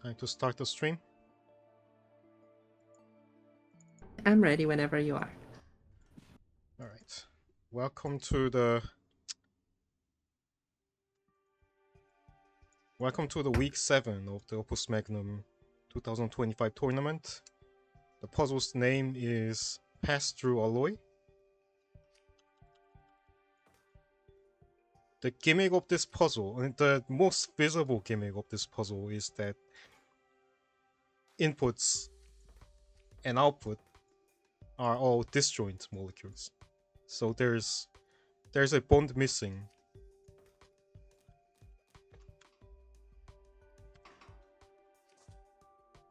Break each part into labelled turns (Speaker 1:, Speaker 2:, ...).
Speaker 1: Time to start the stream.
Speaker 2: I'm ready whenever you are.
Speaker 1: All right. Welcome to the week 7 of the Opus Magnum 2025 tournament. The puzzle's name is Pass Through Alloy. The gimmick of this puzzle, and the most visible gimmick of this puzzle, is that inputs and output are all disjoint molecules. So there's a bond missing.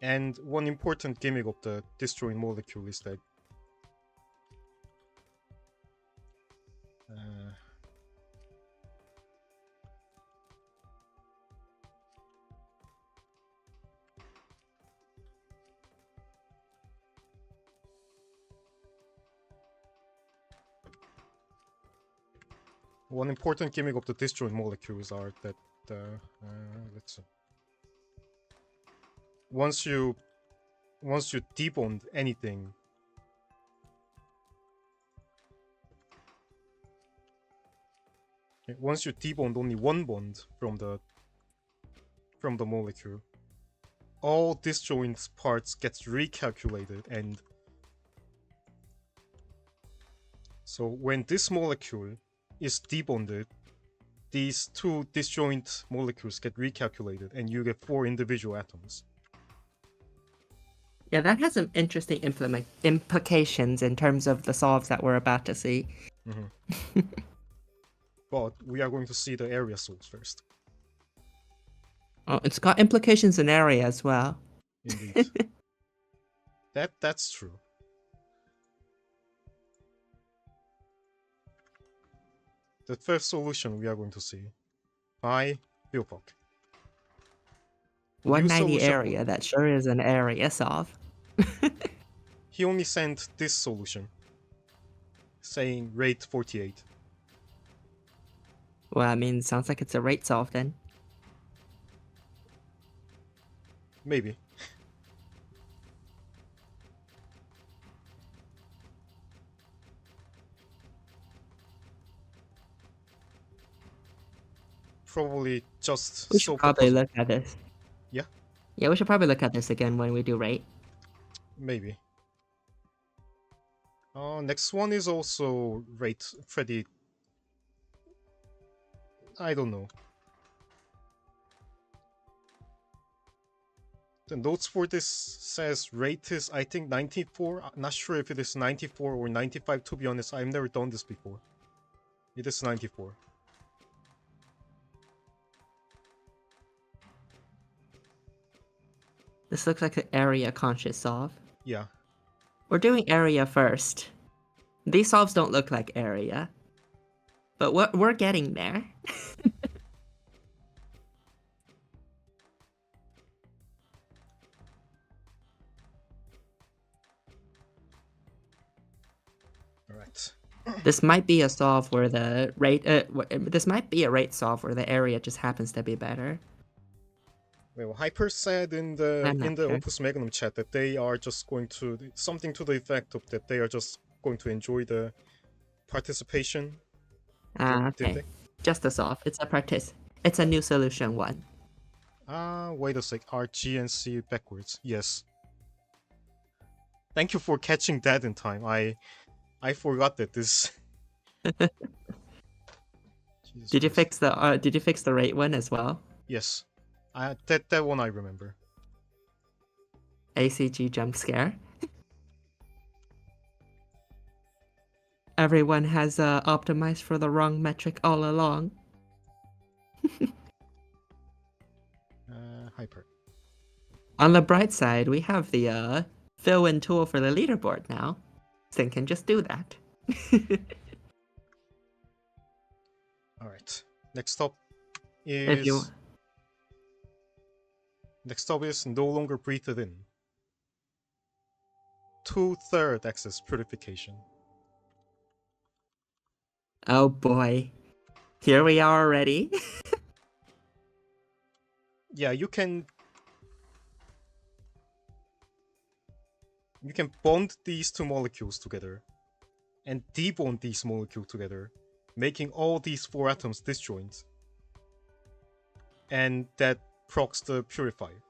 Speaker 1: And one important gimmick of the disjoint molecule is that one important gimmick of the disjoint molecules are that let's see. Once you debond anything, once you debond only one bond from the molecule, all disjoint parts gets recalculated, and so when this molecule is debonded, these two disjoint molecules get recalculated, and you get 4 individual atoms.
Speaker 2: Yeah, that has some interesting implications in terms of the solves that we're about to see.
Speaker 1: Mm-hmm. But we are going to see the area solves first.
Speaker 2: Oh, it's got implications in area as well.
Speaker 1: Indeed. That's true. The first solution we are going to see by Billpok.
Speaker 2: 190 area, that sure is an area solve.
Speaker 1: He only sent this solution, saying rate 48.
Speaker 2: Well, I mean, sounds like it's a rate solve then.
Speaker 1: Maybe. Probably just
Speaker 2: we should probably look at this.
Speaker 1: Yeah?
Speaker 2: Yeah, we should probably look at this again when we do rate.
Speaker 1: Maybe. Next one is also rate pretty... I don't know. The notes for this says rate is, I think, 94. I'm not sure if it is 94 or 95, to be honest. I've never done this before. It is 94.
Speaker 2: This looks like an area conscious solve.
Speaker 1: Yeah.
Speaker 2: We're doing area first. These solves don't look like area. But we're getting there.
Speaker 1: Alright.
Speaker 2: This might be a solve where the rate. This might be a rate solve where the area just happens to be better.
Speaker 1: Well, Hyper said in the Opus Magnum chat that they are just going to something to the effect of that they are just going to enjoy the participation.
Speaker 2: Okay. Just a solve. It's a new solution one.
Speaker 1: Wait a sec. Are G and C backwards? Yes. Thank you for catching that in time. I forgot that this.
Speaker 2: Did you fix the rate one as well?
Speaker 1: Yes. That one I remember.
Speaker 2: ACG jump scare. Everyone has optimized for the wrong metric all along.
Speaker 1: Hyper.
Speaker 2: On the bright side, we have the fill-in tool for the leaderboard now. Then can just do that.
Speaker 1: Alright. Next up is no longer breathed in. 2/3 access purification.
Speaker 2: Oh boy. Here we are already.
Speaker 1: Yeah, you can You can bond these two molecules together and debond these molecules together, making all these 4 atoms disjoint. And that procs the purifier.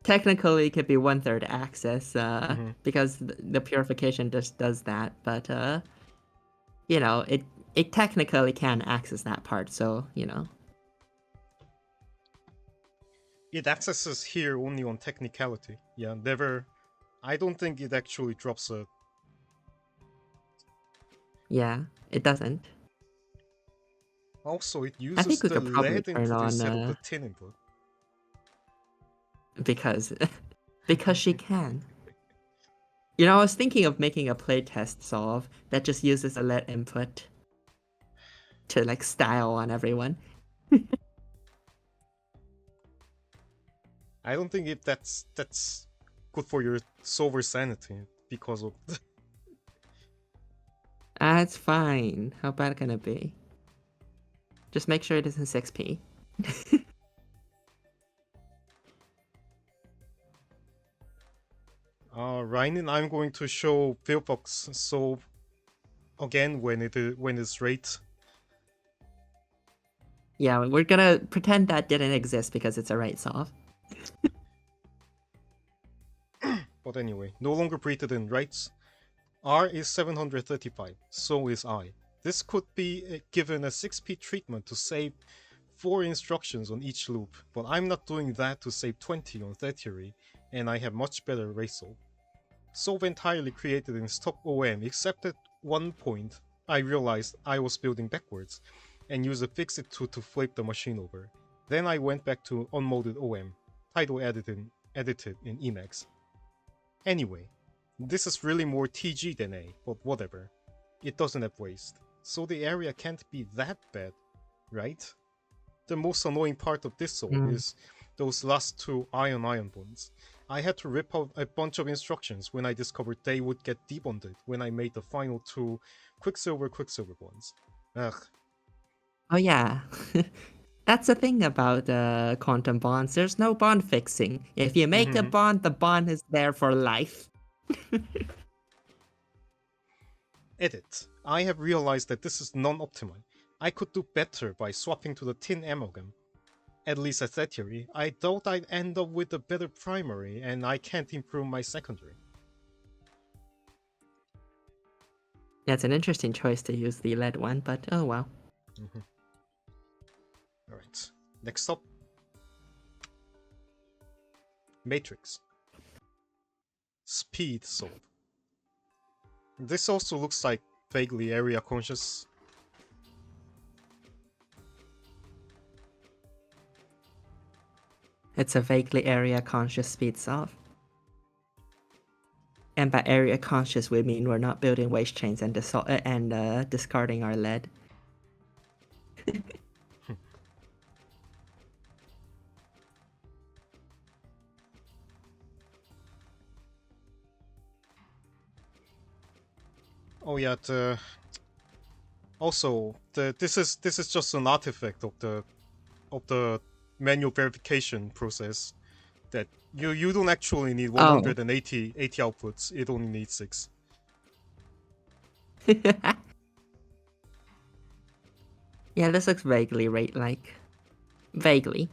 Speaker 2: Technically, it could be 1/3 access
Speaker 1: Mhm.
Speaker 2: because the purification just does that. But you know, it technically can access that part. So you know.
Speaker 1: It accesses here only on technicality. Yeah, never. I don't think it actually drops a.
Speaker 2: Yeah, it doesn't.
Speaker 1: Also, it
Speaker 2: I
Speaker 1: uses
Speaker 2: think we
Speaker 1: the
Speaker 2: could probably
Speaker 1: lead
Speaker 2: turn
Speaker 1: input
Speaker 2: on
Speaker 1: instead of the tin input.
Speaker 2: because because she can. You know, I was thinking of making a playtest solve that just uses a LED input to like style on everyone.
Speaker 1: I don't think that's good for your solver sanity because of.
Speaker 2: That's fine. How bad can it be? Just make sure it isn't 6p.
Speaker 1: Ryan, I'm going to show Philbox solve again when it's rate.
Speaker 2: Yeah, we're gonna pretend that didn't exist because it's a right solve.
Speaker 1: But anyway, no longer breathed in, right? R is 735, so is I. This could be given a 6p treatment to save 4 instructions on each loop, but I'm not doing that to save 20 on that theory, and I have much better RASOL. Solve entirely created in stock OM, except at one point I realized I was building backwards, and used a fixit tool to flip the machine over. Then I went back to unmodded OM, title edited in Emacs. Anyway, this is really more TG than A, but whatever. It doesn't have waste, so the area can't be that bad, right? The most annoying part of this solve is those last 2 ion-ion bonds. I had to rip out a bunch of instructions when I discovered they would get debonded when I made the final 2 Quicksilver bonds. Ugh.
Speaker 2: Oh yeah. That's the thing about quantum bonds. There's no bond fixing. If you make a bond, the bond is there for life.
Speaker 1: Edit. I have realized that this is non-optimal. I could do better by swapping to the tin amalgam. At least at that theory, I thought I'd end up with a better primary, and I can't improve my secondary.
Speaker 2: Yeah, it's an interesting choice to use the lead one, but oh well.
Speaker 1: Alright, next up. Matrix. Speed solve. This also looks like vaguely area conscious.
Speaker 2: It's a vaguely area conscious speed solve. And by area conscious, we mean we're not building waste chains and discarding our lead.
Speaker 1: Oh yeah, this is just an artifact of the manual verification process that you don't actually need 180 outputs. It only needs 6.
Speaker 2: Yeah, this looks vaguely rate-like. Vaguely.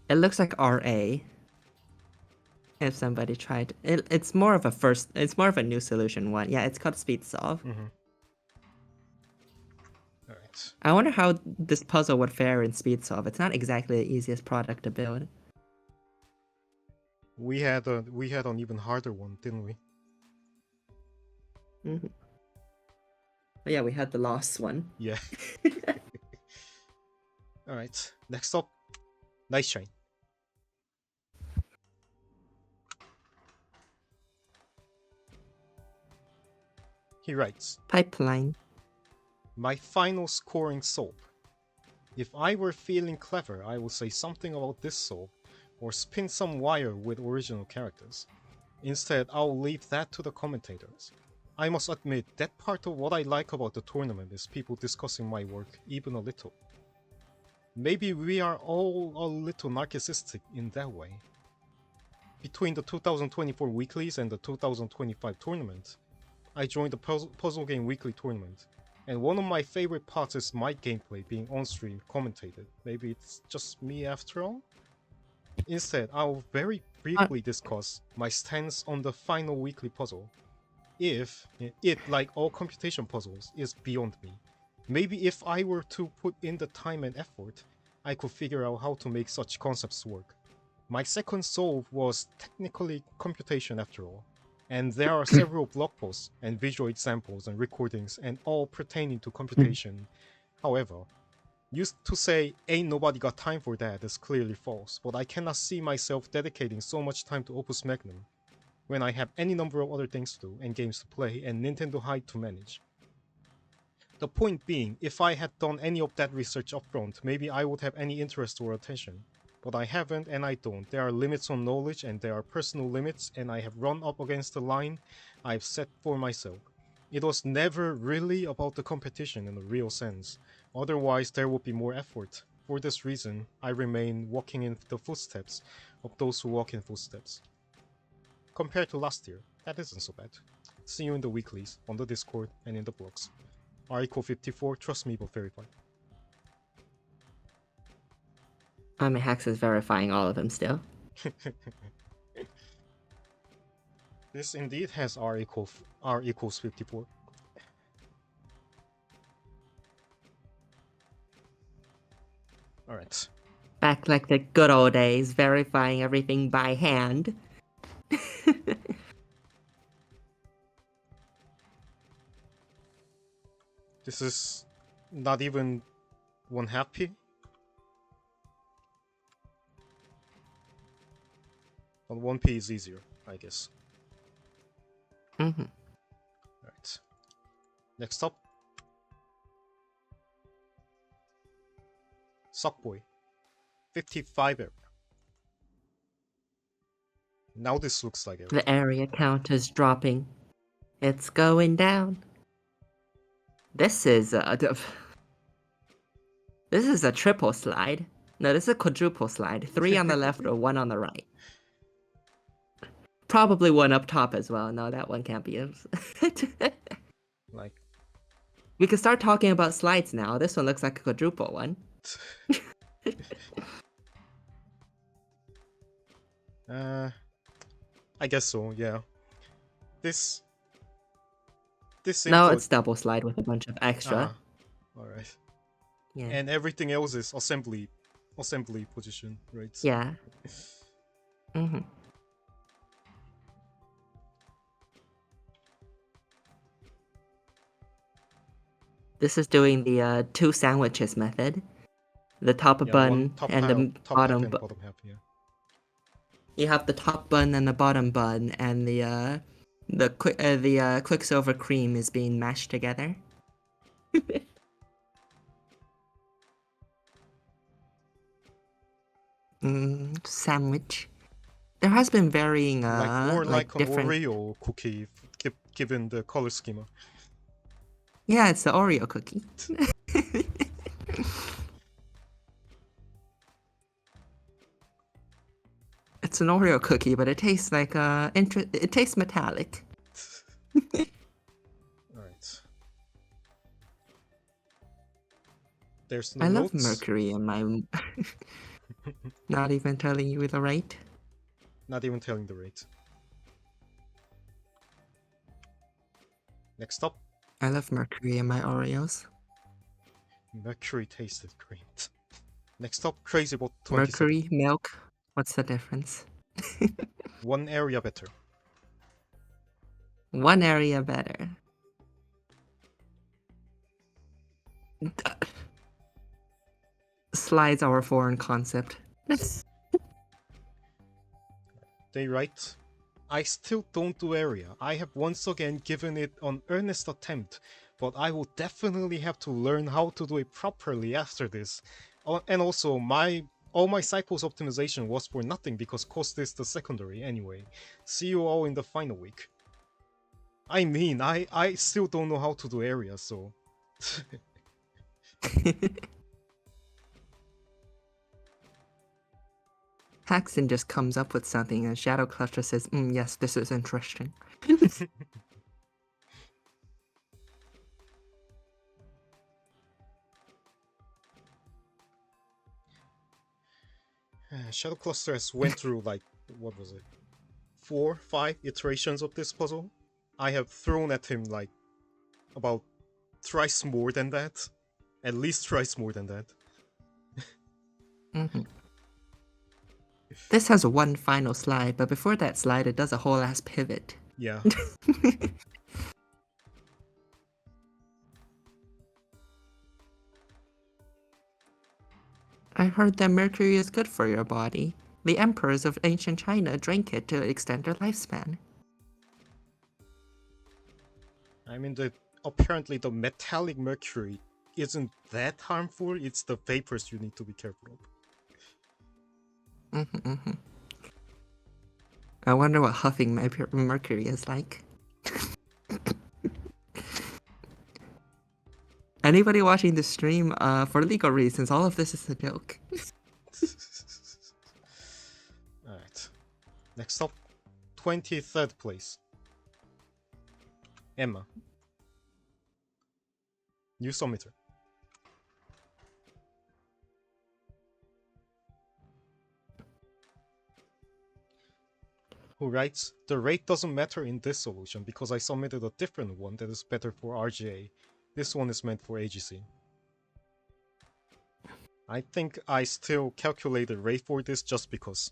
Speaker 2: It looks like RA. If somebody tried, it's more of a new solution one. Yeah, it's called speed solve.
Speaker 1: All right.
Speaker 2: I wonder how this puzzle would fare in speed solve. It's not exactly the easiest product to build.
Speaker 1: We had an even harder one, didn't we?
Speaker 2: Mm-hmm. Oh, yeah, we had the last one.
Speaker 1: Yeah. All right. Next up, Night Shine. He writes,
Speaker 2: Pipeline.
Speaker 1: my final scoring solve. If I were feeling clever, I would say something about this solve, or spin some wire with original characters. Instead, I'll leave that to the commentators. I must admit, that part of what I like about the tournament is people discussing my work, even a little. Maybe we are all a little narcissistic in that way. Between the 2024 weeklies and the 2025 tournament, I joined the Puzzle Game Weekly tournament, and one of my favorite parts is my gameplay being on-stream commentated. Maybe it's just me after all? Instead, I'll very briefly discuss my stance on the final weekly puzzle. If it, like all computation puzzles, is beyond me. Maybe if I were to put in the time and effort, I could figure out how to make such concepts work. My second solve was technically computation after all, and there are several blog posts and visual examples and recordings and all pertaining to computation. However, used to say ain't nobody got time for that is clearly false, but I cannot see myself dedicating so much time to Opus Magnum when I have any number of other things to do and games to play and Nintendo Hide to manage. The point being, if I had done any of that research upfront, maybe I would have any interest or attention. But I haven't and I don't. There are limits on knowledge and there are personal limits, and I have run up against the line I've set for myself. It was never really about the competition in a real sense. Otherwise, there would be more effort. For this reason, I remain walking in the footsteps of those who walk in footsteps. Compared to last year, that isn't so bad. See you in the weeklies, on the Discord, and in the blogs. R equal 54, trust me but verify.
Speaker 2: I mean, Hex is verifying all of them still.
Speaker 1: This indeed has R equals 54. Alright.
Speaker 2: Back like the good old days, verifying everything by hand.
Speaker 1: This is not even 1/2 P. But 1P is easier, I guess.
Speaker 2: Mm-hmm.
Speaker 1: Alright. Next up. Suckboy. 55 area. Now this looks like it.
Speaker 2: The area count is dropping. It's going down. This is a triple slide. No, this is a quadruple slide. 3 on the left or 1 on the right. Probably 1 up top as well. No, that one can't be it.
Speaker 1: Like,
Speaker 2: we can start talking about slides now. This one looks like a quadruple one.
Speaker 1: I guess so, yeah. This
Speaker 2: No,
Speaker 1: input...
Speaker 2: it's double slide with a bunch of extra.
Speaker 1: Alright.
Speaker 2: Yeah.
Speaker 1: And everything else is assembly position, right?
Speaker 2: Yeah. Mm-hmm. This is doing the 2 sandwiches method. The top bun and the bottom bun.
Speaker 1: Yeah.
Speaker 2: You have the top bun and the bottom bun, and the Quicksilver cream is being mashed together. Sandwich. There has been varying
Speaker 1: like
Speaker 2: different...
Speaker 1: an Oreo cookie, given the color schema.
Speaker 2: Yeah, it's the Oreo cookie. It's an Oreo cookie, but it tastes like it tastes metallic.
Speaker 1: Alright. There's
Speaker 2: I
Speaker 1: notes.
Speaker 2: love mercury in my... Not even telling you the rate.
Speaker 1: Not even telling the rate. Next up.
Speaker 2: I love mercury in my Oreos.
Speaker 1: Mercury tasted great. Next up, Crazy Bot 27.
Speaker 2: Mercury, milk. What's the difference?
Speaker 1: 1 area better.
Speaker 2: 1 area better. Slides are a foreign concept.
Speaker 1: They write, I still don't do area. I have once again given it an earnest attempt, but I will definitely have to learn how to do it properly after this. And also, all my cycles optimization was for nothing because cost is the secondary anyway. See you all in the final week. I mean, I still don't know how to do area, so.
Speaker 2: Haxon just comes up with something and Shadow Cluster says, yes, this is interesting.
Speaker 1: Shadow Cluster has went through like, what was it? 4, 5 iterations of this puzzle. I have thrown at him like about thrice more than that. At least thrice more than that.
Speaker 2: This has one final slide, but before that slide, it does a whole ass pivot.
Speaker 1: Yeah.
Speaker 2: I heard that mercury is good for your body. The emperors of ancient China drank it to extend their lifespan.
Speaker 1: I mean, apparently the metallic mercury isn't that harmful. It's the vapors you need to be careful of.
Speaker 2: I wonder what huffing mercury is like. Anybody watching the stream, for legal reasons, all of this is a joke.
Speaker 1: Alright. Next up, 23rd place. Emma. New submitter. Who writes, the rate doesn't matter in this solution because I submitted a different one that is better for RGA. This one is meant for AGC. I think I still calculate the rate for this just because.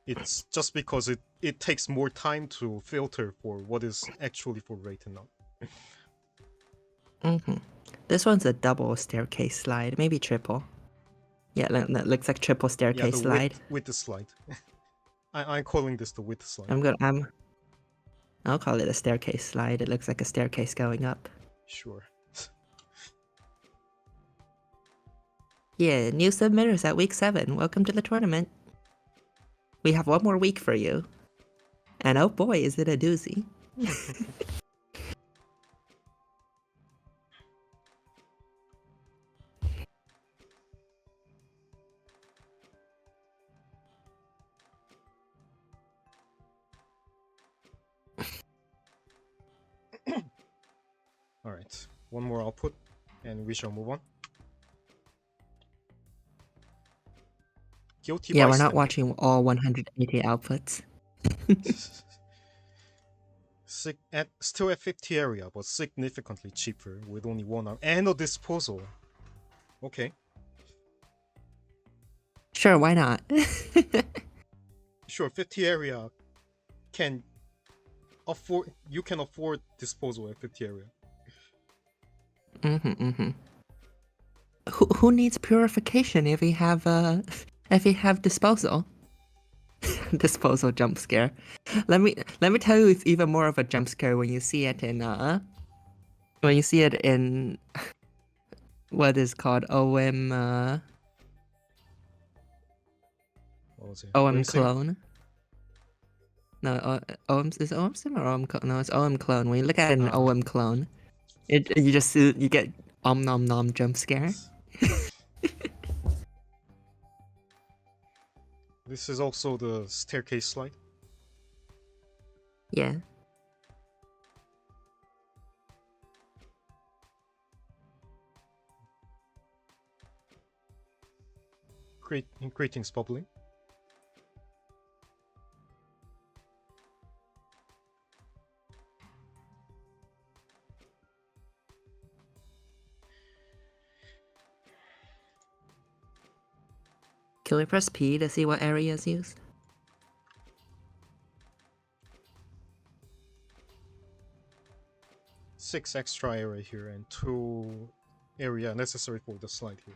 Speaker 1: It's just because it takes more time to filter for what is actually for rate and not.
Speaker 2: This one's a double staircase slide, maybe triple. Yeah, that looks like triple staircase slide.
Speaker 1: With the slide. I'm calling this the width slide.
Speaker 2: I'll call it a staircase slide. It looks like a staircase going up.
Speaker 1: Sure.
Speaker 2: Yeah, new submitters at week 7. Welcome to the tournament. We have one more week for you. And oh boy, is it a doozy.
Speaker 1: Alright, one more output, and we shall move on. Guilty
Speaker 2: yeah,
Speaker 1: by
Speaker 2: we're not watching all 180 outputs.
Speaker 1: Still at 50 area, but significantly cheaper, with only one arm and a disposal. Okay.
Speaker 2: Sure, why not?
Speaker 1: Sure, 50 area you can afford disposal at 50 area.
Speaker 2: Who needs purification if you have disposal? Disposal jump scare. Let me tell you, it's even more of a jump scare when you see it in what is called OM
Speaker 1: What was it?
Speaker 2: OM clone. No, OM is it OM sim or OM clone? No, it's OM clone. When you look at it in OM clone, you get nom nom jump scare.
Speaker 1: This is also the staircase slide.
Speaker 2: Yeah.
Speaker 1: Greetings, bubbling.
Speaker 2: Can we press P to see what area is used?
Speaker 1: Six extra area here and 2 area necessary for the slide here.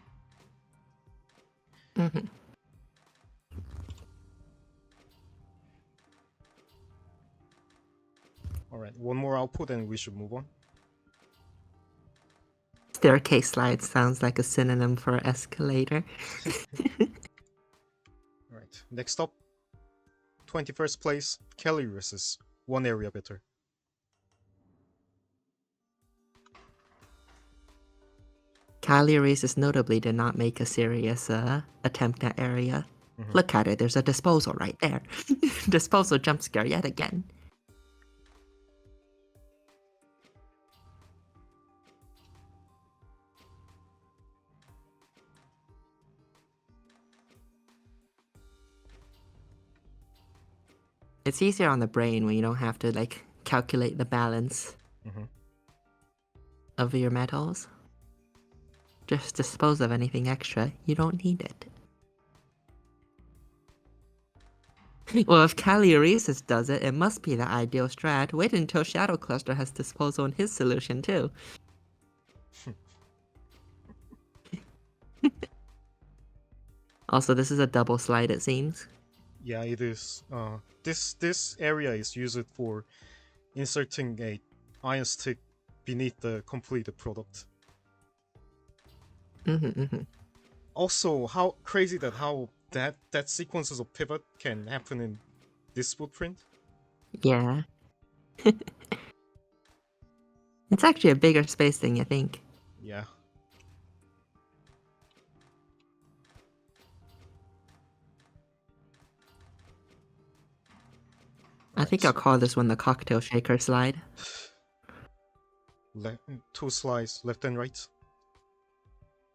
Speaker 1: Alright, one more output and we should move on.
Speaker 2: Staircase slide sounds like a synonym for escalator.
Speaker 1: Alright, next up, 21st place, Kelly versus 1 area better.
Speaker 2: Calories notably did not make a serious attempt at area.
Speaker 1: Mhm.
Speaker 2: Look at it, there's a disposal right there. Disposal jump scare yet again. It's easier on the brain when you don't have to like calculate the balance
Speaker 1: Mhm.
Speaker 2: of your metals. Just dispose of anything extra, you don't need it. Well, if Calioresis does it, it must be the ideal strat. Wait until Shadow Cluster has disposal in his solution too. Also, this is a double slide it seems.
Speaker 1: Yeah, it is. This area is used for inserting a iron stick beneath the completed product. Also, how crazy that sequences of pivot can happen in this footprint.
Speaker 2: Yeah. It's actually a bigger space than you think.
Speaker 1: Yeah.
Speaker 2: I think I'll
Speaker 1: Right.
Speaker 2: call this one the cocktail shaker slide.
Speaker 1: Two slides, left and right.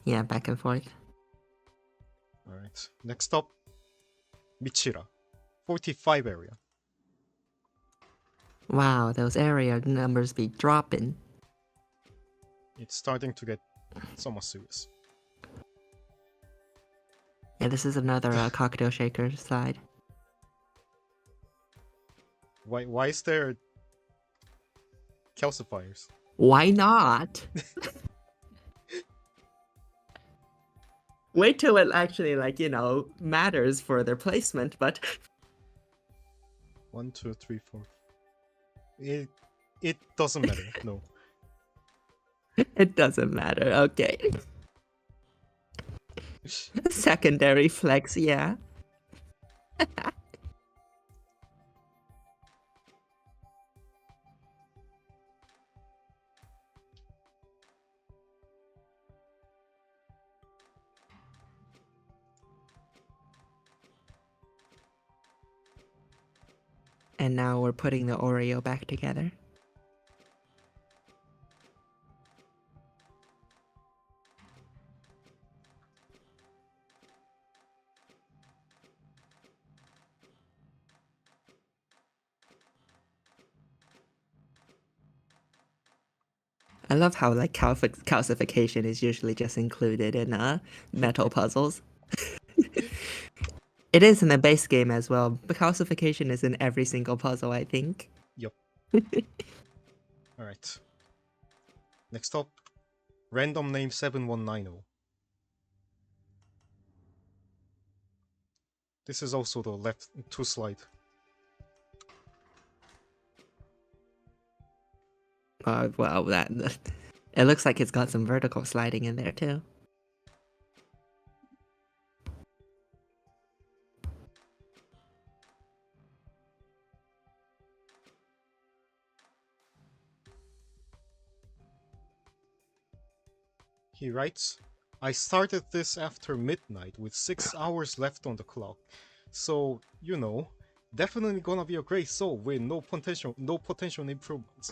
Speaker 2: Yeah, back and forth.
Speaker 1: All right. Next up, Michira, 45 area.
Speaker 2: Wow, those area numbers be dropping.
Speaker 1: It's starting to get somewhat serious.
Speaker 2: Yeah, this is another cocktail shaker slide.
Speaker 1: Why is there calcifiers?
Speaker 2: Why not? Wait till it actually, like, you know, matters for their placement, but
Speaker 1: 1, 2, 3, 4. It doesn't matter. No.
Speaker 2: it doesn't matter. Okay. Secondary flex, yeah. And now we're putting the Oreo back together. I love how like calcification is usually just included in metal puzzles. It is in the base game as well, but calcification is in every single puzzle, I think.
Speaker 1: Yep. All right. Next up, random name 7190. This is also the left two slide.
Speaker 2: Well, that it looks like it's got some vertical sliding in there too.
Speaker 1: He writes, I started this after midnight with 6 hours left on the clock. So, you know, definitely gonna be a great soul with no potential improvements.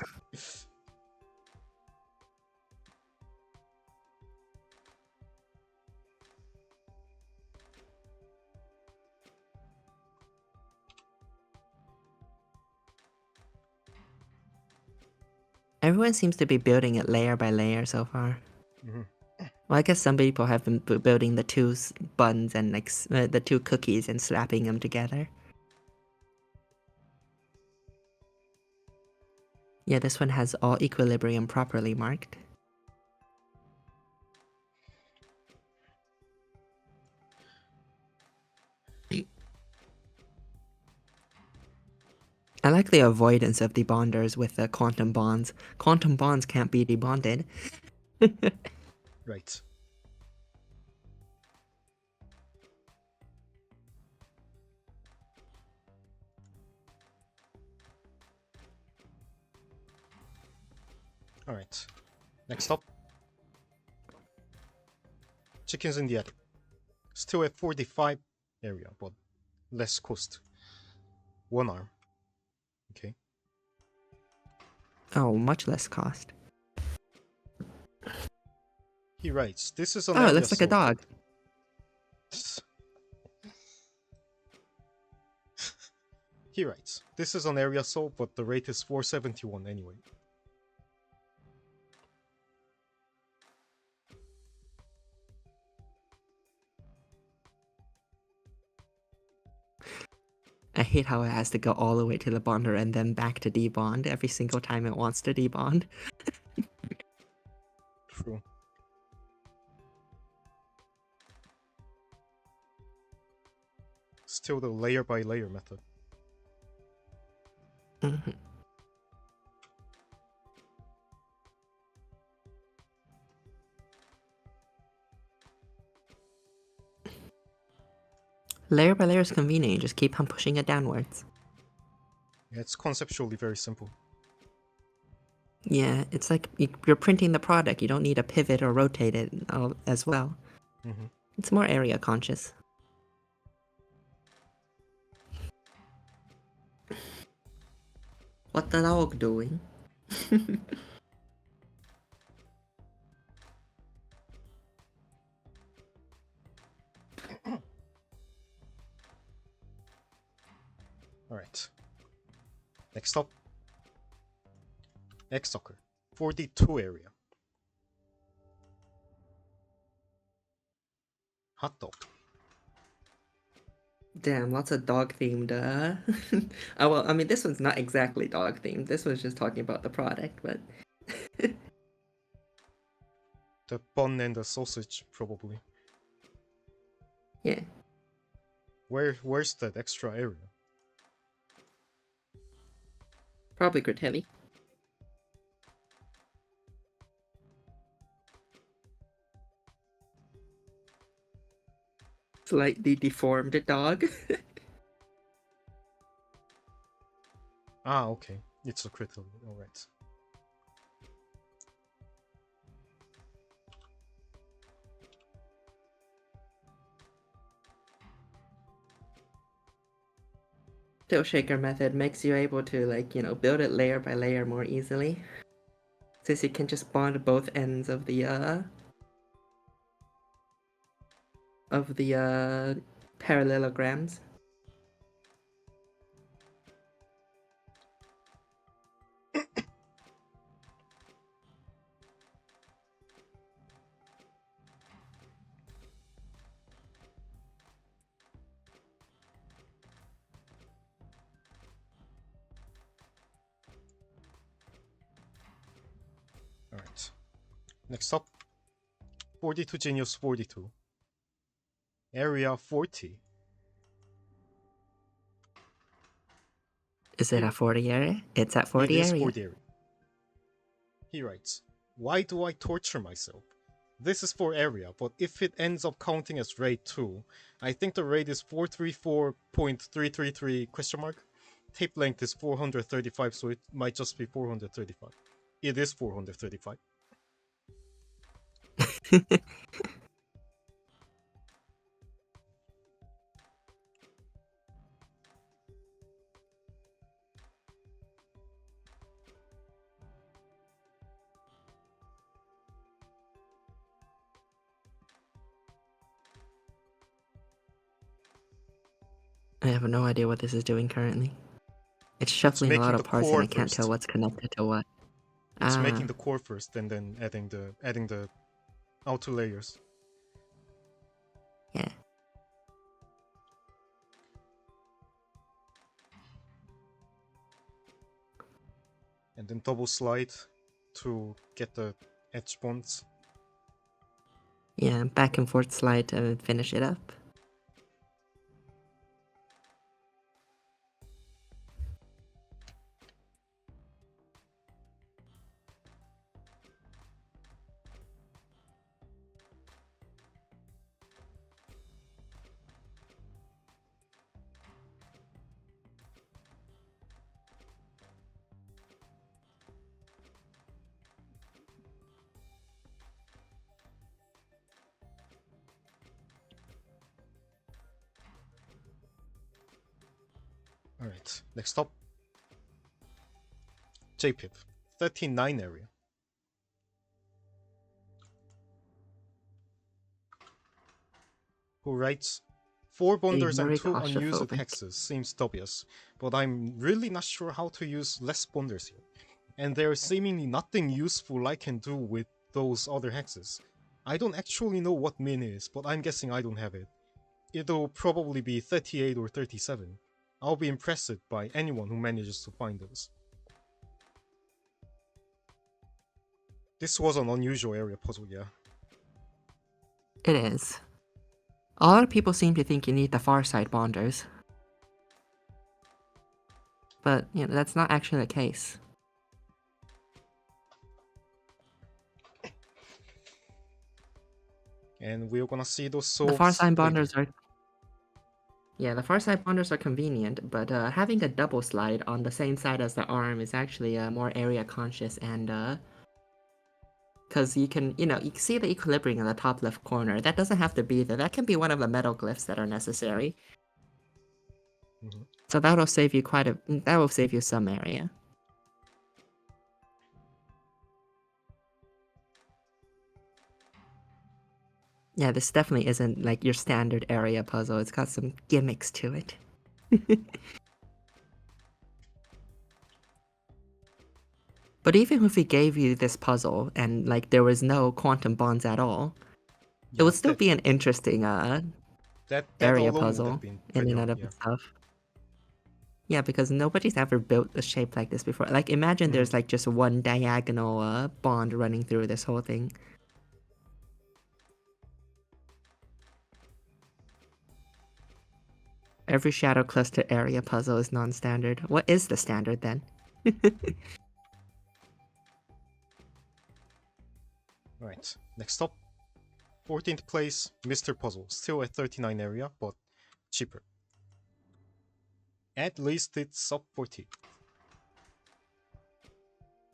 Speaker 2: Everyone seems to be building it layer by layer so far.
Speaker 1: Mhm.
Speaker 2: Well, I guess some people have been building the two buns and like the two cookies and slapping them together. Yeah, this one has all equilibrium properly marked. I like the avoidance of debonders with the quantum bonds. Quantum bonds can't be debonded.
Speaker 1: Right. Alright. Next up. Chickens in the attic. Still at 45 area, but less cost. One arm. Okay.
Speaker 2: Oh, much less cost.
Speaker 1: He writes, this is an
Speaker 2: Oh, it
Speaker 1: area
Speaker 2: looks like a
Speaker 1: sold.
Speaker 2: dog.
Speaker 1: He writes, this is an area sold, but the rate is 471 anyway.
Speaker 2: I hate how it has to go all the way to the bonder and then back to debond every single time it wants to debond.
Speaker 1: True. Still the layer by layer method.
Speaker 2: Mhm. Layer by layer is convenient, you just keep on pushing it downwards.
Speaker 1: Yeah, it's conceptually very simple.
Speaker 2: Yeah, it's like you're printing the product, you don't need to pivot or rotate it as well.
Speaker 1: Mm-hmm.
Speaker 2: It's more area conscious. What the dog doing?
Speaker 1: Alright. Next up. Egg sucker. 42 area. Hot dog.
Speaker 2: Damn, lots of dog themed. Oh well, I mean this one's not exactly dog themed. This one's just talking about the product, but
Speaker 1: The bun and the sausage, probably.
Speaker 2: yeah.
Speaker 1: Where's that extra area?
Speaker 2: Probably Gratelli. Slightly deformed dog.
Speaker 1: Ah, okay. It's a critical. Alright.
Speaker 2: Still shaker method makes you able to build it layer by layer more easily. Since you can just bond both ends of the parallelograms.
Speaker 1: Alright. Next up. 42 Genius 42. Area 40.
Speaker 2: Is it
Speaker 1: Here,
Speaker 2: at 40 area? It's at
Speaker 1: it
Speaker 2: 40
Speaker 1: is
Speaker 2: area.
Speaker 1: 40 area. He writes, why do I torture myself? This is for area, but if it ends up counting as raid 2, I think the raid is 434.333 question mark. Tape length is 435, so it might just be 435. It is 435.
Speaker 2: I have no idea what this is doing currently. It's
Speaker 1: It's
Speaker 2: shuffling a lot
Speaker 1: making
Speaker 2: of
Speaker 1: the
Speaker 2: parts and
Speaker 1: core
Speaker 2: I can't tell
Speaker 1: first.
Speaker 2: what's connected to what.
Speaker 1: It's making the core first and then adding the outer layers.
Speaker 2: Yeah.
Speaker 1: And then double slide to get the edge bonds.
Speaker 2: Yeah, back and forth slide to finish it up.
Speaker 1: Alright, next up. JPIP, 39 area. Who writes, 4
Speaker 2: Be
Speaker 1: bonders and
Speaker 2: very
Speaker 1: 2 unused
Speaker 2: claustrophobic.
Speaker 1: hexes seems dubious, but I'm really not sure how to use less bonders here. And there's seemingly nothing useful I can do with those other hexes. I don't actually know what min is, but I'm guessing I don't have it. It'll probably be 38 or 37. I'll be impressed by anyone who manages to find those. This was an unusual area puzzle, yeah.
Speaker 2: It is. A lot of people seem to think you need the far side bonders. But, you know, that's not actually the case.
Speaker 1: And we're gonna see those
Speaker 2: The far
Speaker 1: solves
Speaker 2: side
Speaker 1: later.
Speaker 2: bonders are... Yeah, the far side bonders are convenient, but having a double slide on the same side as the arm is actually more area conscious and because you can, you can see the equilibrium in the top left corner. That doesn't have to be there. That can be one of the metal glyphs that are necessary.
Speaker 1: Mhm.
Speaker 2: So that will save you that will save you some area. Yeah, this definitely isn't like your standard area puzzle. It's got some gimmicks to it. But even if we gave you this puzzle and like there was no quantum bonds at all, it
Speaker 1: Yeah,
Speaker 2: would still be an interesting
Speaker 1: that
Speaker 2: area
Speaker 1: alone would have
Speaker 2: puzzle
Speaker 1: been
Speaker 2: in
Speaker 1: pretty
Speaker 2: and
Speaker 1: hard,
Speaker 2: of
Speaker 1: yeah.
Speaker 2: itself. Yeah, because nobody's ever built a shape like this before. Like imagine there's like just one diagonal bond running through this whole thing. Every shadow cluster area puzzle is non-standard. What is the standard then?
Speaker 1: Right, next up. 14th place, Mr. Puzzle. Still at 39 area, but cheaper. At least it's sub 40.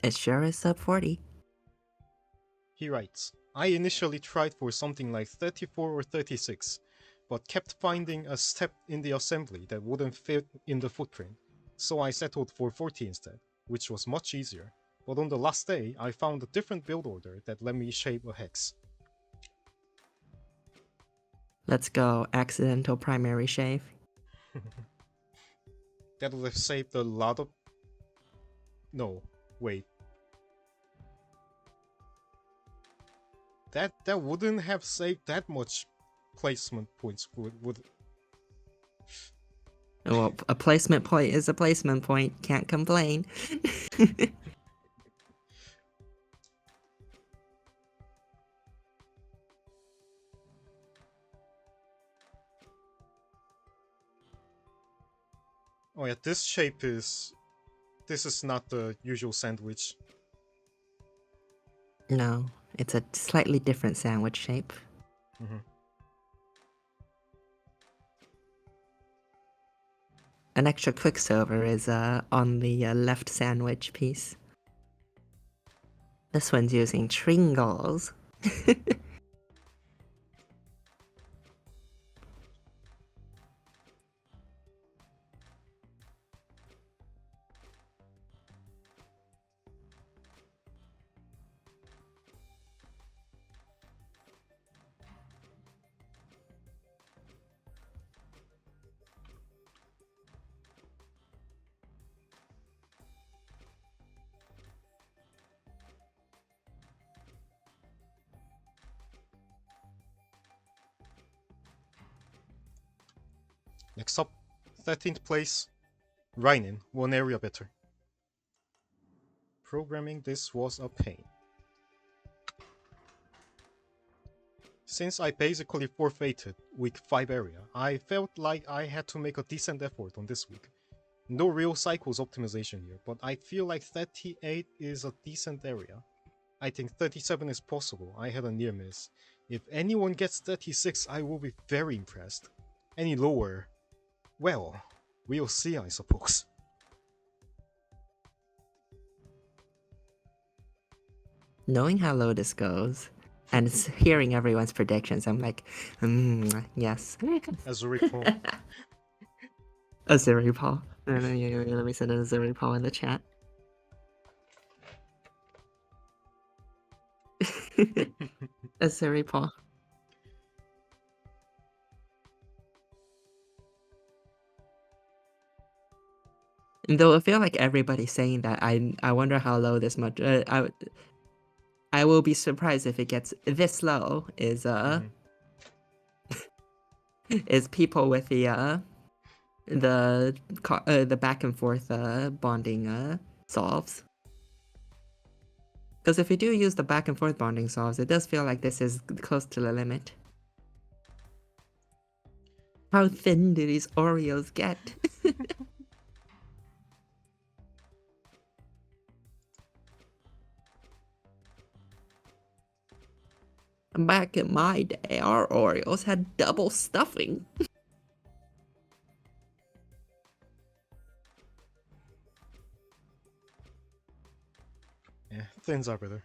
Speaker 2: It sure is sub 40.
Speaker 1: He writes, I initially tried for something like 34 or 36, but kept finding a step in the assembly that wouldn't fit in the footprint, so I settled for 40 instead, which was much easier. But on the last day, I found a different build order that let me shape a hex.
Speaker 2: Let's go, accidental primary shave.
Speaker 1: That would have saved a lot of... No, wait. That wouldn't have saved that much placement points, would...
Speaker 2: Well, a placement point is a placement point. Can't complain.
Speaker 1: Oh yeah, this shape is... This is not the usual sandwich.
Speaker 2: No, it's a slightly different sandwich shape. An extra quicksilver is on the left sandwich piece. This one's using Tringles.
Speaker 1: Next up, 13th place, Reinin, one area better. Programming this was a pain. Since I basically forfeited week 5 area, I felt like I had to make a decent effort on this week. No real cycles optimization here, but I feel like 38 is a decent area. I think 37 is possible. I had a near miss. If anyone gets 36, I will be very impressed. Any lower, well, we'll see, I suppose.
Speaker 2: Knowing how low this goes, and hearing everyone's predictions, I'm like, yes.
Speaker 1: As a recall.
Speaker 2: A Ziri paw. Let me send a Ziri paw in the chat. A Ziri paw. Though I feel like everybody's saying that, I wonder how low this much. I will be surprised if it gets this low. Is people with the back and forth bonding solves. Because if you do use the back and forth bonding solves, it does feel like this is close to the limit. How thin do these Oreos get? Back in my day, our Oreos had double stuffing.
Speaker 1: Yeah, thins are better.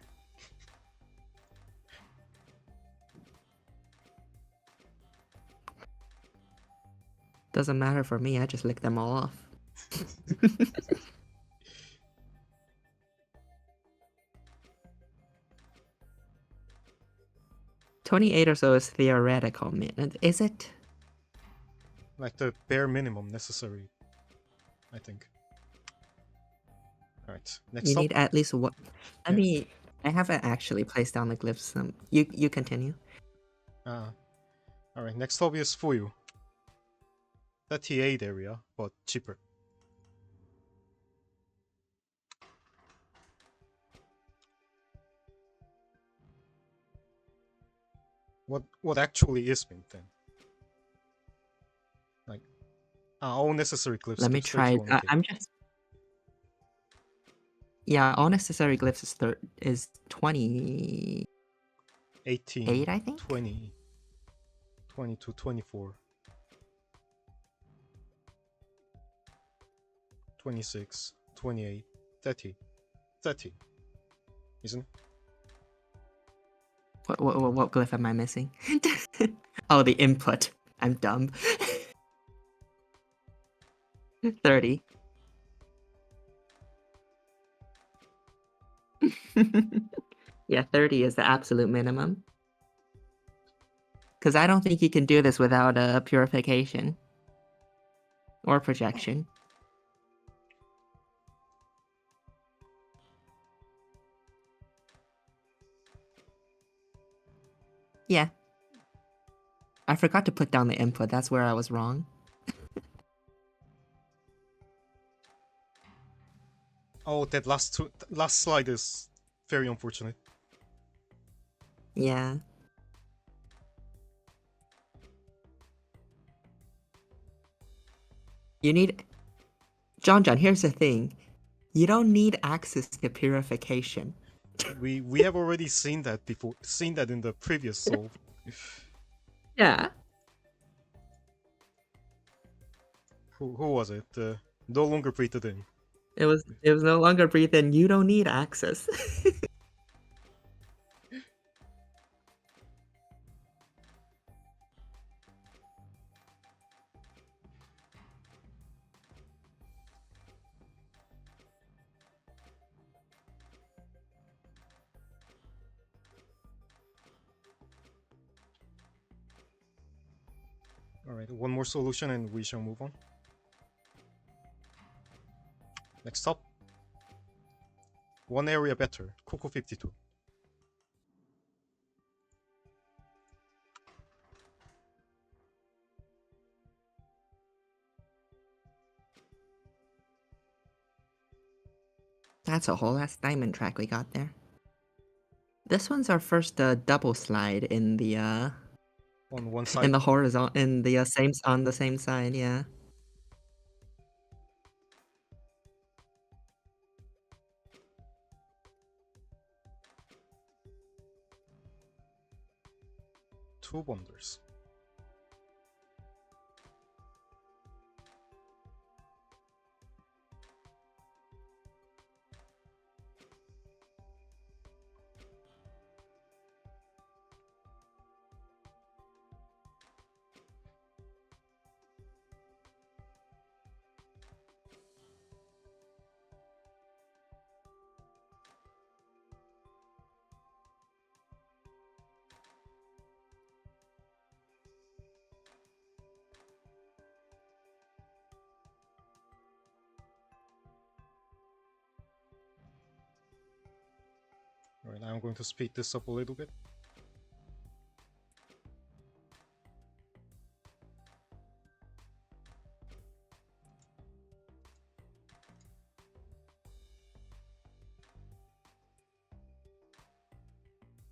Speaker 2: Doesn't matter for me, I just lick them all off. 28 or so is theoretical, man. Is it?
Speaker 1: Like the bare minimum necessary, I think. Alright, next
Speaker 2: You
Speaker 1: up.
Speaker 2: need at least one.
Speaker 1: Yeah.
Speaker 2: I haven't actually placed down the glyphs. You continue.
Speaker 1: Alright, next up is Fuyu. 38 area, but cheaper. What actually is mint then? Like, all necessary glyphs
Speaker 2: Let me
Speaker 1: gives
Speaker 2: try.
Speaker 1: 31k.
Speaker 2: I'm just. Yeah, all necessary glyphs is 28,
Speaker 1: 18,
Speaker 2: I think.
Speaker 1: 20, 22, 24, 26, 28, 30, 30. Isn't it?
Speaker 2: What glyph am I missing? Oh, the input. I'm dumb. 30. Yeah, 30 is the absolute minimum. Because I don't think you can do this without a purification. Or projection. Yeah. I forgot to put down the input. That's where I was wrong.
Speaker 1: Oh, that last slide is very unfortunate.
Speaker 2: Yeah. You need... John, here's the thing. You don't need access to purification.
Speaker 1: We have already seen that before. Seen that in the previous solve.
Speaker 2: Yeah.
Speaker 1: Who was it? No longer breathed in.
Speaker 2: It was no longer breathe in. You don't need access.
Speaker 1: Alright, one more solution and we shall move on. Next up. One area better. Coco 52.
Speaker 2: That's a whole ass diamond track we got there. This one's our first double slide in the
Speaker 1: On one side.
Speaker 2: in the horizontal in the same on the same side, yeah.
Speaker 1: Two bonders. Alright, I'm going to speed this up a little bit.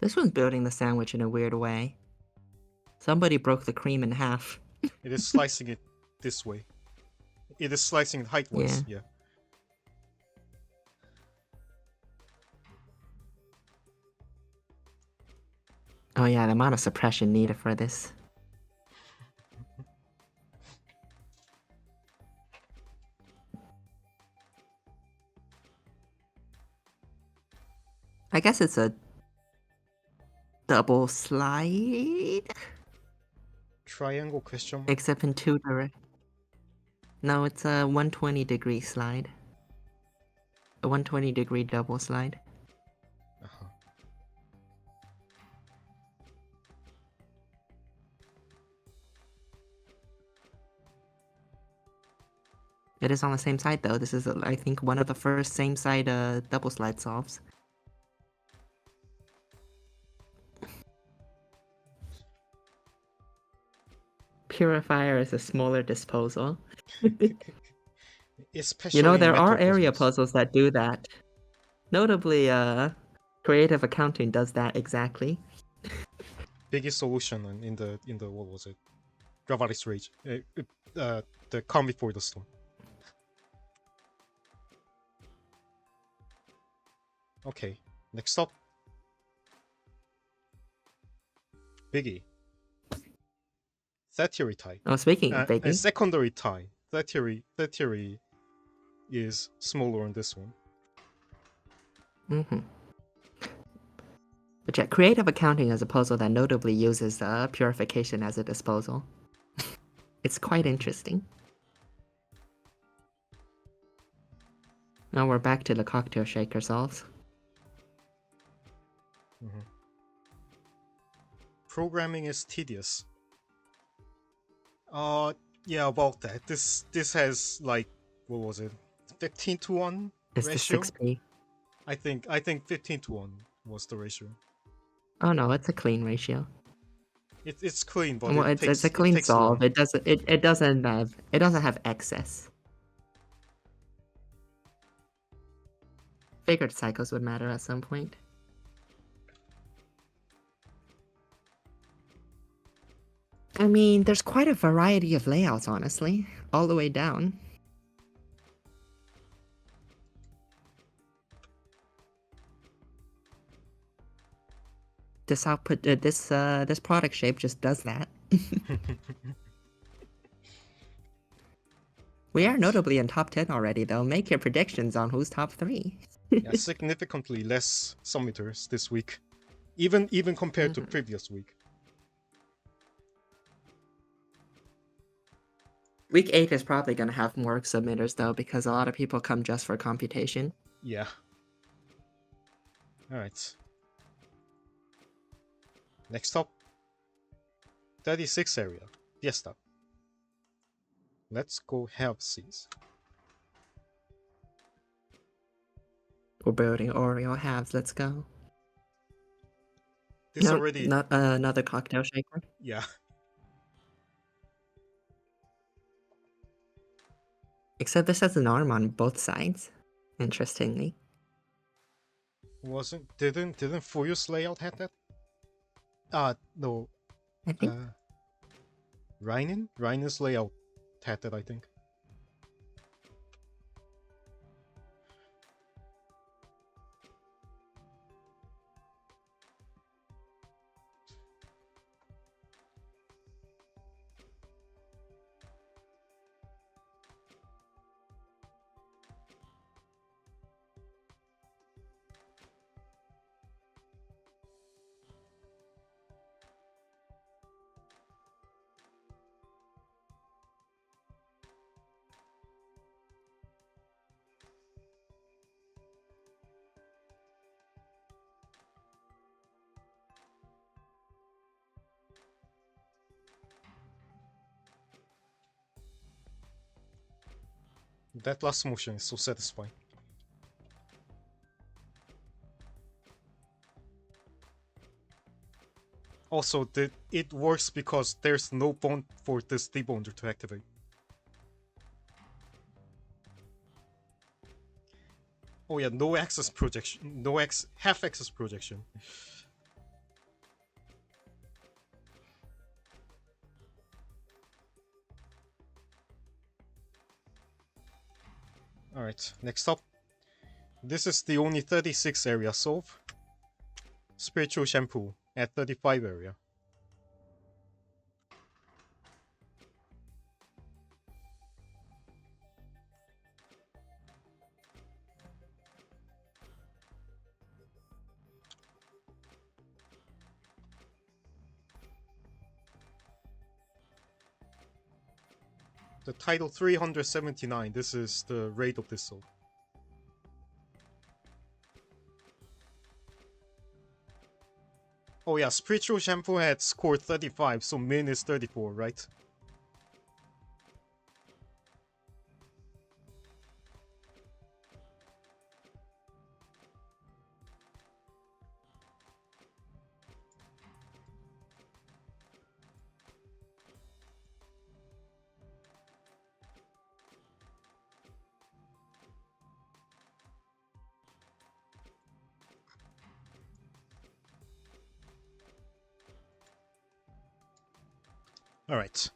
Speaker 2: This one's building the sandwich in a weird way. Somebody broke the cream in half.
Speaker 1: It is slicing it this way. It is slicing it height-wise, yeah.
Speaker 2: Oh yeah, the amount of suppression needed for this. I guess it's a double slide?
Speaker 1: Triangle question mark?
Speaker 2: Except in two direct. No, it's a 120-degree slide. A 120-degree double slide.
Speaker 1: Uh-huh.
Speaker 2: It is on the same side though. This is, I think, one of the first same side double slide solves. Purifier is a smaller disposal.
Speaker 1: Especially
Speaker 2: You know,
Speaker 1: in
Speaker 2: there
Speaker 1: metal
Speaker 2: are area
Speaker 1: puzzles.
Speaker 2: puzzles that do that. Notably, creative accounting does that exactly.
Speaker 1: Biggest solution in the what was it? Gravalis Rage. The Calm Before the Storm. Okay, next up. Biggie. That theory tie.
Speaker 2: Oh, speaking of
Speaker 1: A
Speaker 2: Biggie.
Speaker 1: secondary tie. That theory is smaller on this one.
Speaker 2: Mm-hmm. But yeah, creative accounting is a puzzle that notably uses purification as a disposal. It's quite interesting. Now we're back to the cocktail shaker solves.
Speaker 1: Mm-hmm. Programming is tedious. Yeah, about that. This has like, what was it? 15:1
Speaker 2: It's
Speaker 1: ratio?
Speaker 2: the 6p.
Speaker 1: I think 15:1 was the ratio.
Speaker 2: Oh no, it's a clean ratio.
Speaker 1: It's clean, but
Speaker 2: Well, it's a clean solve.
Speaker 1: long.
Speaker 2: It doesn't have excess. Figured cycles would matter at some point. I mean, there's quite a variety of layouts, honestly, all the way down. This output, this product shape just does that. We are notably in top 10 already, though. Make your predictions on who's top 3.
Speaker 1: Yeah, significantly less submitters this week, even compared to previous week.
Speaker 2: Week 8 is probably going to have more submitters, though, because a lot of people come just for computation.
Speaker 1: Yeah. Alright. Next up. 36 area. Fiesta. Let's go have seas.
Speaker 2: We're building Oreo halves, let's go.
Speaker 1: This already...
Speaker 2: Not another cocktail shaker?
Speaker 1: Yeah.
Speaker 2: Except this has an arm on both sides, interestingly.
Speaker 1: Didn't Fuyu's layout have that? No.
Speaker 2: I think.
Speaker 1: Rainin's layout had that, I think. That last motion is so satisfying. Also, it works because there's no bond for this debonder to activate. Oh yeah, no axis projection, no half axis projection. Alright, next up. This is the only 36 area solve. Spiritual Shampoo at 35 area. The title 379, this is the rate of this soul. Oh yeah, Spiritual Shampoo had scored 35, so min is 34, right? Alright.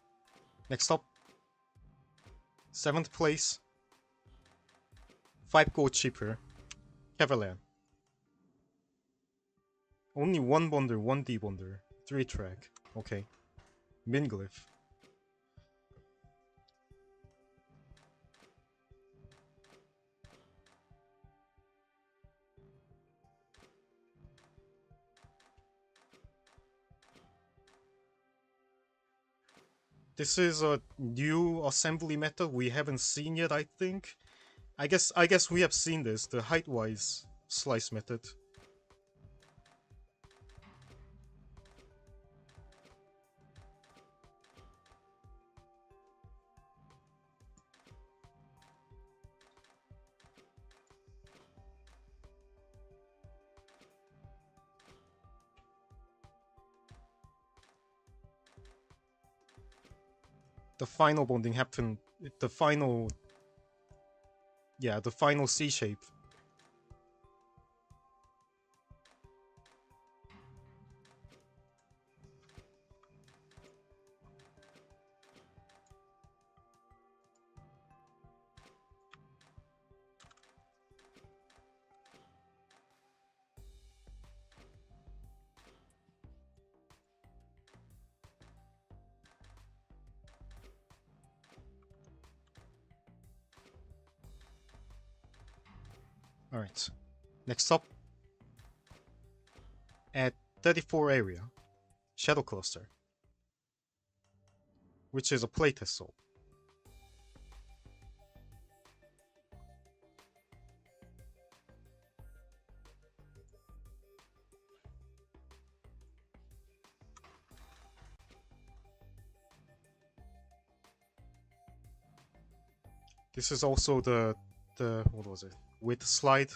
Speaker 1: Next up. 7th place. 5 gold cheaper. Cavalier. Only 1 bonder, 1 debonder. 3 track. Okay. Minglyph. This is a new assembly method we haven't seen yet, I think. I guess we have seen this, the height-wise slice method. The final bonding happened. The final. Yeah, the final C shape. Alright. Next up. At 34 area. Shadow Cluster. Which is a playtest soul. This is also the what was it? With slide.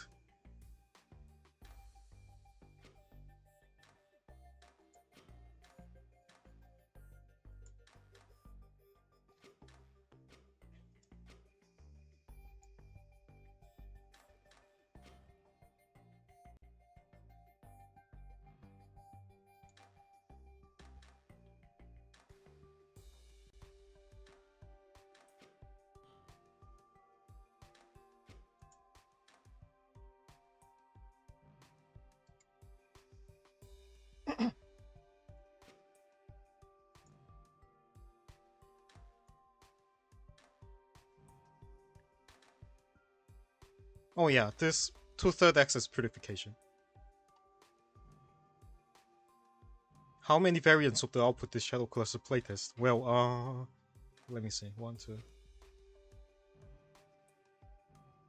Speaker 1: Oh yeah, this 2/3 axis purification. How many variants of the output this Shadow Cluster playtest? Well, let me see. 1, 2,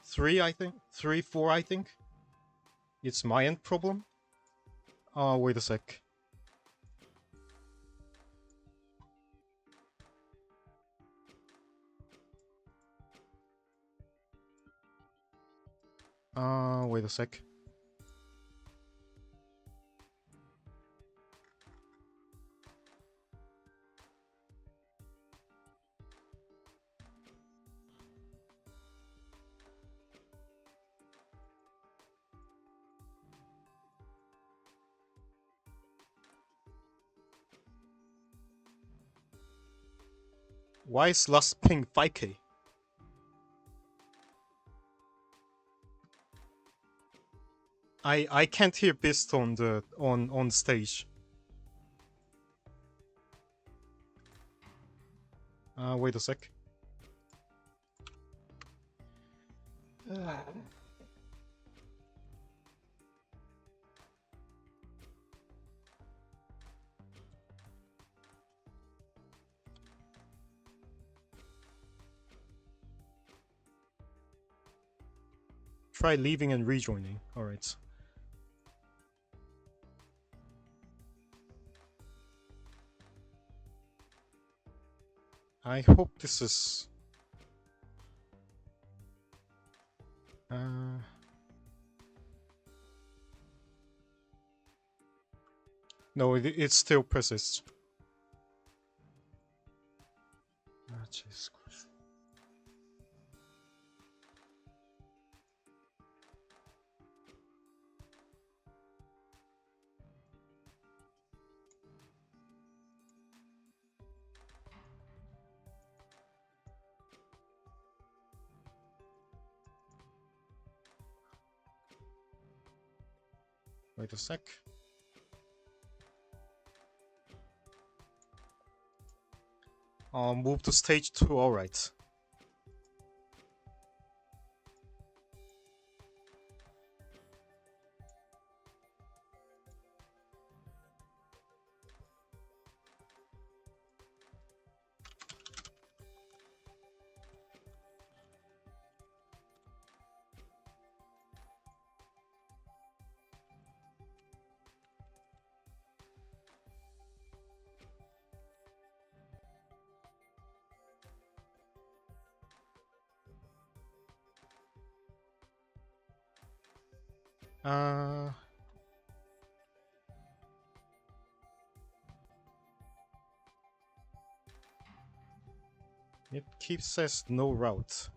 Speaker 1: 3, I think. 3, 4, I think. It's my end problem. Wait a sec. Wait a sec. Why is last ping 5k? I can't hear Beast on the on stage. Wait a sec. Try leaving and rejoining. Alright. I hope this is... No, it still persists. Jesus Christ. Wait a sec. Move to stage 2, alright. It keeps says no route.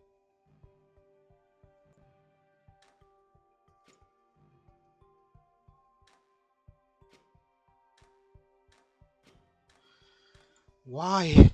Speaker 1: Why?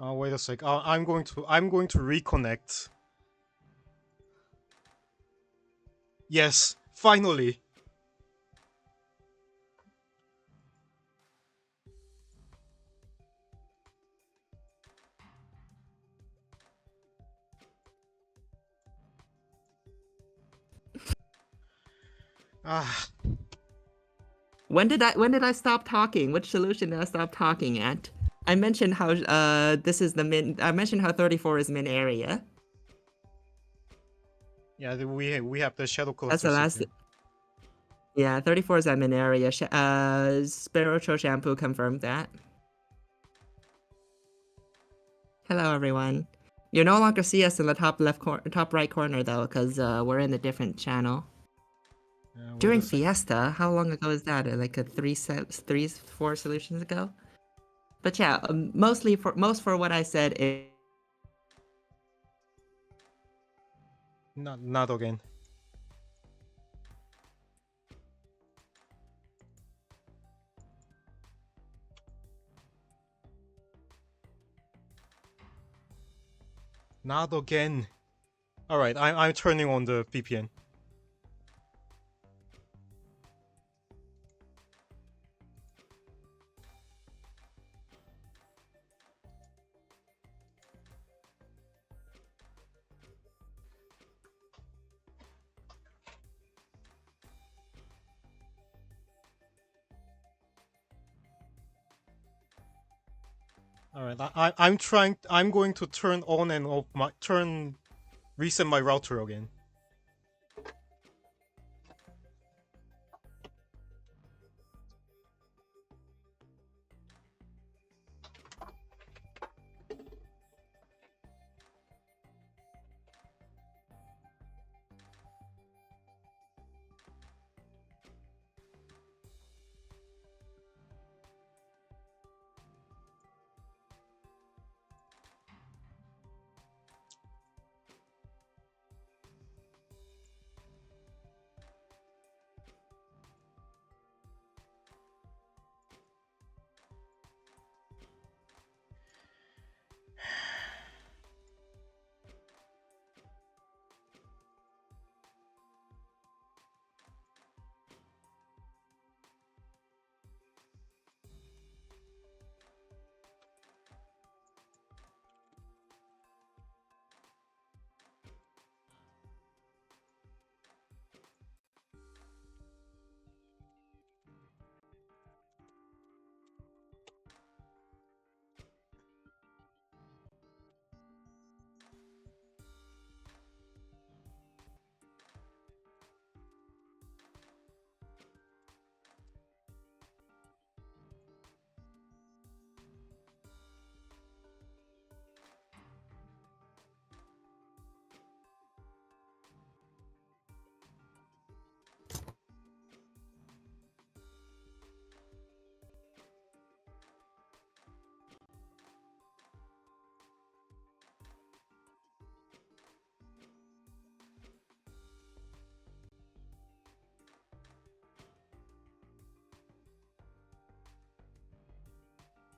Speaker 1: Wait a sec. I'm going to reconnect. Yes, finally. Ah,
Speaker 2: When did I stop talking? Which solution did I stop talking at? I mentioned how this is the min. I mentioned how 34 is min area.
Speaker 1: yeah, we have the shadow
Speaker 2: That's the
Speaker 1: cluster
Speaker 2: last.
Speaker 1: system.
Speaker 2: Yeah, 34 is admin area. Spiritual Shampoo confirmed that. Hello, everyone. You no longer see us in the top right corner though, because we're in a different channel. During Fiesta, how long ago is that? Like a 4 solutions ago. But yeah, most for what I said is.
Speaker 1: Not again. Not again. Alright, I'm turning on the VPN. Alright, I'm going to turn on and off reset my router again.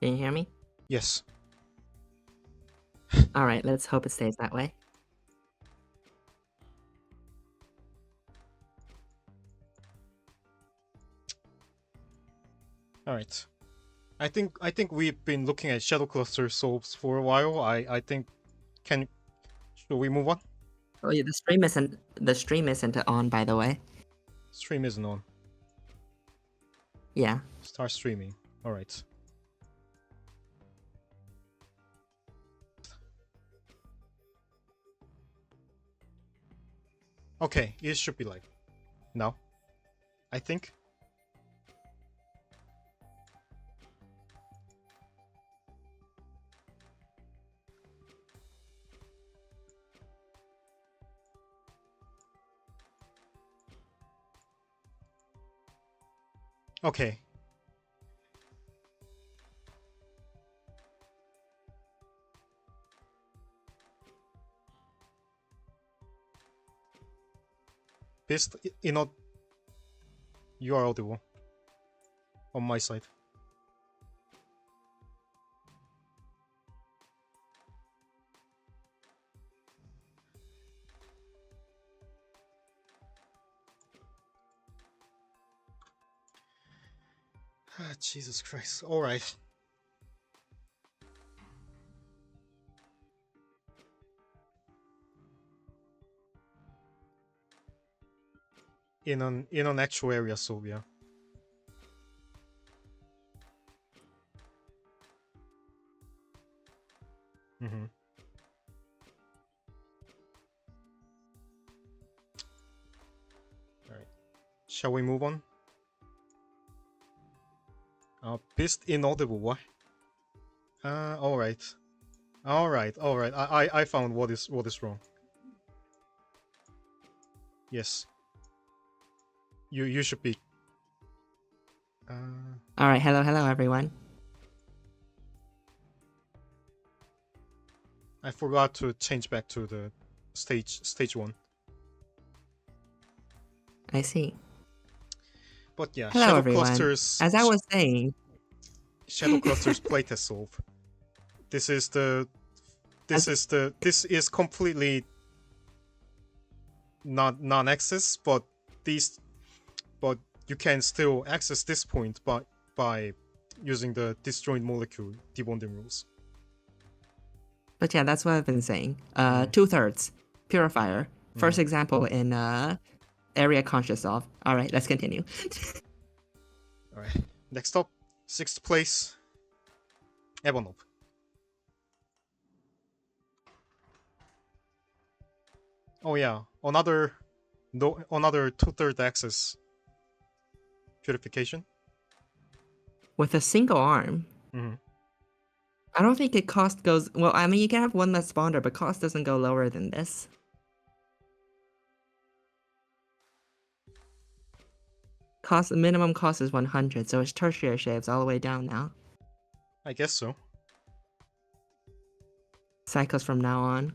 Speaker 2: Can you hear me?
Speaker 1: Yes.
Speaker 2: Alright, let's hope it stays that way.
Speaker 1: Alright. I think we've been looking at shadow cluster solves for a while. I think should we move on?
Speaker 2: Oh yeah, the stream isn't on, by the way.
Speaker 1: Stream isn't on.
Speaker 2: Yeah.
Speaker 1: Start streaming. Alright. Okay, it should be like now. I think. Okay. Best you are audible on my side. Jesus Christ. Alright. In an actual area, so yeah. Mm-hmm. Alright. Shall we move on? Beast inaudible, what? Alright. Alright. I found what is wrong. Yes. You should be.
Speaker 2: Alright, hello everyone.
Speaker 1: I forgot to change back to the stage 1.
Speaker 2: I see.
Speaker 1: But yeah,
Speaker 2: Hello
Speaker 1: Shadow
Speaker 2: everyone.
Speaker 1: Clusters.
Speaker 2: As I was saying,
Speaker 1: Shadow Clusters playtest solve. This is completely not non-access, but you can still access this point by using the disjoint molecule debonding rules.
Speaker 2: but yeah, that's what I've been saying. 2/3 purifier. First example in area conscious of. Alright, let's continue.
Speaker 1: Alright. Next up, 6th place. Ebonop. Oh yeah, another 2/3 access purification.
Speaker 2: With a single arm. I don't think it cost goes... Well, I mean, you can have one less spawner, but cost doesn't go lower than this. Minimum cost is 100, so it's tertiary shaves all the way down now.
Speaker 1: I guess so.
Speaker 2: Cycles from now on.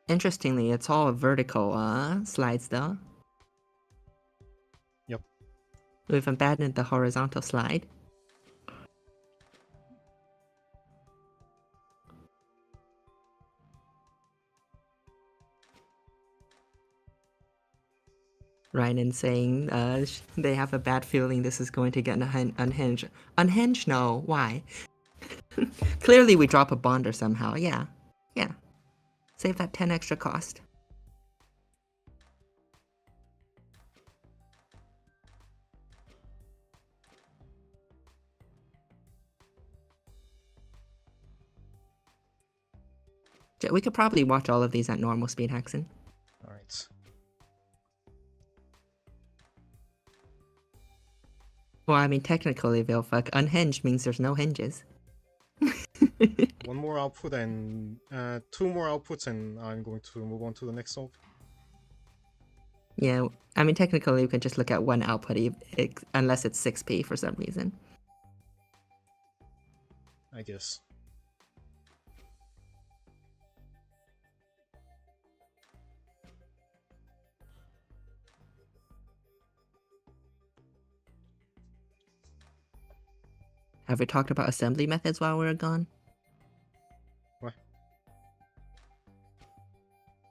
Speaker 2: Interestingly, it's all vertical slides though.
Speaker 1: Yep.
Speaker 2: We've abandoned the horizontal slide. Ryan saying they have a bad feeling this is going to get unhinged. Unhinged? No. Why? Clearly we drop a bonder somehow. Yeah. Yeah. Save that 10 extra cost. We could probably watch all of these at normal speed, Haxon.
Speaker 1: Alright.
Speaker 2: Well, I mean, technically, Vilfuck, unhinged means there's no hinges.
Speaker 1: One more output and 2 more outputs, and I'm going to move on to the next solve.
Speaker 2: Yeah, I mean, technically, we can just look at one output, unless it's 6p for some reason.
Speaker 1: I guess.
Speaker 2: Have we talked about assembly methods while we were gone?
Speaker 1: What?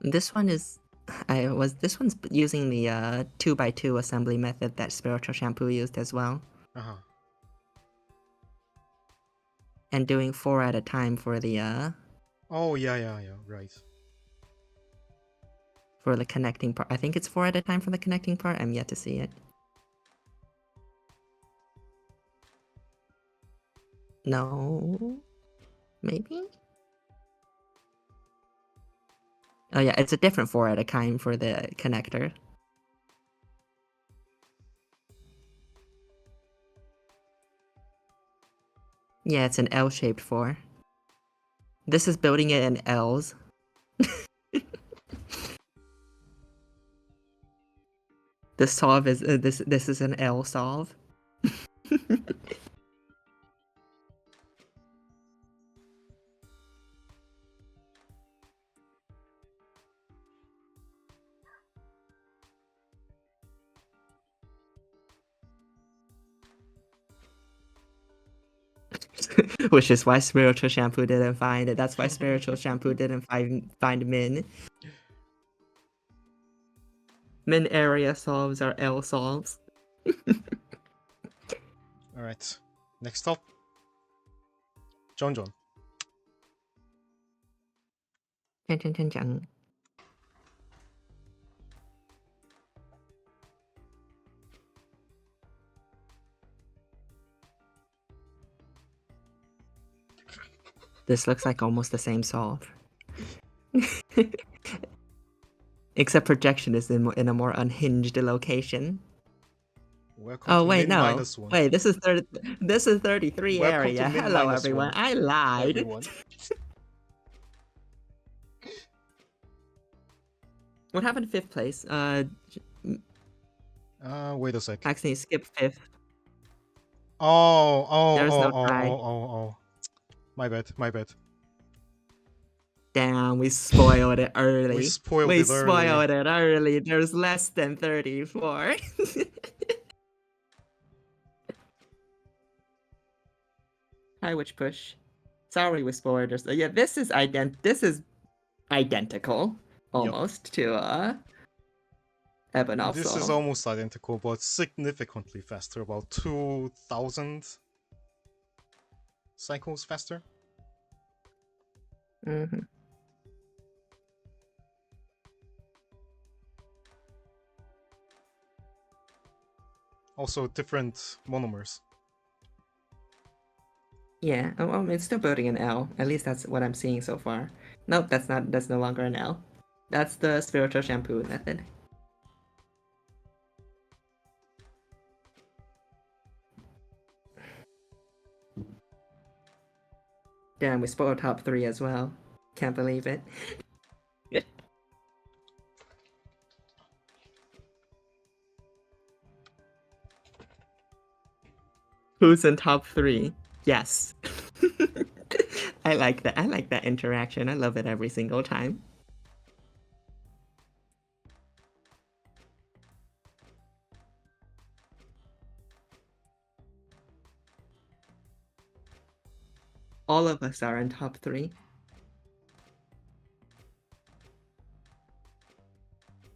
Speaker 2: This one's using the 2x2 assembly method that Spiritual Shampoo used as well.
Speaker 1: Uh-huh.
Speaker 2: And doing 4 at a time for the
Speaker 1: Oh, yeah, right.
Speaker 2: for the connecting part. I think it's 4 at a time for the connecting part. I'm yet to see it. No. Maybe? Oh yeah, it's a different 4 at a time for the connector. Yeah, it's an L-shaped 4. This is building it in L's. The solve is this is an L solve. Which is why Spiritual Shampoo didn't find it. That's why Spiritual Shampoo didn't find Min. Min area solves are L solves.
Speaker 1: Alright. Next up. John.
Speaker 2: Chan. This looks like almost the same solve. Except projection is in a more unhinged location.
Speaker 1: Welcome
Speaker 2: Oh
Speaker 1: to
Speaker 2: wait,
Speaker 1: min
Speaker 2: no.
Speaker 1: -1.
Speaker 2: Wait, this is 33
Speaker 1: Welcome
Speaker 2: area.
Speaker 1: to min
Speaker 2: Hello
Speaker 1: -1,
Speaker 2: everyone. I lied.
Speaker 1: everyone.
Speaker 2: What happened to 5th place?
Speaker 1: Wait a sec.
Speaker 2: Actually, skip 5th.
Speaker 1: Oh.
Speaker 2: There's no tie.
Speaker 1: My bad.
Speaker 2: Damn, we spoiled it early.
Speaker 1: We spoiled it early.
Speaker 2: There's less than 34. Hi, which push? Sorry, we spoiled us. Yeah, this is identical almost to Ebonov
Speaker 1: This is
Speaker 2: solve.
Speaker 1: almost identical, but significantly faster. About 2,000 cycles faster.
Speaker 2: Mm-hmm.
Speaker 1: Also, different monomers.
Speaker 2: Yeah, it's still building an L. At least that's what I'm seeing so far. Nope, that's no longer an L. That's the Spiritual Shampoo method. Damn, we spoiled top 3 as well. Can't believe it. Who's in top 3? Yes. I like that. I like that interaction. I love it every single time. All of us are in top 3.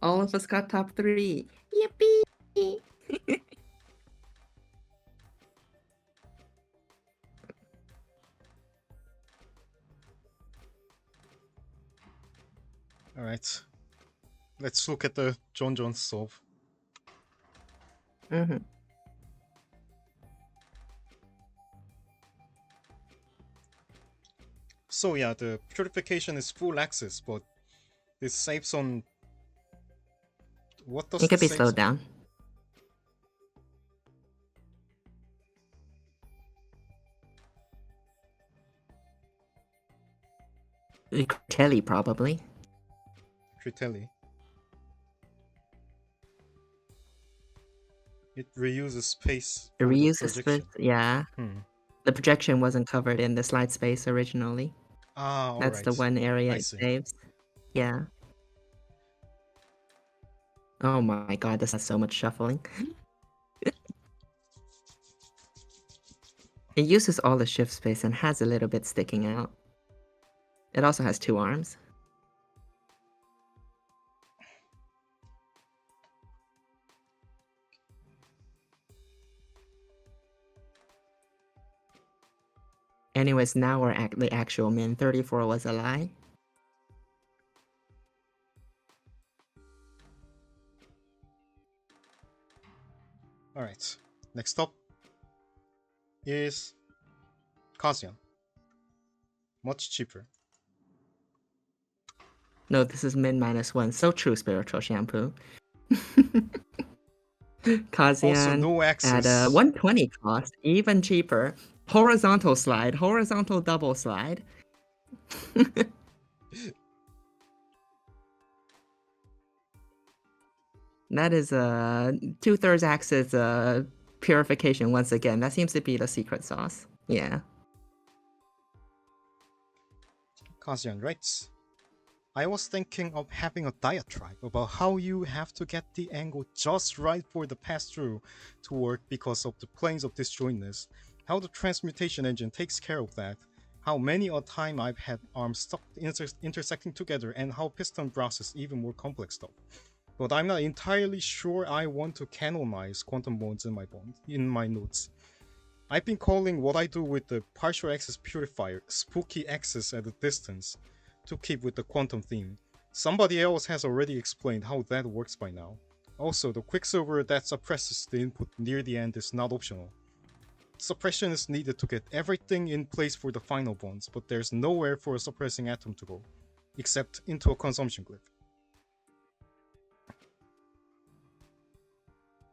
Speaker 2: All of us got top 3. Yippee!
Speaker 1: Alright. Let's look at the John solve.
Speaker 2: Mm-hmm.
Speaker 1: So yeah, the purification is full access, but this saves on... What does
Speaker 2: It could be
Speaker 1: save
Speaker 2: slowed
Speaker 1: on?
Speaker 2: down. Telly, probably.
Speaker 1: Tritelli. It reuses space
Speaker 2: It
Speaker 1: for the
Speaker 2: reuses
Speaker 1: projection.
Speaker 2: space, yeah.
Speaker 1: Hmm.
Speaker 2: The projection wasn't covered in the slide space originally.
Speaker 1: Ah,
Speaker 2: That's the one area
Speaker 1: I
Speaker 2: it
Speaker 1: see.
Speaker 2: saves. Yeah. Oh my god, this has so much shuffling. It uses all the shift space and has a little bit sticking out. It also has 2 arms. Anyways, now we're at the actual min. 34 was a lie.
Speaker 1: Alright. Next up is Kazian. Much cheaper.
Speaker 2: No, this is min -1. So true, spiritual shampoo.
Speaker 1: Also,
Speaker 2: Kazian
Speaker 1: no
Speaker 2: at
Speaker 1: access.
Speaker 2: 120 cost, even cheaper. Horizontal slide, horizontal double slide. That is 2/3 axis purification once again. That seems to be the secret sauce. Yeah.
Speaker 1: Kazian writes, I was thinking of having a diatribe about how you have to get the angle just right for the pass-through to work because of the planes of disjointness, how the transmutation engine takes care of that, how many a time I've had arms stuck intersecting together, and how piston process even more complex stuff. But I'm not entirely sure I want to canonize quantum bonds in my notes. I've been calling what I do with the partial access purifier spooky access at a distance to keep with the quantum theme. Somebody else has already explained how that works by now. Also, the quicksilver that suppresses the input near the end is not optional. Suppression is needed to get everything in place for the final bonds, but there's nowhere for a suppressing atom to go, except into a consumption glyph.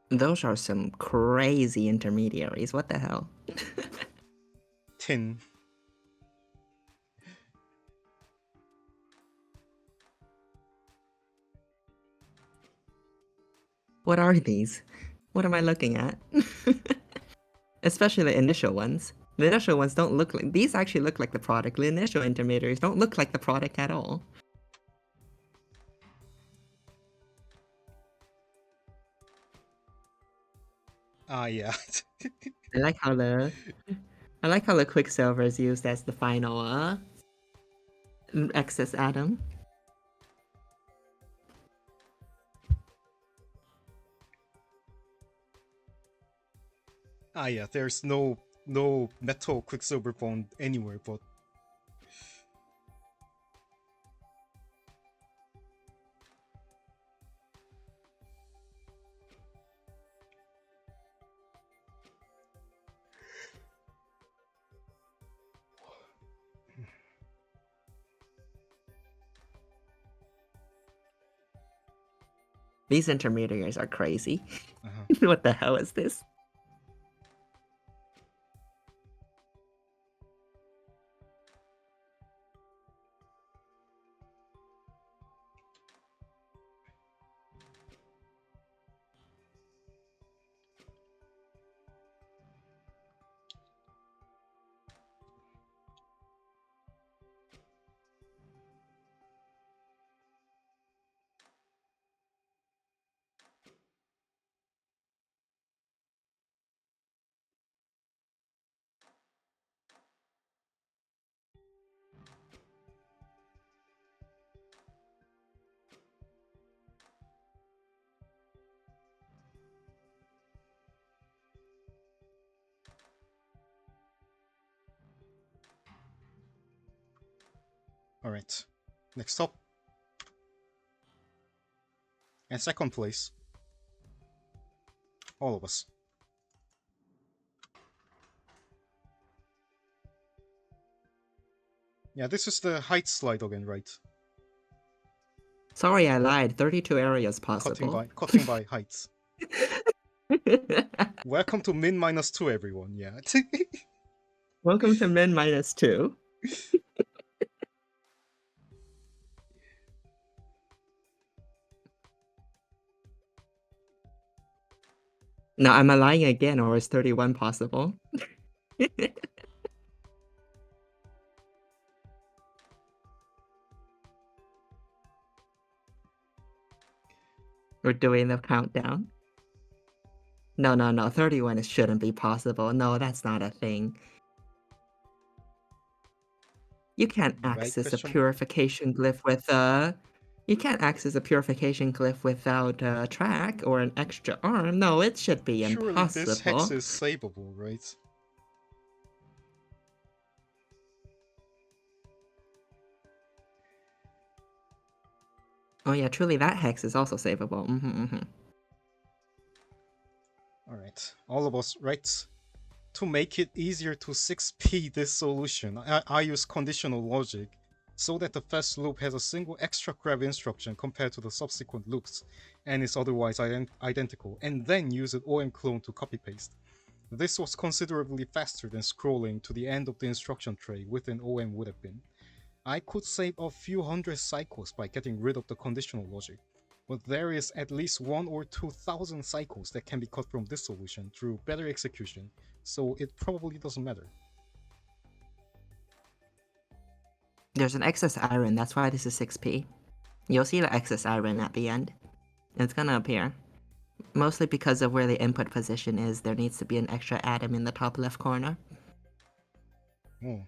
Speaker 2: Those are some crazy intermediaries. What the hell?
Speaker 1: Tin.
Speaker 2: What are these? What am I looking at? Especially the initial ones. The initial ones don't look like... These actually look like the product. The initial intermediaries don't look like the product at all.
Speaker 1: Yeah.
Speaker 2: I like how the quicksilver is used as the final excess atom.
Speaker 1: Yeah, there's no metal quicksilver bond anywhere, but
Speaker 2: These intermediaries are crazy.
Speaker 1: uh-huh.
Speaker 2: What the hell is this?
Speaker 1: Alright. Next up. And second place. All of us. Yeah, this is the height slide again, right?
Speaker 2: Sorry, I lied. 32 areas possible.
Speaker 1: Cutting by heights. Welcome to min -2, everyone. Yeah.
Speaker 2: Welcome to min -2. Now, am I lying again, or is 31 possible? We're doing the countdown. No, 31 shouldn't be possible. No, that's not a thing. You can't
Speaker 1: Right?
Speaker 2: access a
Speaker 1: Question mark?
Speaker 2: purification glyph with you can't access a purification glyph without a track or an extra arm. No, it should be
Speaker 1: Surely this hex
Speaker 2: impossible.
Speaker 1: is savable, right?
Speaker 2: Oh yeah, truly that hex is also savable.
Speaker 1: Alright. All of us, right? To make it easier to 6p this solution, I use conditional logic so that the first loop has a single extra grab instruction compared to the subsequent loops and is otherwise identical, and then use an OM clone to copy paste. This was considerably faster than scrolling to the end of the instruction tray with an OM would have been. I could save a few hundred cycles by getting rid of the conditional logic, but there is at least 1 or 2,000 cycles that can be cut from this solution through better execution, so it probably doesn't matter.
Speaker 2: There's an excess iron, that's why this is 6p. You'll see the excess iron at the end. It's gonna appear. Mostly because of where the input position is, there needs to be an extra atom in the top left corner.
Speaker 1: Oh.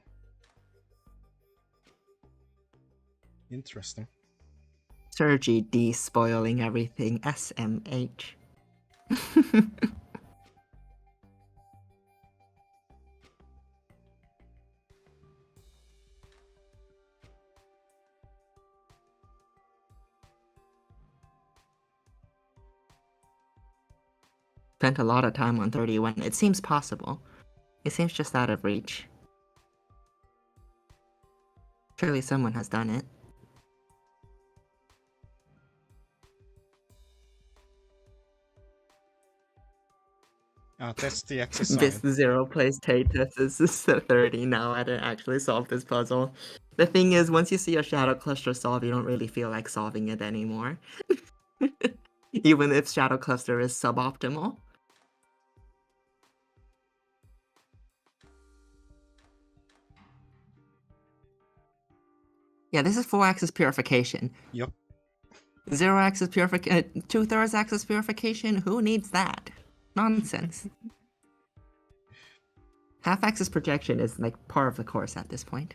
Speaker 1: Interesting.
Speaker 2: Sergi D spoiling everything. SMH. Spent a lot of time on 31. It seems possible. It seems just out of reach. Surely someone has done it.
Speaker 1: That's the access
Speaker 2: This
Speaker 1: sign.
Speaker 2: 0 place Tatus is 30. No, I didn't actually solve this puzzle. The thing is, once you see a shadow cluster solve, you don't really feel like solving it anymore. Even if shadow cluster is suboptimal. Yeah, this is 4-axis purification.
Speaker 1: Yep.
Speaker 2: 0-axis purification, 2/3 axis purification. Who needs that? Nonsense. Half-axis projection is like part of the course at this point.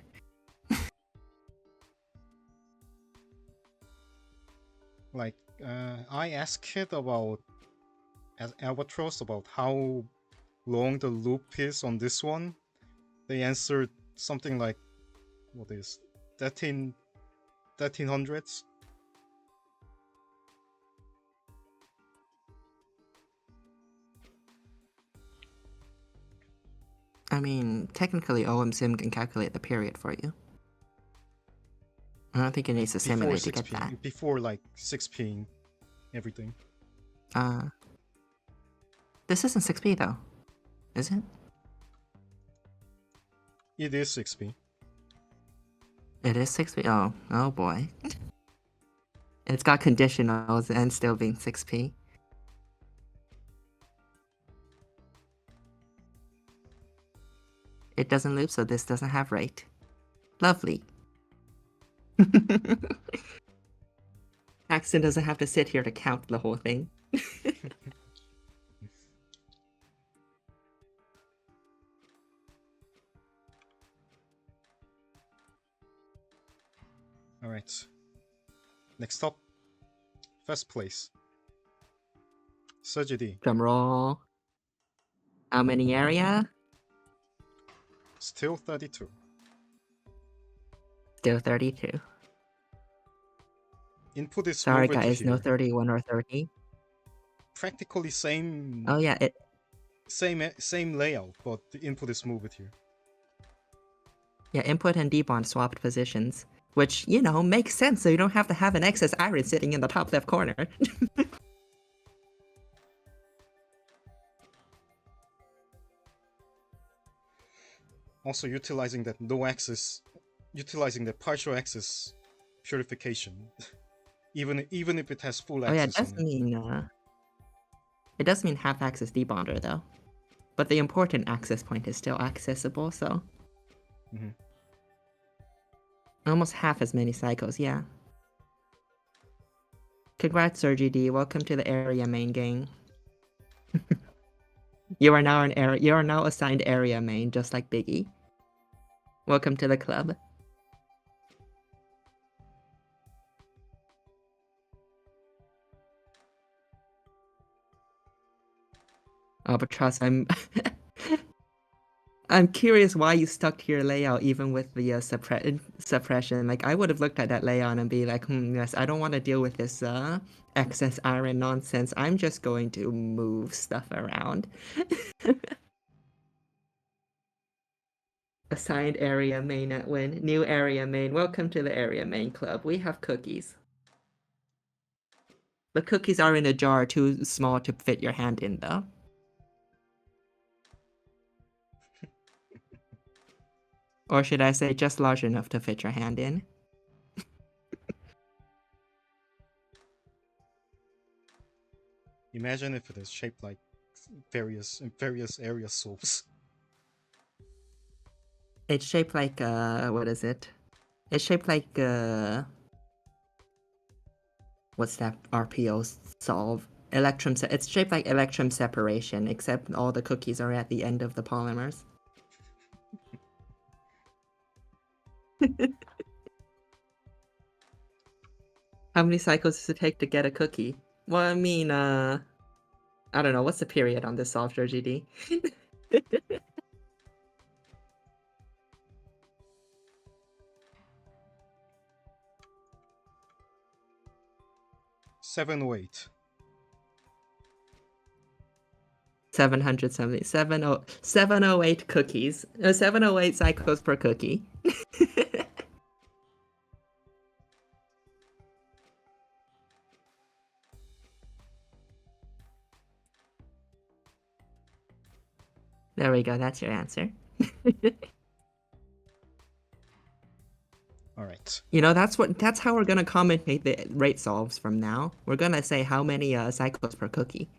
Speaker 1: Like, I asked it about as Albatross about how long the loop is on this one. They answered something like, what is 1300s?
Speaker 2: I mean, technically OMSim can calculate the period for you. I don't think it needs to
Speaker 1: Before
Speaker 2: simulate to get
Speaker 1: 6p,
Speaker 2: that.
Speaker 1: before like 6p everything.
Speaker 2: This isn't 6p though, is it?
Speaker 1: It is 6p.
Speaker 2: It is 6p? Oh boy. It's got conditionals and still being 6p. It doesn't loop, so this doesn't have rate. Lovely. Axton doesn't have to sit here to count the whole thing.
Speaker 1: Alright. Next up, first place. Surgery.
Speaker 2: Drum roll. How many area?
Speaker 1: Still 32.
Speaker 2: Still 32.
Speaker 1: Input is
Speaker 2: Sorry
Speaker 1: moved
Speaker 2: guys,
Speaker 1: here.
Speaker 2: no 31 or 30.
Speaker 1: Practically same.
Speaker 2: Oh yeah,
Speaker 1: same layout, but the input is moved here.
Speaker 2: Yeah, input and debond swapped positions. Which, you know, makes sense so you don't have to have an excess iron sitting in the top left corner.
Speaker 1: Also utilizing that utilizing the partial access purification. even if it has full
Speaker 2: Oh yeah,
Speaker 1: access on
Speaker 2: it does mean half-axis debonder though. But the important access point is still accessible, so... Almost half as many cycles, yeah. Congrats, Sergi D. Welcome to the area main gang. You are now assigned area main, just like Biggie. Welcome to the club. Albatross, I'm I'm curious why you stuck to your layout even with the suppression. Like I would have looked at that layout and be like, yes, I don't want to deal with this excess iron nonsense. I'm just going to move stuff around. Assigned area main at win. New area main. Welcome to the area main club. We have cookies. The cookies are in a jar too small to fit your hand in though. Or should I say just large enough to fit your hand in?
Speaker 1: Imagine if it is shaped like various area soaps.
Speaker 2: It's shaped like what is it? It's shaped like what's that RPO solve? It's shaped like electrum separation, except all the cookies are at the end of the polymers. How many cycles does it take to get a cookie? Well, I mean, I don't know. What's the period on this solve, GD?
Speaker 1: 708.
Speaker 2: 708 cookies. 708 cycles per cookie. There we go. That's your answer.
Speaker 1: All right.
Speaker 2: You know, that's how we're gonna commentate the rate solves from now. We're gonna say how many cycles per cookie.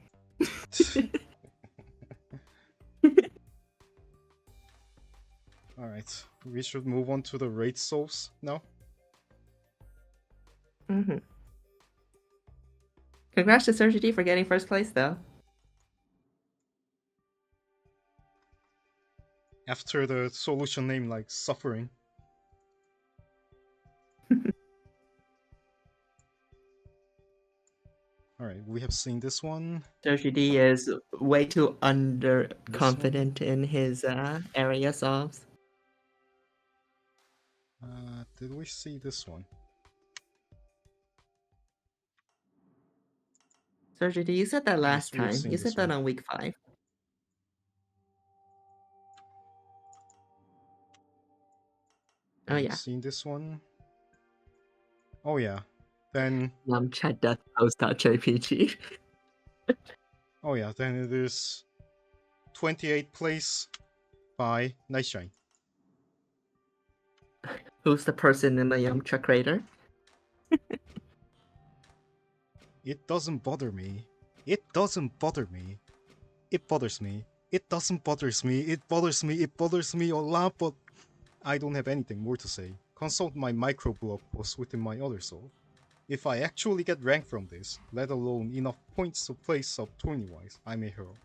Speaker 1: All right. We should move on to the rate solves now.
Speaker 2: Mm-hmm. Congrats to Sergi D for getting first place, though.
Speaker 1: After the solution name like suffering. All right, we have seen this one.
Speaker 2: Sergi D is way too underconfident in his area solves.
Speaker 1: Did we see this one?
Speaker 2: Sergi D, you said that last
Speaker 1: Yes, we have
Speaker 2: time.
Speaker 1: seen
Speaker 2: You
Speaker 1: this
Speaker 2: said that
Speaker 1: one.
Speaker 2: on week 5. Oh
Speaker 1: We've
Speaker 2: yeah.
Speaker 1: seen this one. Oh yeah. Then
Speaker 2: Yumchat.post.jpg.
Speaker 1: oh yeah, then it is 28th place by Nightshine.
Speaker 2: Who's the person in the Yamcha crater?
Speaker 1: It doesn't bother me. It doesn't bother me. It bothers me. It doesn't bothers me. It bothers me. It bothers me a lot, but I don't have anything more to say. Consult my microblog post within my other soul. If I actually get ranked from this, let alone enough points to place up tourney-wise, I'm a hero.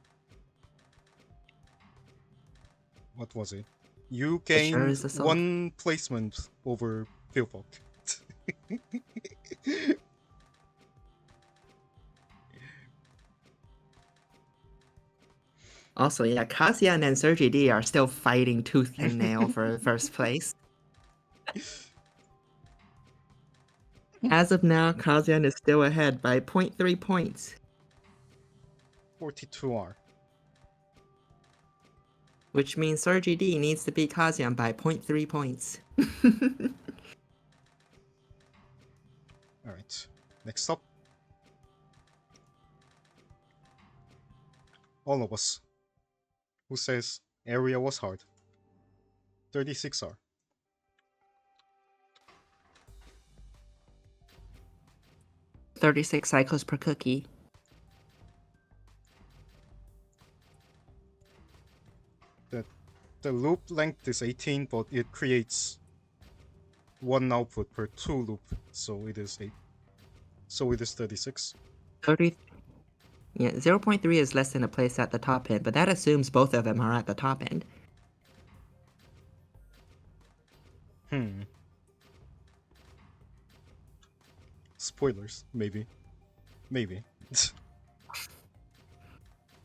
Speaker 1: What was it? You
Speaker 2: It sure
Speaker 1: gained
Speaker 2: is a solve.
Speaker 1: 1 placement over Philpok.
Speaker 2: Also, yeah, Kazian and Sergi D are still fighting tooth and nail for first place. As of now, Kazian is still ahead by 0.3 points.
Speaker 1: 42R.
Speaker 2: Which means Sergi D needs to beat Kazian by 0.3 points.
Speaker 1: Alright. Next up. All of us. Who says area was hard? 36R.
Speaker 2: "36 cycles per cookie."
Speaker 1: The loop length is 18, but it creates 1 output per 2 loop, so it is 8. So it is 36.
Speaker 2: 30. Yeah, 0.3 is less than a place at the top end, but that assumes both of them are at the top end.
Speaker 1: Spoilers, maybe. Maybe.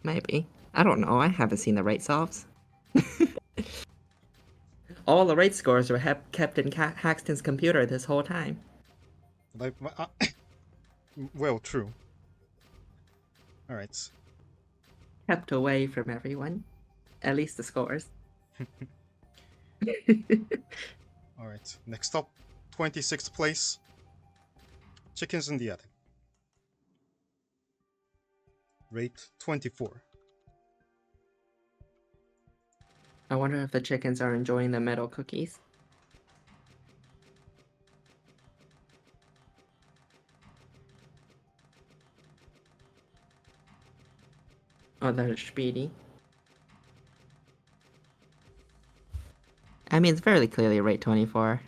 Speaker 2: Maybe. I don't know. I haven't seen the rate solves. All the rate scores were kept in Haxton's computer this whole time.
Speaker 1: Like, well, true. All right.
Speaker 2: Kept away from everyone. At least the scores.
Speaker 1: All right. Next up, 26th place. Chickens in the attic. Rate 24.
Speaker 2: I wonder if the chickens are enjoying the metal cookies. Oh, they're speedy. I mean, it's fairly clearly rate 24.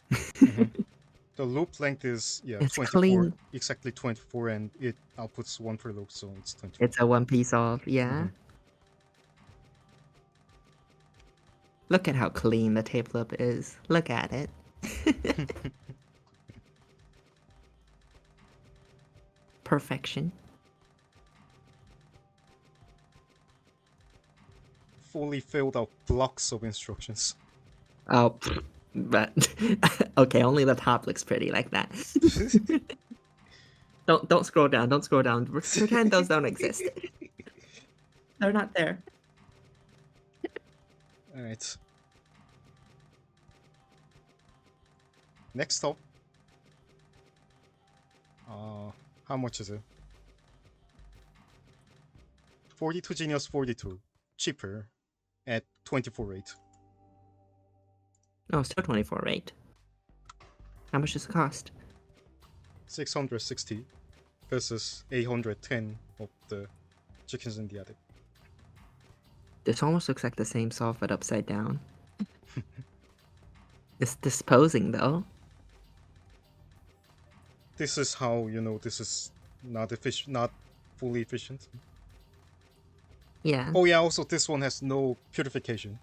Speaker 1: The loop length is
Speaker 2: It's
Speaker 1: 24,
Speaker 2: clean.
Speaker 1: exactly 24, and it outputs 1 per loop, so it's 24.
Speaker 2: It's a one piece solve, yeah. Look at how clean the tape loop is. Look at it. Perfection.
Speaker 1: Fully filled out blocks of instructions.
Speaker 2: Oh, but okay, only the top looks pretty like that. Don't scroll down. Don't scroll down. Pretend those don't exist. They're not there.
Speaker 1: All right. Next up. How much is it? 42 Genius 42. Cheaper at 24 rate.
Speaker 2: Oh, still 24 rate. How much does it cost?
Speaker 1: 660 versus 810 of the chickens in the attic.
Speaker 2: This almost looks like the same solve but upside down. It's disposing though.
Speaker 1: This is how you know this is not fully efficient.
Speaker 2: Yeah.
Speaker 1: Oh yeah, also this one has no purification.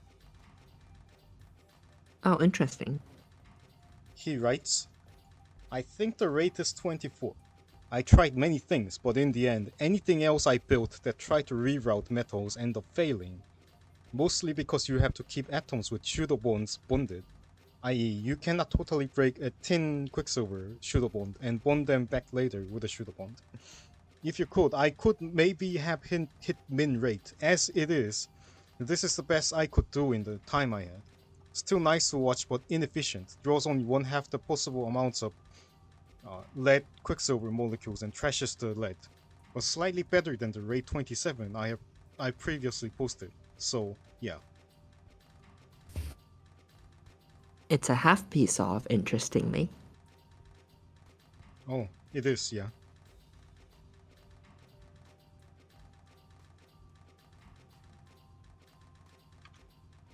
Speaker 2: Oh, interesting.
Speaker 1: He writes, I think the rate is 24. I tried many things, but in the end, anything else I built that tried to reroute metals end up failing. Mostly because you have to keep atoms with pseudo bonds bonded, i.e. you cannot totally break a tin quicksilver pseudo bond and bond them back later with a pseudo bond. If you could, I could maybe have hit min rate. As it is, this is the best I could do in the time I had. Still nice to watch, but inefficient. Draws only one half the possible amounts of lead quicksilver molecules and trashes the lead. But slightly better than the rate 27 I previously posted. So yeah.
Speaker 2: It's a half piece solve, interestingly.
Speaker 1: Oh, it is, yeah.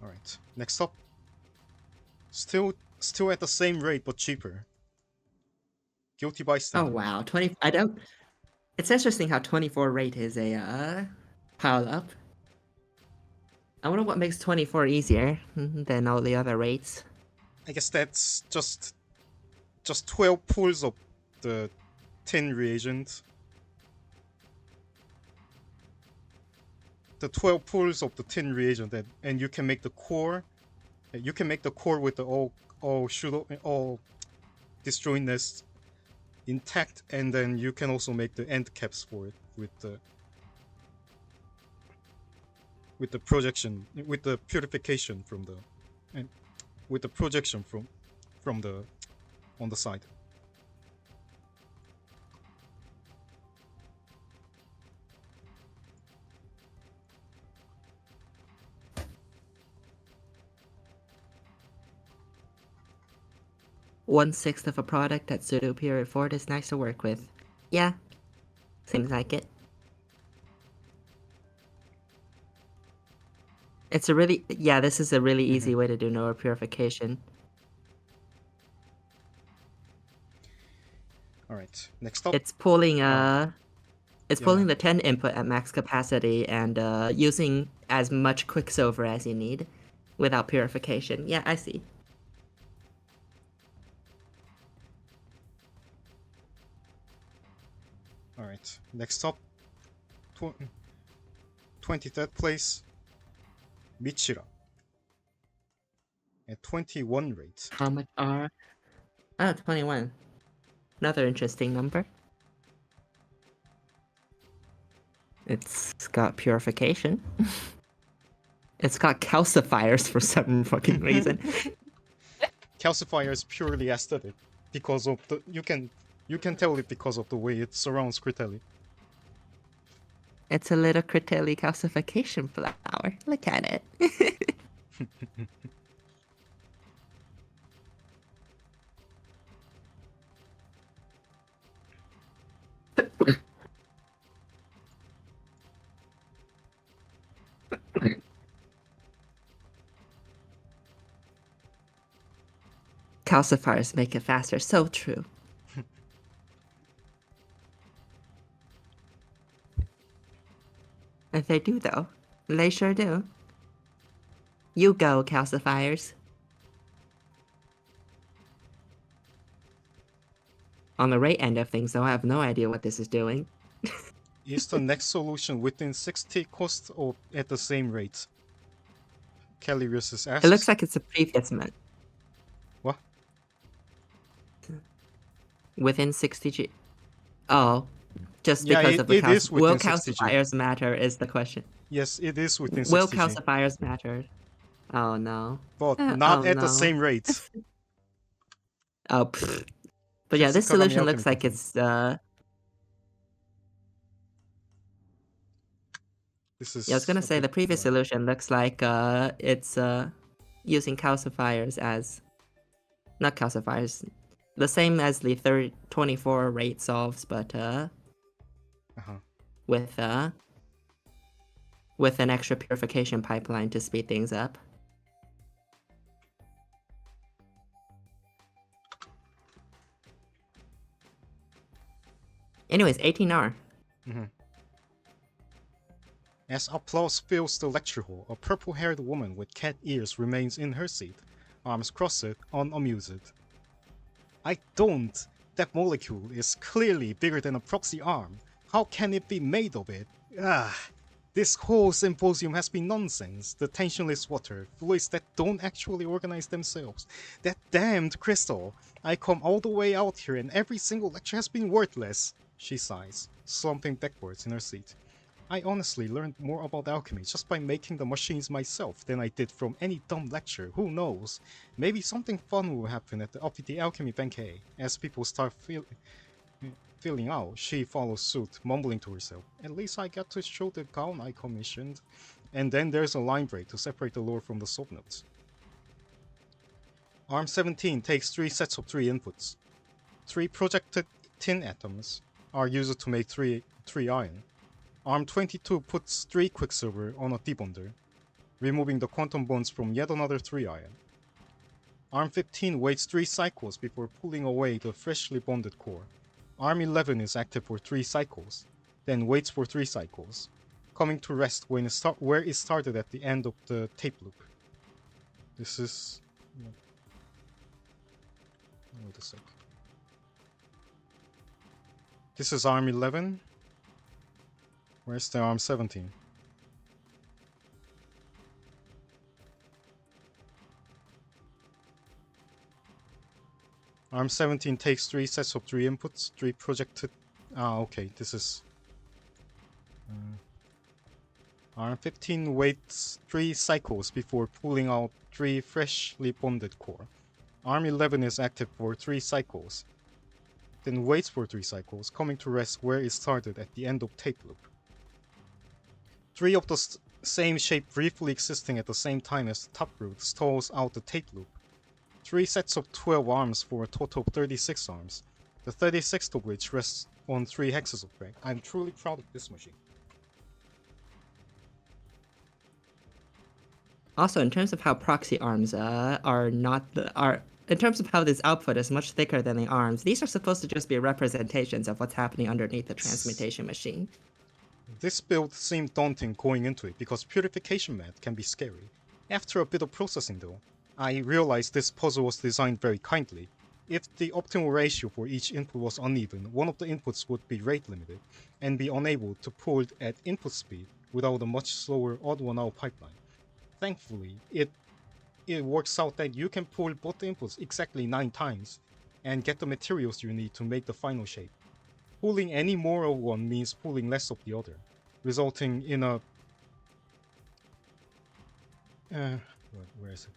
Speaker 1: Alright, next up. Still at the same rate but cheaper. Guilty
Speaker 2: Oh
Speaker 1: bystander.
Speaker 2: wow, 20. I don't. It's interesting how 24 rate is a pile up. I wonder what makes 24 easier than all the other rates.
Speaker 1: I guess that's just 12 pulls of the tin reagent. The 12 pulls of the tin reagent, and you can make the core. You can make the core with the all disjointness intact, and then you can also make the end caps for it with the projection, with the purification from the, and with the projection from the on the side.
Speaker 2: One-sixth of a product at pseudo period 4 is nice to work with. Yeah, seems like it. It's a really, yeah, this is a really easy way to do Noah purification.
Speaker 1: Alright, next up.
Speaker 2: It's pulling
Speaker 1: Yeah, yeah.
Speaker 2: the 10 input at max capacity and using as much quicksilver as you need without purification. Yeah, I see.
Speaker 1: Alright, next up. 23rd place, Michira at 21 rate.
Speaker 2: How much are? Oh, 21. Another interesting number. It's got purification. It's got calcifiers for some fucking reason.
Speaker 1: Calcifier is purely aesthetic because of the you can tell it because of the way it surrounds Critelli.
Speaker 2: It's a little Critelli calcification flower. Look at it. Calcifiers make it faster. So true. And they do, though. They sure do. You go, calcifiers. On the rate end of things, though, I have no idea what this is doing.
Speaker 1: Is the next solution within 60 cost or at the same rate? Calirius asks.
Speaker 2: It looks like it's a previous month.
Speaker 1: What?
Speaker 2: Within 60G. Oh, just because of the will calcifiers matter is the question.
Speaker 1: Yes, it is within 60G.
Speaker 2: Will calcifiers matter? Oh no.
Speaker 1: But not at the same rate.
Speaker 2: Oh, but yeah, this solution looks like it's
Speaker 1: This is
Speaker 2: yeah, I was gonna say the previous solution looks like it's using calcifiers as not calcifiers, the same as the 24 rate solves, but with an extra purification pipeline to speed things up. Anyways, 18R.
Speaker 1: As applause fills the lecture hall, a purple-haired woman with cat ears remains in her seat, arms crossed, unamused. I don't! That molecule is clearly bigger than a proxy arm. How can it be made of it? This whole symposium has been nonsense. The tensionless water, fluids that don't actually organize themselves. That damned crystal! I come all the way out here and every single lecture has been worthless. She sighs, slumping backwards in her seat. I honestly learned more about alchemy just by making the machines myself than I did from any dumb lecture. Who knows? Maybe something fun will happen at the Alchemy Banquet. As people start filling out, she follows suit, mumbling to herself. At least I got to show the gown I commissioned. And then there's a line break to separate the lore from the subnotes. Arm 17 takes 3 sets of 3 inputs. 3 projected tin atoms are used to make 3 iron. Arm 22 puts 3 quicksilver on a debonder, removing the quantum bonds from yet another 3 iron. Arm 15 waits 3 cycles before pulling away the freshly bonded core. Arm 11 is active for 3 cycles, then waits for 3 cycles, coming to rest when where it started at the end of the tape loop. This is... Wait a sec. This is Arm 11. Where's the Arm 17? Arm 17 takes 3 sets of 3 inputs, 3 projected... okay, this is... Arm 15 waits 3 cycles before pulling out 3 freshly bonded core. Arm 11 is active for 3 cycles, then waits for 3 cycles, coming to rest where it started at the end of tape loop. 3 of the same shape briefly existing at the same time as the taproot stalls out the tape loop. 3 sets of 12 arms for a total of 36 arms, the 36th of which rests on 3 hexes of break. I'm truly proud of this machine.
Speaker 2: Also, in terms of how proxy arms in terms of how this output is much thicker than the arms, these are supposed to just be representations of what's happening underneath the transmutation machine.
Speaker 1: This build seemed daunting going into it because purification math can be scary. After a bit of processing though, I realized this puzzle was designed very kindly. If the optimal ratio for each input was uneven, one of the inputs would be rate limited and be unable to pull at input speed, without a much slower odd one out pipeline. Thankfully, it works out that you can pull both inputs exactly 9 times and get the materials you need to make the final shape. Pulling any more of one means pulling less of the other, resulting in a where is it?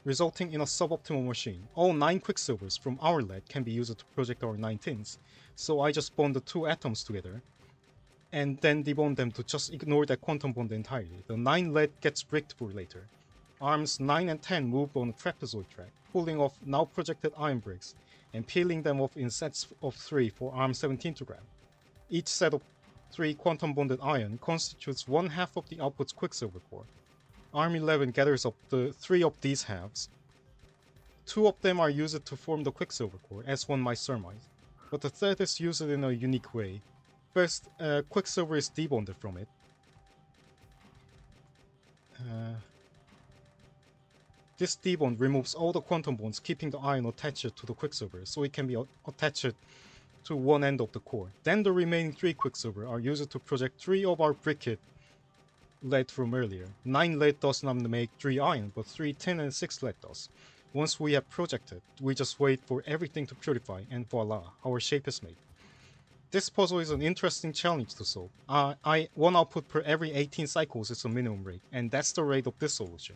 Speaker 1: Resulting in a suboptimal machine. All 9 quicksilvers from our lead can be used to project our 9 tins, so I just bond the 2 atoms together and then debond them to just ignore that quantum bond entirely. The 9 lead gets bricked for later. Arms 9 and 10 move on a trapezoid track, pulling off now projected iron bricks and peeling them off in sets of 3 for arm 17 to grab. Each set of 3 quantum bonded iron constitutes 1/2 of the output's quicksilver core. Arm 11 gathers up the 3 of these halves. 2 of them are used to form the quicksilver core, as one might surmise, but the third is used in a unique way. First, quicksilver is debonded from it. This debond removes all the quantum bonds, keeping the iron attached to the quicksilver, so it can be attached to one end of the core. Then the remaining 3 quicksilver are used to project 3 of our briquette lead from earlier. 9 lead does not make 3 iron, but 3 tin and 6 lead does. Once we have projected, we just wait for everything to purify, and voila, our shape is made. This puzzle is an interesting challenge to solve. One output per every 18 cycles is a minimum rate, and that's the rate of this solution.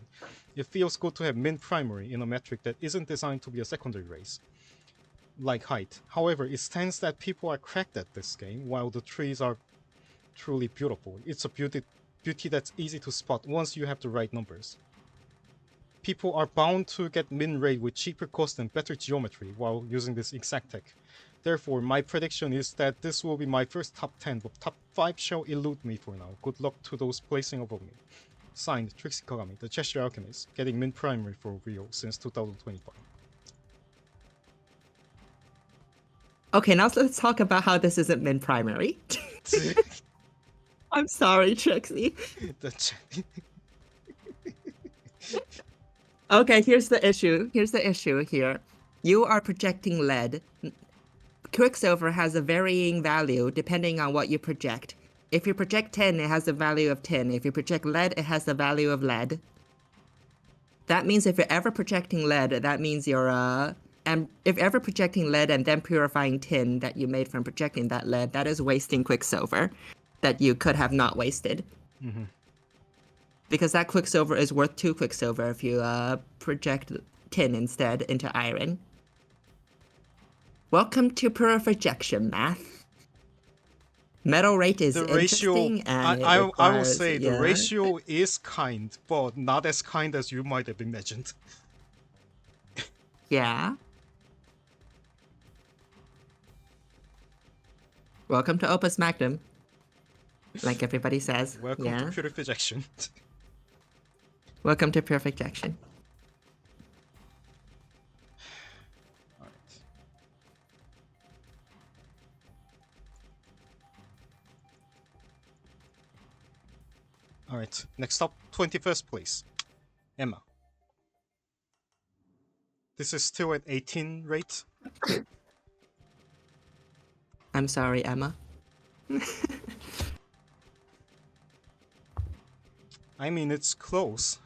Speaker 1: It feels good to have min primary in a metric that isn't designed to be a secondary race, like height. However, it stands that people are cracked at this game, while the trees are truly beautiful. It's a beauty that's easy to spot once you have the right numbers. People are bound to get min rate with cheaper cost and better geometry while using this exact tech. Therefore, my prediction is that this will be my first top 10, but top 5 shall elude me for now. Good luck to those placing above me. Signed, Trixie Kagami, the Cheshire Alchemist, getting min primary for real since 2025.
Speaker 2: Okay, now let's talk about how this isn't min primary. I'm sorry, Trixie. Okay, here's the issue. Here's the issue here. You are projecting lead. Quicksilver has a varying value depending on what you project. If you project tin, it has the value of tin. If you project lead, it has the value of lead. That means if you're ever projecting lead, that means you're and if ever projecting lead and then purifying tin that you made from projecting that lead, that is wasting quicksilver that you could have not wasted.
Speaker 1: Mm-hmm.
Speaker 2: Because that quicksilver is worth 2 quicksilver if you project tin instead into iron. Welcome to purification math. Metal rate is interesting, and
Speaker 1: I will say the ratio is kind, but not as kind as you might have imagined.
Speaker 2: Yeah. Welcome to Opus Magnum, like everybody says.
Speaker 1: Welcome to purification.
Speaker 2: Welcome to purification.
Speaker 1: Alright, next up, 21st place. Emma. This is still at 18 rate.
Speaker 2: I'm sorry, Emma.
Speaker 1: I mean, it's close.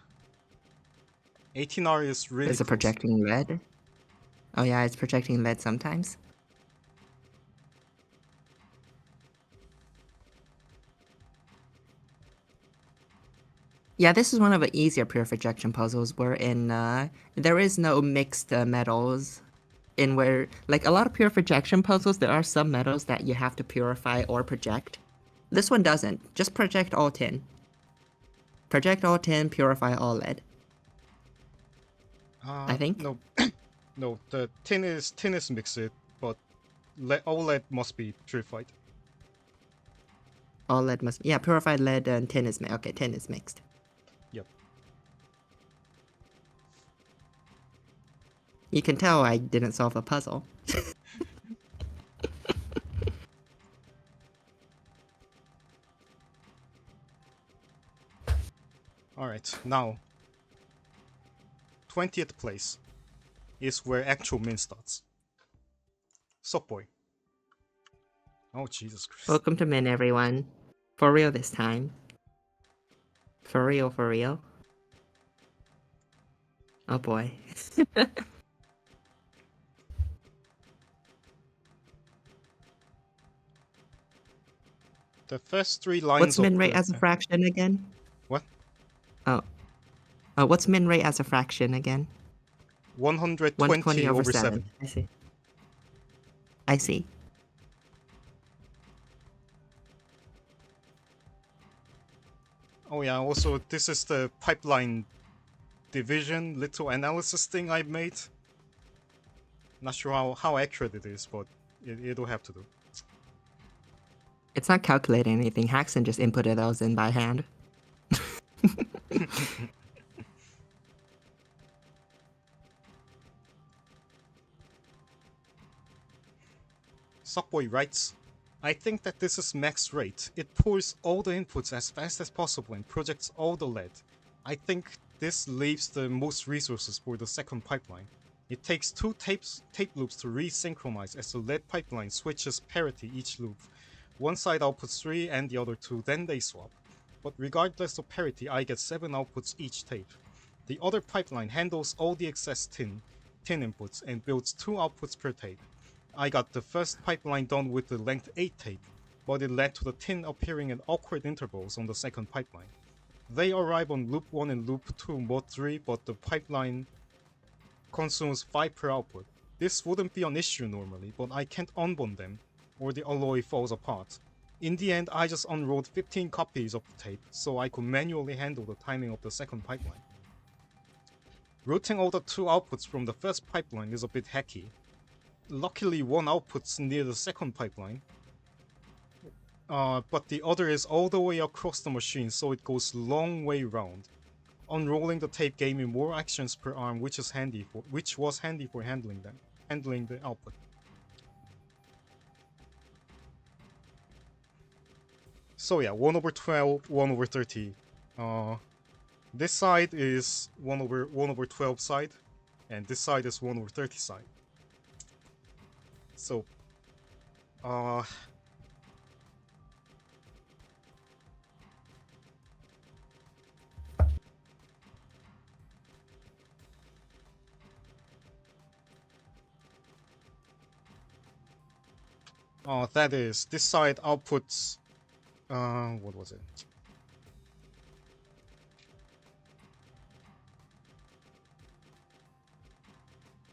Speaker 1: 18R is really
Speaker 2: Is it
Speaker 1: close.
Speaker 2: projecting lead? Oh yeah, it's projecting lead sometimes. Yeah, this is one of the easier purification puzzles wherein there is no mixed metals. In where, like a lot of purification puzzles, there are some metals that you have to purify or project. This one doesn't. Just project all tin. Project all tin, purify all lead. I think.
Speaker 1: No, no. The tin is mixed, but all lead must be purified.
Speaker 2: All lead must, yeah, purified lead and tin is okay. Tin is mixed.
Speaker 1: Yep.
Speaker 2: You can tell I didn't solve a puzzle.
Speaker 1: Alright, now 20th place is where actual min starts. Subboy. Oh, Jesus Christ.
Speaker 2: Welcome to Min, everyone. For real this time. For real, for real. Oh boy.
Speaker 1: The first 3 lines
Speaker 2: What's
Speaker 1: of
Speaker 2: min rate
Speaker 1: the...
Speaker 2: as a fraction again?
Speaker 1: What?
Speaker 2: Oh. Oh, what's min rate as a fraction again?
Speaker 1: 120
Speaker 2: 120 over
Speaker 1: over
Speaker 2: 7.
Speaker 1: 7.
Speaker 2: I see. I see.
Speaker 1: Oh yeah, also this is the pipeline division little analysis thing I made. Not sure how accurate it is, but it'll have to do.
Speaker 2: It's not calculating anything. Haxon just inputted those in by hand.
Speaker 1: Subboy writes, I think that this is max rate. It pulls all the inputs as fast as possible and projects all the lead. I think this leaves the most resources for the second pipeline. It takes 2 tape loops to resynchronize as the lead pipeline switches parity each loop. One side outputs 3 and the other 2, then they swap. But regardless of parity, I get 7 outputs each tape. The other pipeline handles all the excess tin inputs and builds 2 outputs per tape. I got the first pipeline done with the length 8 tape, but it led to the tin appearing at awkward intervals on the second pipeline. They arrive on loop 1 and loop 2 mod 3, but the pipeline consumes 5 per output. This wouldn't be an issue normally, but I can't unbond them, or the alloy falls apart. In the end, I just unrolled 15 copies of the tape, so I could manually handle the timing of the second pipeline. Routing all the 2 outputs from the first pipeline is a bit hacky. Luckily, one output's near the second pipeline, but the other is all the way across the machine, so it goes long way round. Unrolling the tape gave me more actions per arm, which was handy for handling the output. So yeah, 1 over 12, 1 over 30. This side is 1 over 12 side, and this side is 1 over 30 side. So, that is, this side outputs, what was it?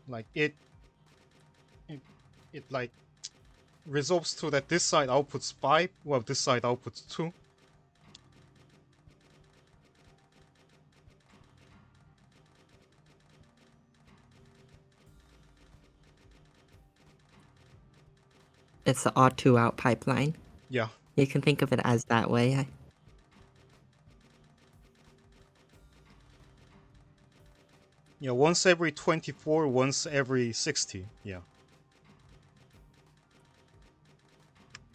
Speaker 1: Like, it like, resolves to that this side outputs 5, while this side outputs 2.
Speaker 2: It's the odd 2 out pipeline.
Speaker 1: Yeah.
Speaker 2: You can think of it as that way.
Speaker 1: Yeah, once every 24, once every 60, yeah.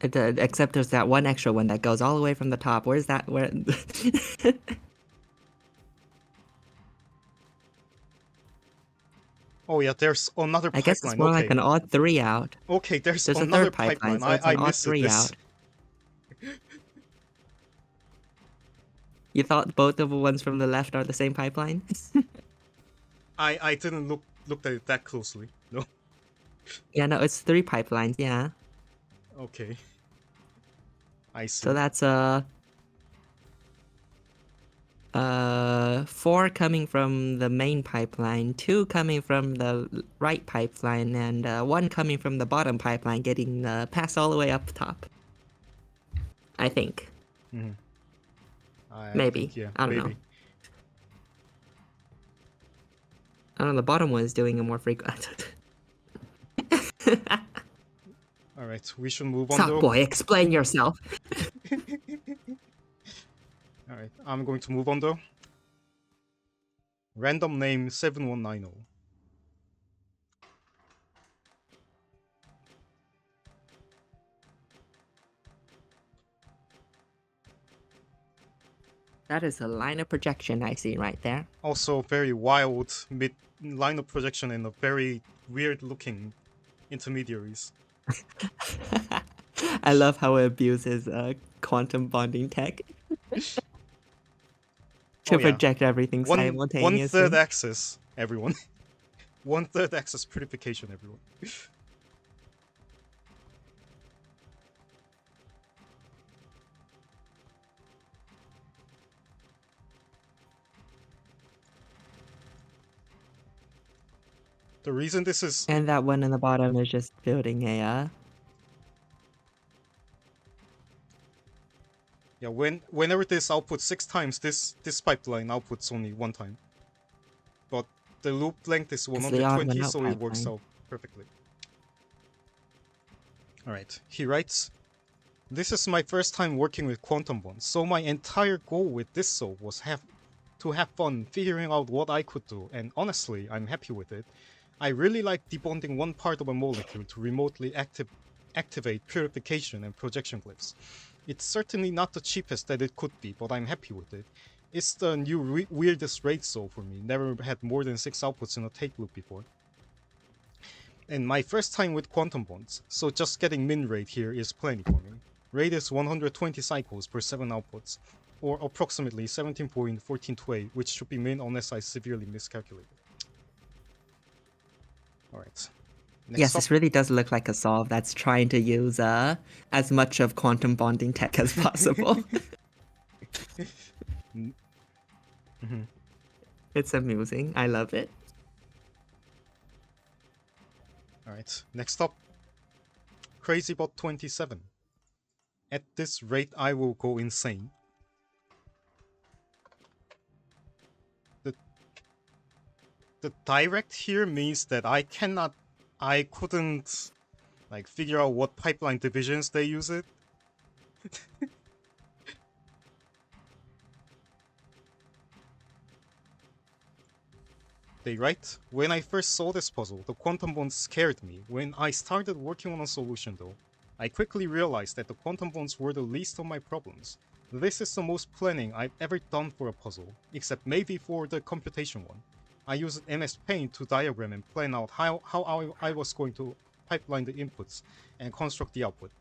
Speaker 2: Except there's that one extra one that goes all the way from the top. Where's that? Where?
Speaker 1: Oh yeah, there's another pipeline.
Speaker 2: I guess it's more like an odd 3 out.
Speaker 1: Okay, there's
Speaker 2: a
Speaker 1: another
Speaker 2: third pipeline. So it's
Speaker 1: I
Speaker 2: an odd
Speaker 1: missed
Speaker 2: 3
Speaker 1: this.
Speaker 2: out. You thought both of the ones from the left are the same pipeline?
Speaker 1: I didn't look at it that closely. No.
Speaker 2: Yeah, no, it's 3 pipelines. Yeah.
Speaker 1: Okay. I see.
Speaker 2: So that's 4 coming from the main pipeline, 2 coming from the right pipeline, and 1 coming from the bottom pipeline, getting passed all the way up top. I think.
Speaker 1: Mm-hmm.
Speaker 2: Maybe.
Speaker 1: Think, yeah,
Speaker 2: I don't know. I don't know, the bottom one is doing it more frequent.
Speaker 1: Alright, we should move on
Speaker 2: Stop,
Speaker 1: though.
Speaker 2: boy, explain yourself.
Speaker 1: Alright, I'm going to move on though. Random name 7190.
Speaker 2: That is a line of projection I see right there.
Speaker 1: Also very wild mid line of projection and a very weird looking intermediaries.
Speaker 2: I love how it abuses quantum bonding tech
Speaker 1: Oh
Speaker 2: to
Speaker 1: yeah,
Speaker 2: project everything
Speaker 1: one third
Speaker 2: simultaneously.
Speaker 1: access, everyone. One third access purification, everyone. The reason this is
Speaker 2: And that one in the bottom is just building a
Speaker 1: yeah, whenever this outputs 6 times, this pipeline outputs only 1 time. But the loop length is
Speaker 2: it's the odd one
Speaker 1: 120,
Speaker 2: out
Speaker 1: so it works
Speaker 2: pipeline.
Speaker 1: out perfectly. Alright, he writes, "This is my first time working with quantum bonds, so my entire goal with this soap was to have fun figuring out what I could do, and honestly, I'm happy with it. I really like debonding one part of a molecule to remotely activate purification and projection glyphs. It's certainly not the cheapest that it could be, but I'm happy with it. It's the new weirdest rate soul for me, never had more than 6 outputs in a tape loop before. And my first time with quantum bonds, so just getting min rate here is plenty for me. Rate is 120 cycles per 7 outputs, or approximately 17.1428, which should be min unless I severely miscalculated. Alright. Next
Speaker 2: Yes,
Speaker 1: up.
Speaker 2: this really does look like a solve that's trying to use as much of quantum bonding tech as possible.
Speaker 1: Mm-hmm.
Speaker 2: It's amusing. I love it.
Speaker 1: Alright, next up. CrazyBot27. At this rate, I will go insane. The direct here means that I couldn't like figure out what pipeline divisions they use it. They write, "When I first saw this puzzle, the quantum bonds scared me. When I started working on a solution though, I quickly realized that the quantum bonds were the least of my problems. This is the most planning I've ever done for a puzzle, except maybe for the computation one. I used MS Paint to diagram and plan out how I was going to pipeline the inputs and construct the output.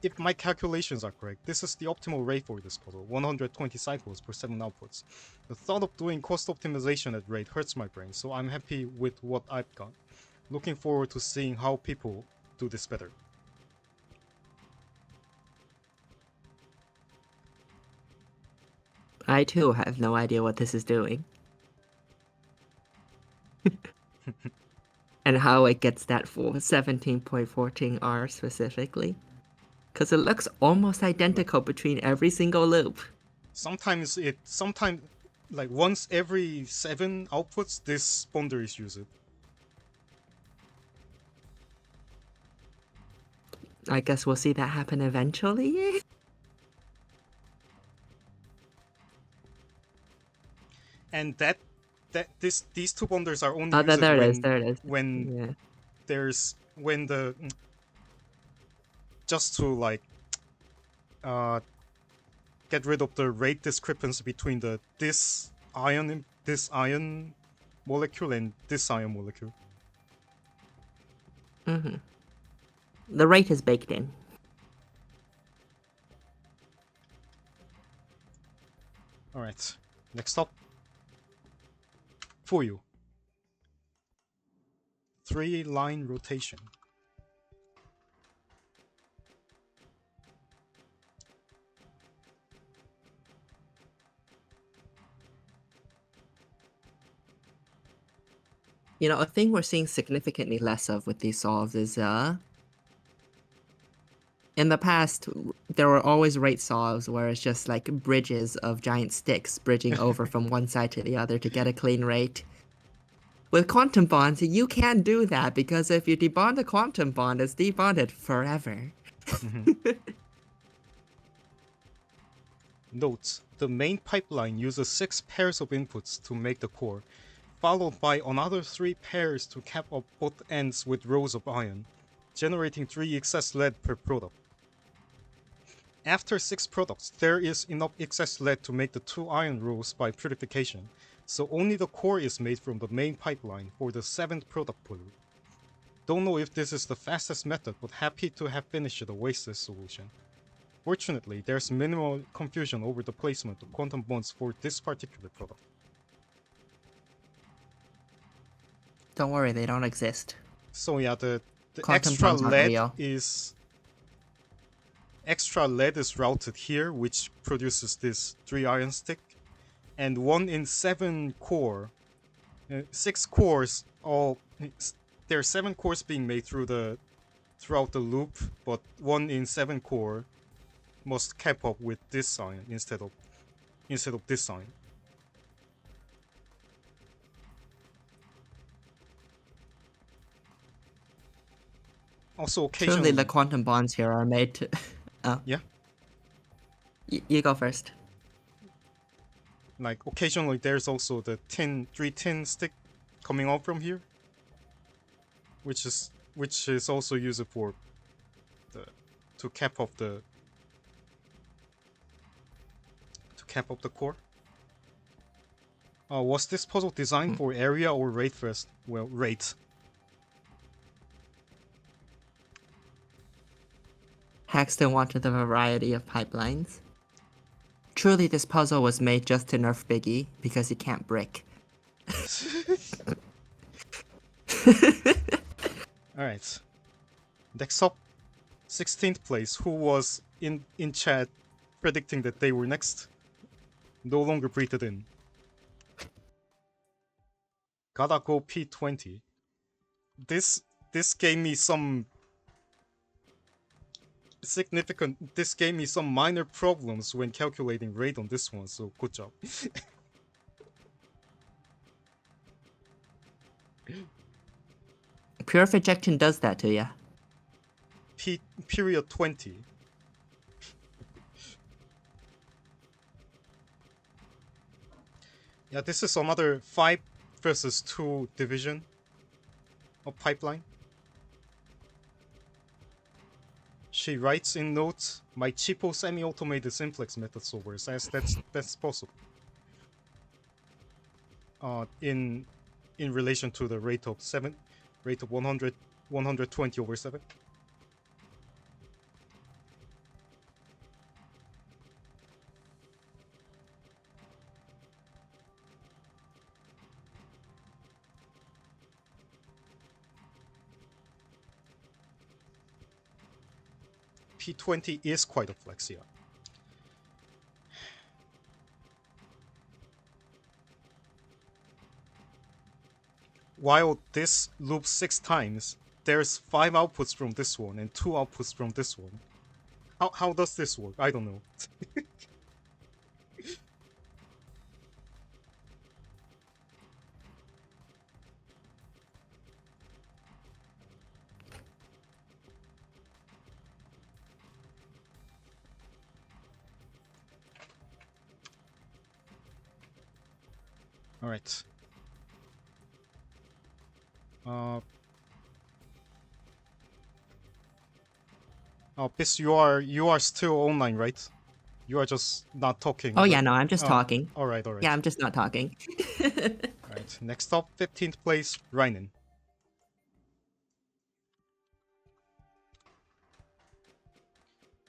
Speaker 1: If my calculations are correct, this is the optimal rate for this puzzle, 120 cycles per 7 outputs. The thought of doing cost optimization at rate hurts my brain, so I'm happy with what I've got. Looking forward to seeing how people do this better."
Speaker 2: I too have no idea what this is doing. And how it gets that full 17.14 R specifically. Because it looks almost identical between every single loop.
Speaker 1: Sometimes like once every 7 outputs, this bonder is used.
Speaker 2: I guess we'll see that happen eventually.
Speaker 1: And these 2 bonders are only
Speaker 2: Oh,
Speaker 1: used
Speaker 2: there it is. There it is.
Speaker 1: when
Speaker 2: Yeah.
Speaker 1: there's when the just to like get rid of the rate discrepancy between this ion molecule and this ion molecule.
Speaker 2: Mm-hmm. The rate is baked in.
Speaker 1: Alright, next up. For you. 3-line rotation.
Speaker 2: You know, a thing we're seeing significantly less of with these solves is in the past, there were always rate solves where it's just like bridges of giant sticks bridging over from one side to the other to get a clean rate. With quantum bonds, you can't do that because if you debond a quantum bond, it's debonded forever.
Speaker 1: Note, the main pipeline uses 6 pairs of inputs to make the core, followed by another 3 pairs to cap up both ends with rows of ion, generating 3 excess lead per product. After 6 products, there is enough excess lead to make the 2 ion rows by purification, so only the core is made from the main pipeline for the 7th product pool. Don't know if this is the fastest method, but happy to have finished the Oasis solution. Fortunately, there's minimal confusion over the placement of quantum bonds for this particular product.
Speaker 2: Don't worry, they don't exist.
Speaker 1: So yeah, the
Speaker 2: Quantum bonds aren't real.
Speaker 1: extra lead is routed here, which produces this 3 iron stick, and 1 in 7 core, 6 cores. There are 7 cores being made throughout the loop, but 1 in 7 core must cap up with this iron instead of this iron. Also, occasionally,
Speaker 2: Truly, the quantum bonds here are made to.
Speaker 1: Yeah.
Speaker 2: You go first.
Speaker 1: Like occasionally, there's also the 3 tin stick coming out from here, which is also used for to cap up the core. Was this puzzle designed for area or rate first? Well, rate.
Speaker 2: Haxton wanted a variety of pipelines. Truly, this puzzle was made just to nerf Biggie because he can't brick.
Speaker 1: Alright. Next up, 16th place. Who was in chat predicting that they were next? No longer breathed in. Gotta go P20. This gave me some this gave me some minor problems when calculating rate on this one, so good job.
Speaker 2: Pure ejection does that to you.
Speaker 1: Period 20. Yeah, this is another 5 versus 2 division of pipeline. She writes in notes, my cheapo semi-automated simplex method software says that's possible. In relation to the rate of 120 over 7. P20 is quite a flex, yeah. While this loops 6 times, there's 5 outputs from this one and 2 outputs from this one. How does this work? I don't know. Alright. Bis, you are still online, right? You are just not talking.
Speaker 2: Oh yeah, no, I'm just talking.
Speaker 1: Alright.
Speaker 2: Yeah, I'm just not talking.
Speaker 1: Alright, next up, 15th place, Reinen.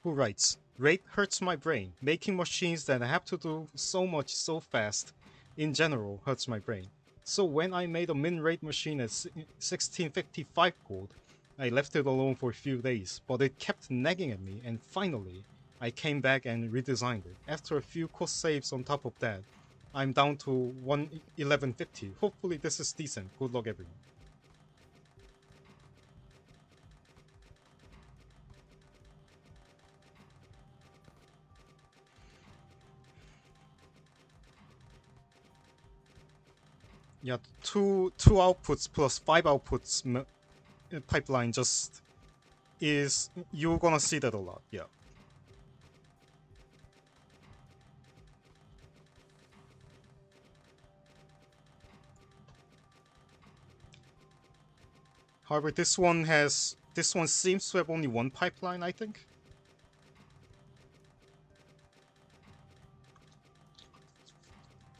Speaker 1: Who writes, rate hurts my brain. Making machines that have to do so much so fast, in general, hurts my brain. So when I made a min-rate machine at 1655 gold, I left it alone for a few days, but it kept nagging at me, and finally, I came back and redesigned it. After a few cost saves on top of that, I'm down to 1150. Hopefully this is decent. Good luck, everyone. Yeah, two outputs plus 5 outputs pipeline just is, you're gonna see that a lot, yeah. However, this one seems to have only 1 pipeline, I think.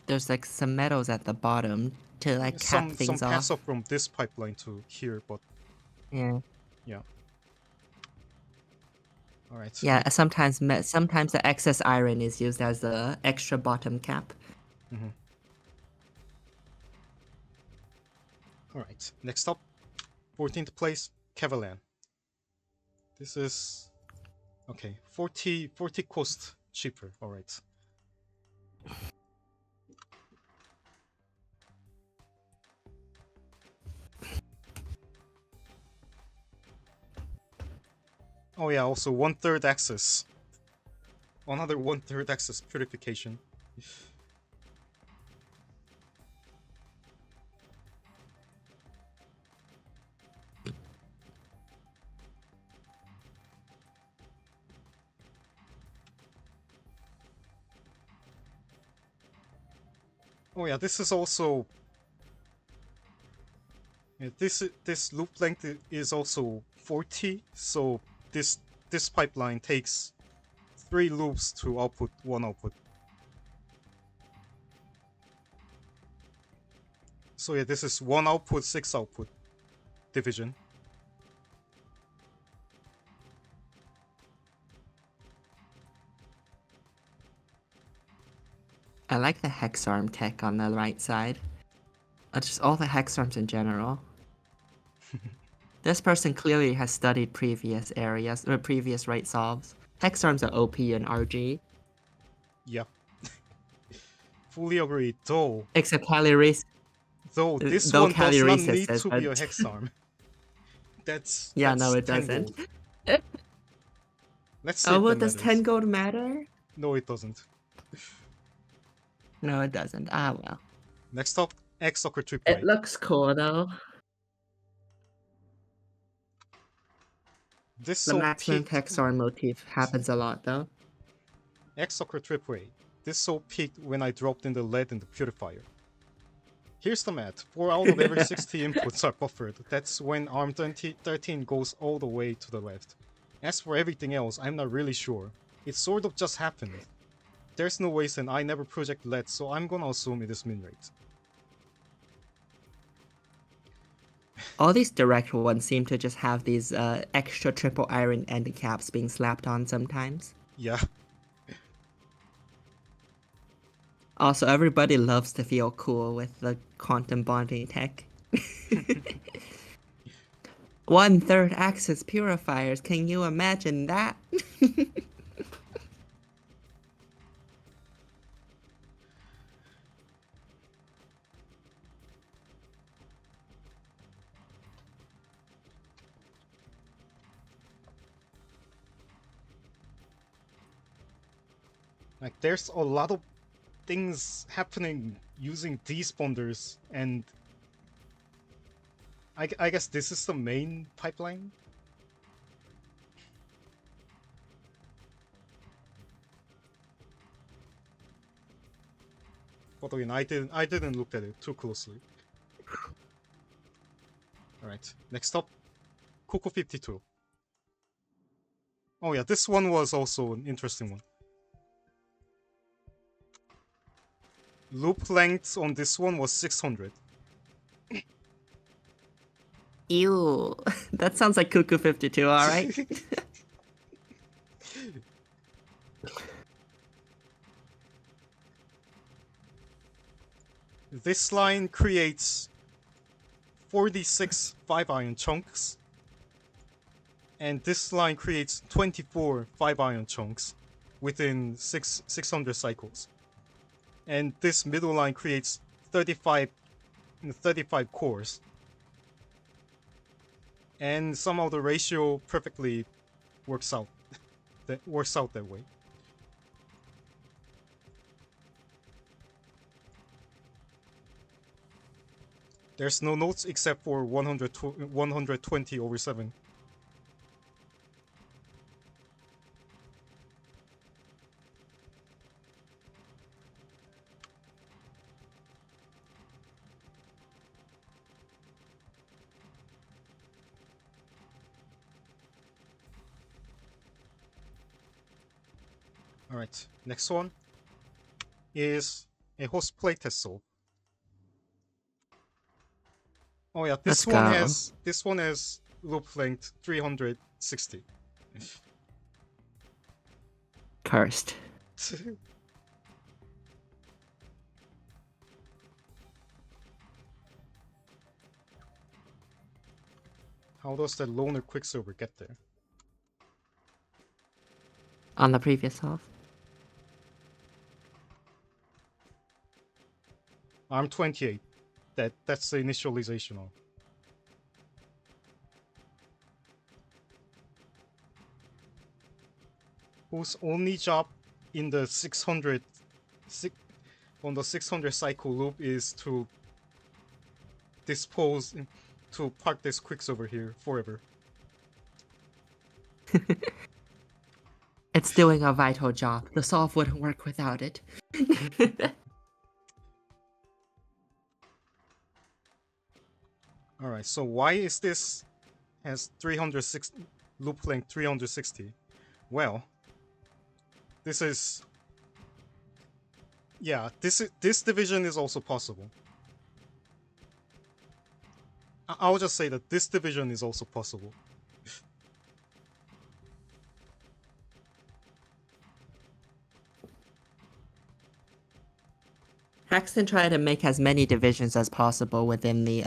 Speaker 2: There's like some metals at the bottom to like cap things
Speaker 1: some
Speaker 2: off.
Speaker 1: pass up from this pipeline to here, but
Speaker 2: Yeah.
Speaker 1: Yeah. All right.
Speaker 2: Yeah, sometimes the excess iron is used as the extra bottom cap.
Speaker 1: Mm-hmm. All right. Next up, 14th place, Cavalan. This is okay. 40 cost cheaper. All right. Oh yeah. Also 1/3 access. Another 1/3 access purification. Oh yeah. This is also. Yeah, this loop length is also 40. So this pipeline takes 3 loops to output 1 output. So yeah, this is 1 output, 6 output division.
Speaker 2: I like the hex arm tech on the right side. Just all the hex arms in general. This person clearly has studied previous areas or previous rate solves. Hex arms are OP and RG.
Speaker 1: Yeah. Fully agree. Though
Speaker 2: Except Kali Reese.
Speaker 1: this
Speaker 2: Though
Speaker 1: one
Speaker 2: Kali
Speaker 1: does not
Speaker 2: Reese
Speaker 1: need
Speaker 2: says
Speaker 1: to be a
Speaker 2: that.
Speaker 1: hex arm.
Speaker 2: Yeah, no,
Speaker 1: that's
Speaker 2: it
Speaker 1: 10
Speaker 2: doesn't.
Speaker 1: gold. Let's see
Speaker 2: Oh,
Speaker 1: if
Speaker 2: well,
Speaker 1: that
Speaker 2: does 10
Speaker 1: matters.
Speaker 2: gold matter?
Speaker 1: No, it doesn't.
Speaker 2: No, it doesn't. Ah, well.
Speaker 1: Next up, X Soccer Trip
Speaker 2: It
Speaker 1: Right.
Speaker 2: looks cool, though.
Speaker 1: This
Speaker 2: The
Speaker 1: so
Speaker 2: maximum
Speaker 1: peaked
Speaker 2: hex arm motif happens a lot, though.
Speaker 1: X Soccer Trip Right. This so peaked when I dropped in the lead in the purifier. Here's the math. 4 out of every 60 inputs are buffered. That's when ARM 13 goes all the way to the left. As for everything else, I'm not really sure. It sort of just happened. There's no ways and I never project LED, so I'm gonna assume it is min rate.
Speaker 2: All these direct ones seem to just have these extra triple iron end caps being slapped on sometimes.
Speaker 1: Yeah.
Speaker 2: Also, everybody loves to feel cool with the quantum bonding tech. 1/3 axis purifiers, can you imagine that?
Speaker 1: Like, there's a lot of things happening using these bonders, and I guess this is the main pipeline. But again, I didn't look at it too closely. Alright, next up, Coco 52. Oh yeah, this one was also an interesting one. Loop length on this one was 600.
Speaker 2: Ew. That sounds like Cuckoo 52, alright?
Speaker 1: This line creates 46 5-ion chunks, and this line creates 24 5-ion chunks within 600 cycles. And this middle line creates 35 cores. And somehow the ratio perfectly works out. That way. There's no notes except for 120 over 7. Alright, next one is a host playtest solve. Oh yeah,
Speaker 2: Let's go.
Speaker 1: this one has loop length 360.
Speaker 2: Cursed.
Speaker 1: How does that loner Quicksilver get there?
Speaker 2: On the previous half.
Speaker 1: I'm 28. That's the initialization of. Whose only job in the 600 on the 600 cycle loop is to dispose to park this Quicksilver here forever.
Speaker 2: It's doing a vital job. The solve wouldn't work without it.
Speaker 1: All right, so why is this has 360 loop length 360? Well, this is this division is also possible. I'll just say that this division is also possible.
Speaker 2: Hexton tried to make as many divisions as possible within the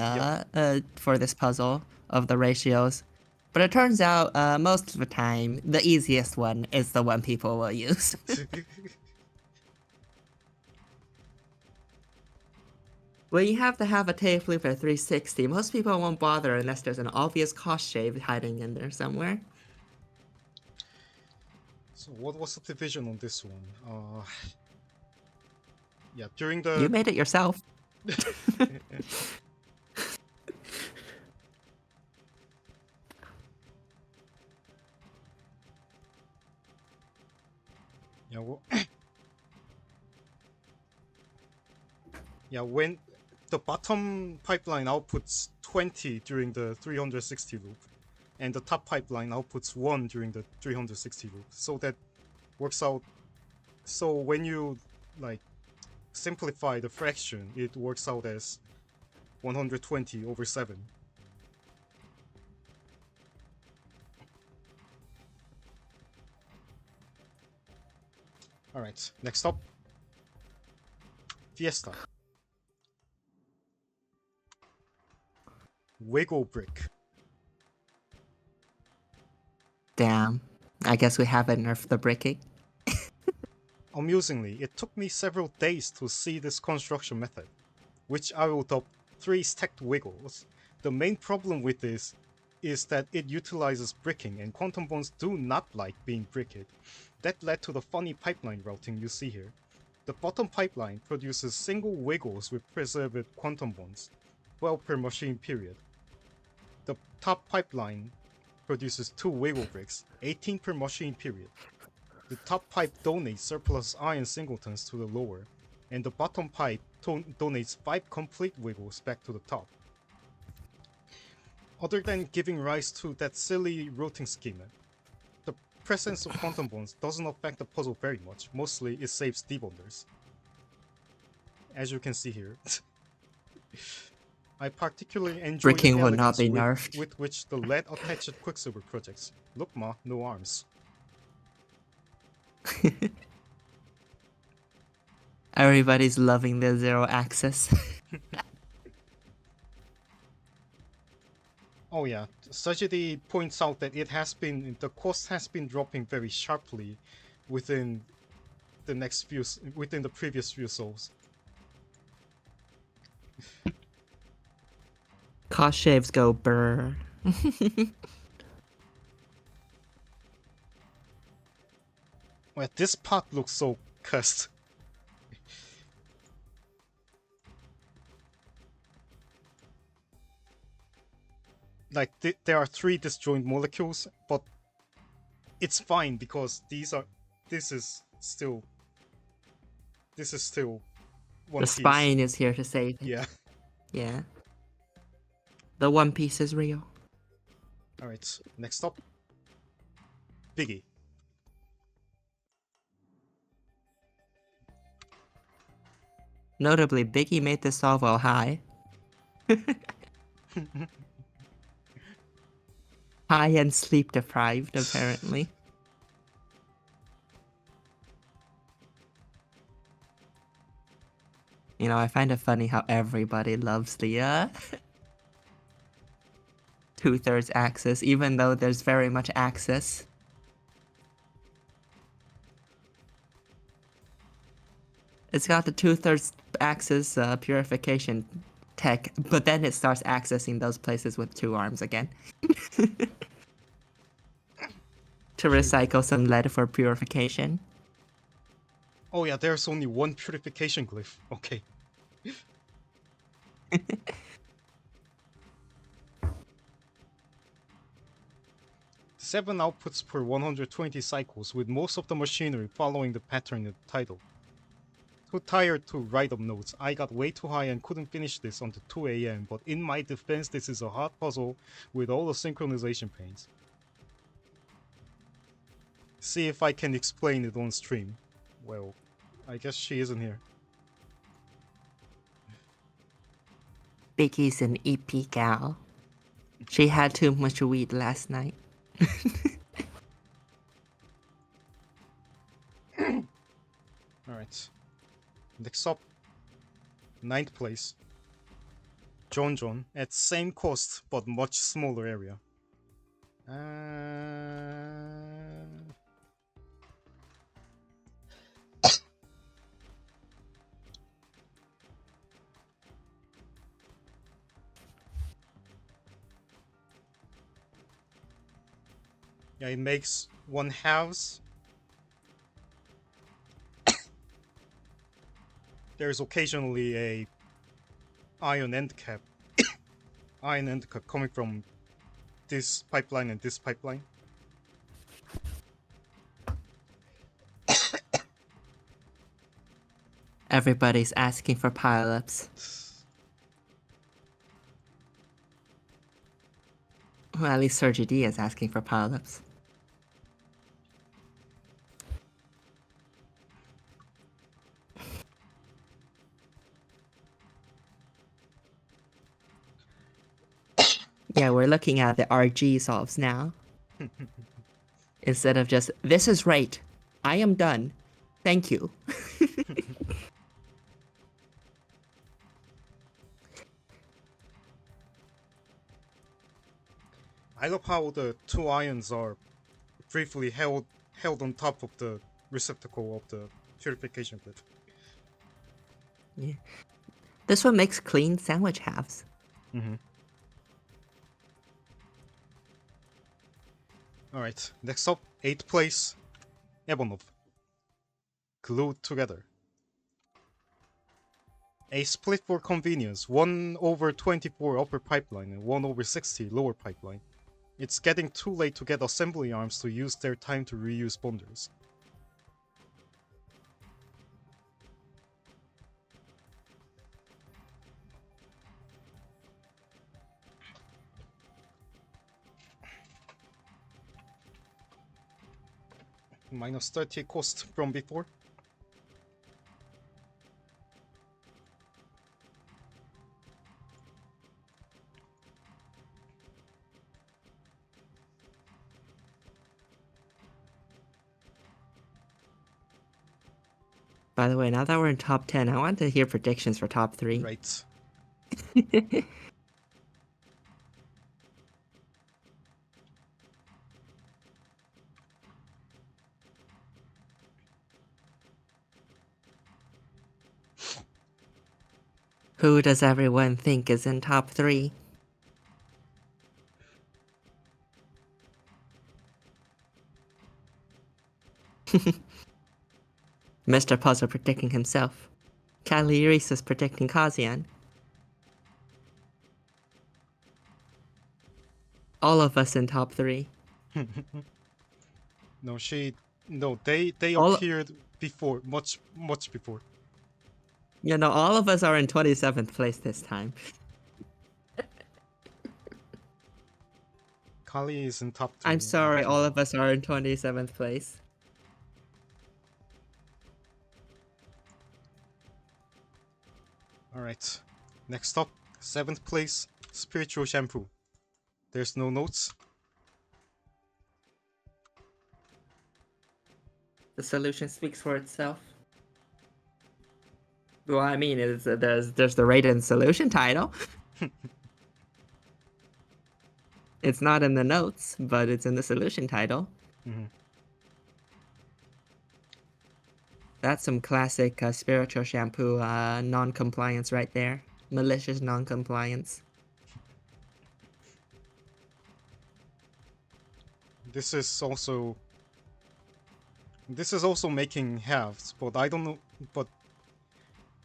Speaker 2: for this puzzle of the ratios. But it turns out most of the time the easiest one is the one people will use. When you have to have a tape loop at 360, most people won't bother unless there's an obvious cost shave hiding in there somewhere.
Speaker 1: So what was the division on this one? Yeah, during
Speaker 2: You
Speaker 1: the
Speaker 2: made it yourself.
Speaker 1: yeah, yeah, when the bottom pipeline outputs 20 during the 360 loop, and the top pipeline outputs 1 during the 360 loop. So that works out. So when you like simplify the fraction, it works out as 120 over 7. Alright, next up. Fiesta. Wiggle brick.
Speaker 2: Damn. I guess we haven't nerfed the bricking.
Speaker 1: Amusingly, it took me several days to see this construction method, which I will dub 3 stacked wiggles. The main problem with this is that it utilizes bricking, and quantum bonds do not like being bricked. That led to the funny pipeline routing you see here. The bottom pipeline produces single wiggles with preserved quantum bonds, 12 per machine period. The top pipeline produces 2 wiggle bricks, 18 per machine period. The top pipe donates surplus iron singletons to the lower, and the bottom pipe donates 5 complete wiggles back to the top. Other than giving rise to that silly routing schema, the presence of quantum bonds doesn't affect the puzzle very much. Mostly it saves debonders. As you can see here. I particularly enjoy
Speaker 2: Bricking
Speaker 1: the
Speaker 2: will not
Speaker 1: elegance
Speaker 2: be nerfed.
Speaker 1: with which the lead attached Quicksilver projects. Look ma, no arms.
Speaker 2: Everybody's loving the zero axis.
Speaker 1: Oh yeah, Sajidi points out that the cost has been dropping very sharply within the previous few souls.
Speaker 2: Cost shaves go brr.
Speaker 1: Well, this part looks so cursed. Like there are 3 disjoint molecules, but it's fine because this is still one
Speaker 2: The
Speaker 1: piece.
Speaker 2: spine is here to save it.
Speaker 1: Yeah.
Speaker 2: Yeah. The One Piece is real.
Speaker 1: Alright, next up. Biggie.
Speaker 2: Notably, Biggie made this solve while high. High and sleep deprived, apparently. You know, I find it funny how everybody loves the 2/3 axis, even though there's very much axis. It's got the 2/3 axis purification tech, but then it starts accessing those places with 2 arms again. To recycle some lead for purification.
Speaker 1: Oh yeah, there's only one purification glyph. Okay. 7 outputs per 120 cycles, with most of the machinery following the pattern in the title. Too tired to write up notes. I got way too high and couldn't finish this until 2 a.m. But in my defense, this is a hard puzzle with all the synchronization pains. See if I can explain it on stream. Well, I guess she isn't here.
Speaker 2: Biggie's an EP gal. She had too much weed last night.
Speaker 1: Alright. Next up, 9th place. John at same cost but much smaller area. Yeah, it makes 1/2. There's occasionally a iron end cap coming from this pipeline and this pipeline.
Speaker 2: Everybody's asking for pileups. Well, at least Sergi D is asking for pileups. Yeah, we're looking at the RG solves now. Instead of just, this is right. I am done. Thank you.
Speaker 1: I love how the 2 ions are briefly held on top of the receptacle of the purification glyph.
Speaker 2: Yeah. This one makes clean sandwich halves.
Speaker 1: Alright, next up, 8th place, Ebonov. Glued together. A split for convenience, 1/24 upper pipeline and 1/60 lower pipeline. It's getting too late to get assembly arms to use their time to reuse bonders. Minus 30 cost from before.
Speaker 2: By the way, now that we're in top 10, I want to hear predictions for top 3.
Speaker 1: Right.
Speaker 2: Who does everyone think is in top 3? Mr. Puzzle predicting himself. Kali is predicting Kazian. All of us in top 3.
Speaker 1: No, they
Speaker 2: All-
Speaker 1: appeared before, much before.
Speaker 2: You know, all of us are in 27th place this time.
Speaker 1: Kali is in top 3.
Speaker 2: I'm sorry, all of us are in 27th place.
Speaker 1: Alright. Next up, 7th place, Spiritual Shampoo. There's no notes.
Speaker 2: The solution speaks for itself. Well, I mean, there's the Raiden solution title. It's not in the notes, but it's in the solution title.
Speaker 1: Mm-hmm.
Speaker 2: That's some classic spiritual shampoo non-compliance right there. Malicious non-compliance.
Speaker 1: This is also making halves, but I don't know. But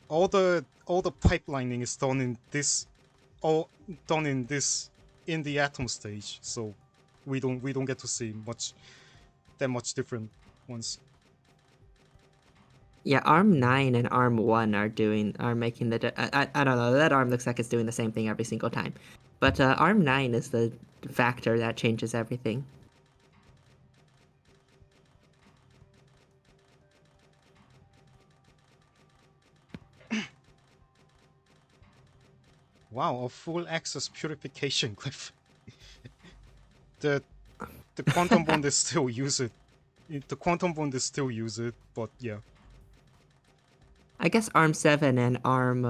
Speaker 1: all the pipelining is done in this, all done in this in the atom stage, so we don't get to see that much different ones.
Speaker 2: Yeah, Arm 9 and Arm 1 are making the... I don't know, that arm looks like it's doing the same thing every single time. But Arm 9 is the factor that changes everything.
Speaker 1: Wow, a full access purification glyph. the the quantum bond is still use it. The quantum bond is still use it, but yeah.
Speaker 2: I guess Arm 7 and Arm,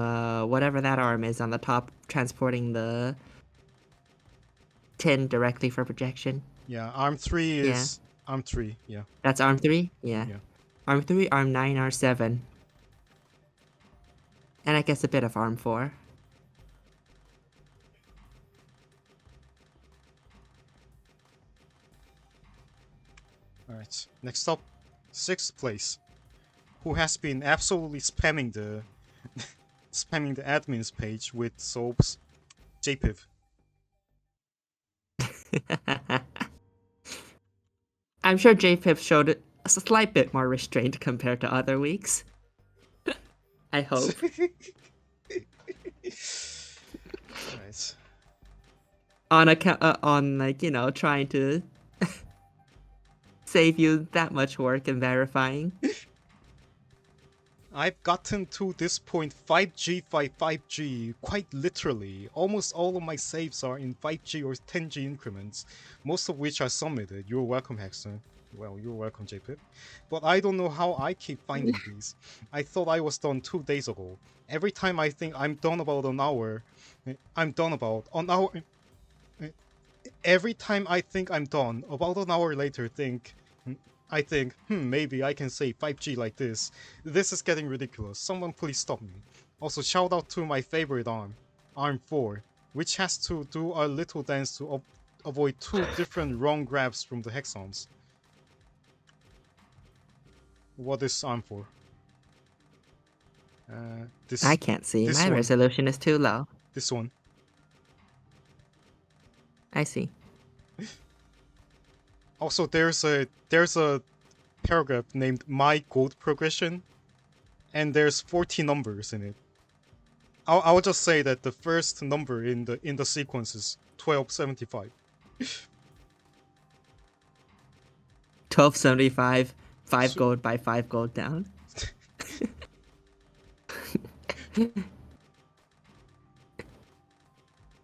Speaker 2: whatever that arm is on the top, transporting the tin directly for projection.
Speaker 1: Yeah, Arm 3
Speaker 2: Yeah.
Speaker 1: is Arm 3, yeah.
Speaker 2: That's Arm 3? Yeah.
Speaker 1: Yeah.
Speaker 2: Arm 3, Arm 9, Arm 7. And I guess a bit of Arm 4.
Speaker 1: Alright, next up, 6th place. Who has been absolutely spamming the spamming the admins page with soaps, JPIV.
Speaker 2: I'm sure JPIP showed a slight bit more restraint compared to other weeks. I hope.
Speaker 1: Right.
Speaker 2: On like, you know, trying to save you that much work in verifying.
Speaker 1: I've gotten to this point 5G by 5G, quite literally. Almost all of my saves are in 5G or 10G increments, most of which are submitted. You're welcome, Hexton. Well, you're welcome, JPIP. But I don't know how I keep finding these. I thought I was done 2 days ago. Every time I think I'm done about an hour, I'm done about an hour. Every time I think I'm done, about an hour later, I think, maybe I can say 5G like this. This is getting ridiculous. Someone please stop me. Also, shout out to my favorite arm, Arm 4, which has to do a little dance to avoid 2 different wrong grabs from the hexons. What is Arm 4?
Speaker 2: I can't see.
Speaker 1: This
Speaker 2: My
Speaker 1: one.
Speaker 2: resolution is too low.
Speaker 1: This one.
Speaker 2: I see.
Speaker 1: Also, there's a paragraph named My Gold Progression, and there's 40 numbers in it. I'll just say that the first number in the sequence is 1275.
Speaker 2: 1275, 5 gold by 5 gold down.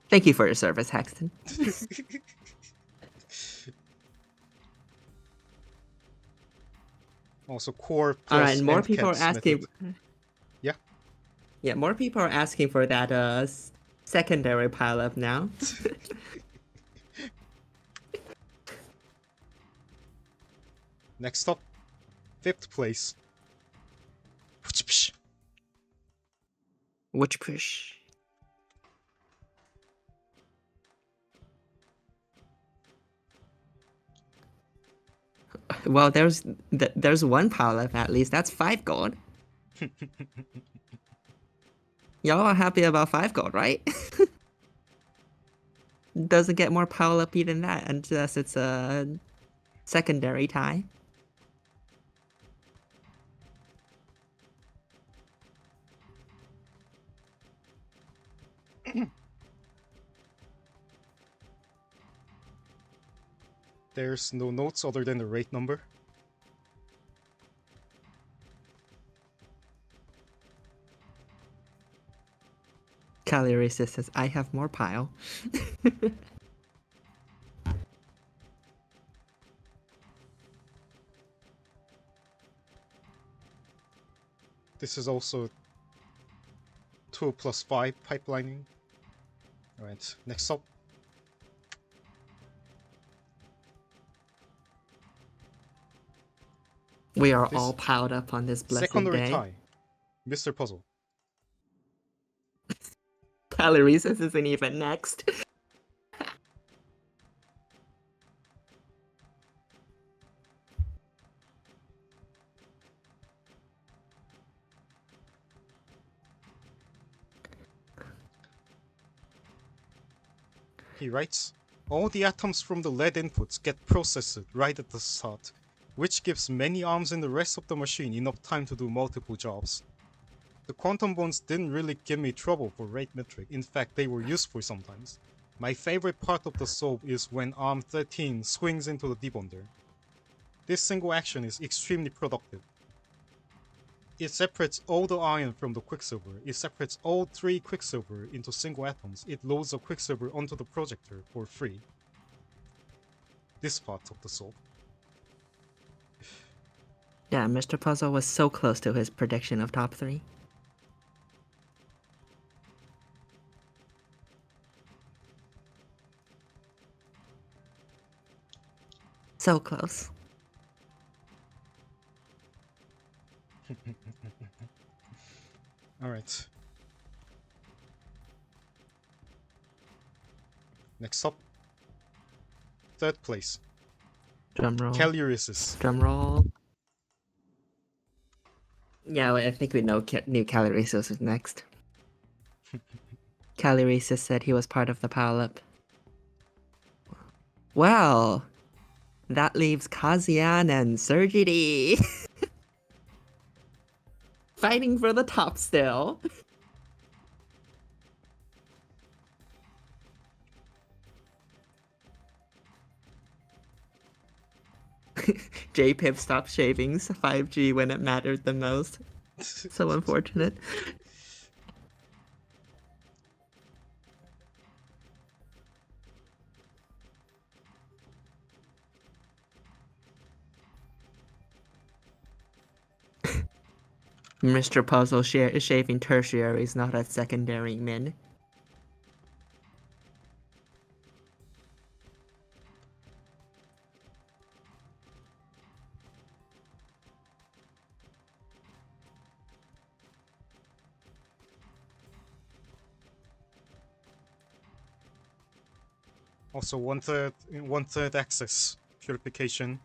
Speaker 2: Thank you for your service, Hexton.
Speaker 1: Also, core plus
Speaker 2: Alright, more people are
Speaker 1: endcaps
Speaker 2: asking.
Speaker 1: method. Yeah.
Speaker 2: Yeah, more people are asking for that secondary pileup now.
Speaker 1: Next up, 5th place.
Speaker 2: Which push? Well, there's one pileup at least. That's 5 gold. Y'all are happy about 5 gold, right? Doesn't get more pileup than that unless it's a secondary tie.
Speaker 1: There's no notes other than the rate number.
Speaker 2: Calorie says, I have more pile.
Speaker 1: This is also 2+5 pipelining. Alright, next up.
Speaker 2: We are
Speaker 1: This
Speaker 2: all piled up on this blessed
Speaker 1: secondary
Speaker 2: day.
Speaker 1: tie. Mr. Puzzle.
Speaker 2: Calories isn't even next.
Speaker 1: He writes, all the atoms from the lead inputs get processed right at the start, which gives many arms in the rest of the machine enough time to do multiple jobs. The quantum bonds didn't really give me trouble for rate metric, in fact they were useful sometimes. My favorite part of the solve is when arm 13 swings into the debonder. This single action is extremely productive. It separates all the iron from the quicksilver. It separates all 3 quicksilver into single atoms. It loads the quicksilver onto the projector for free. This part of the solve.
Speaker 2: Yeah, Mr. Puzzle was so close to his prediction of top 3. So close.
Speaker 1: Alright. Next up. 3rd place.
Speaker 2: Drumroll.
Speaker 1: Calurisis.
Speaker 2: Drumroll. Yeah, I think we know new Calories is next. Calories said he was part of the pile-up. Well, that leaves Kazian and Sergi D fighting for the top still. J-Pip stopped shaving 5G when it mattered the most. So unfortunate. Mr. Puzzle shaving tertiaries, not a secondary min.
Speaker 1: Also 1/3 access purification.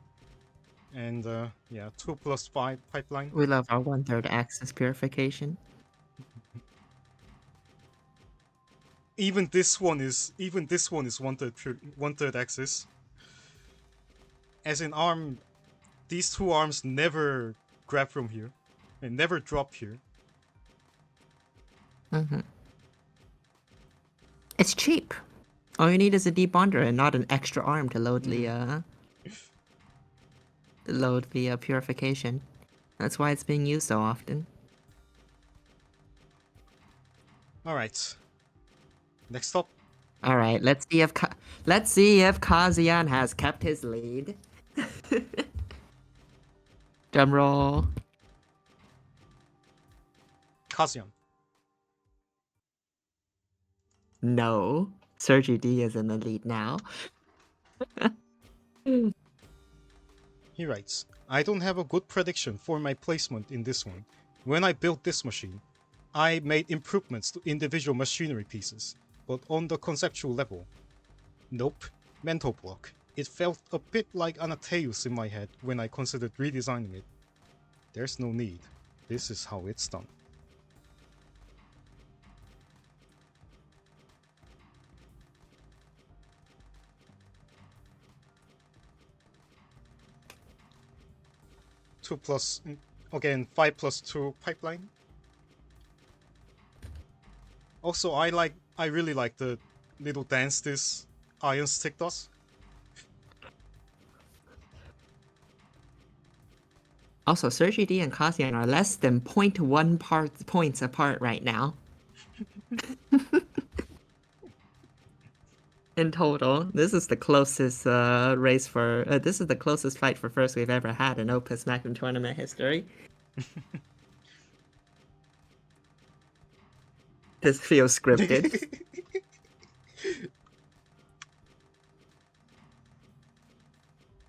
Speaker 1: And yeah, 2+5 pipeline.
Speaker 2: We love our 1/3 access purification.
Speaker 1: Even this one is 1/3 access. As in arm, these 2 arms never grab from here and never drop here.
Speaker 2: It's cheap. All you need is a debonder and not an extra arm to load the purification. That's why it's being used so often.
Speaker 1: All right. Next up.
Speaker 2: All right, let's see if Kazian has kept his lead. Drumroll.
Speaker 1: Kazian.
Speaker 2: No, Sergi D is in the lead now.
Speaker 1: He writes, I don't have a good prediction for my placement in this one. When I built this machine, I made improvements to individual machinery pieces, but on the conceptual level, nope, mental block. It felt a bit like Anateus in my head when I considered redesigning it. There's no need. This is how it's done. Again, 5+2 pipeline. Also, I really like the little dance this iron stick does.
Speaker 2: Also, Sergi D and Kazian are less than 0.1 points apart right now. In total, this is the closest this is the closest fight for first we've ever had in Opus Magnum tournament history. This feels scripted.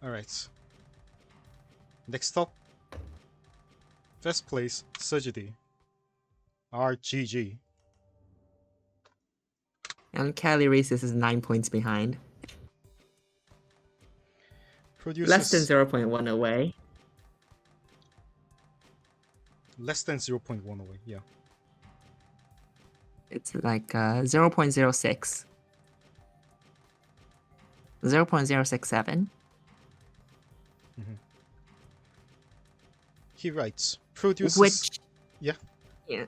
Speaker 1: Alright. Next up. First place, Surgery. RGG.
Speaker 2: And Cali Races is 9 points behind.
Speaker 1: Produces
Speaker 2: Less than 0.1 away.
Speaker 1: less than 0.1 away, yeah.
Speaker 2: It's like 0.06. 0.067.
Speaker 1: He writes, produces...
Speaker 2: Which...
Speaker 1: Yeah.
Speaker 2: Yeah.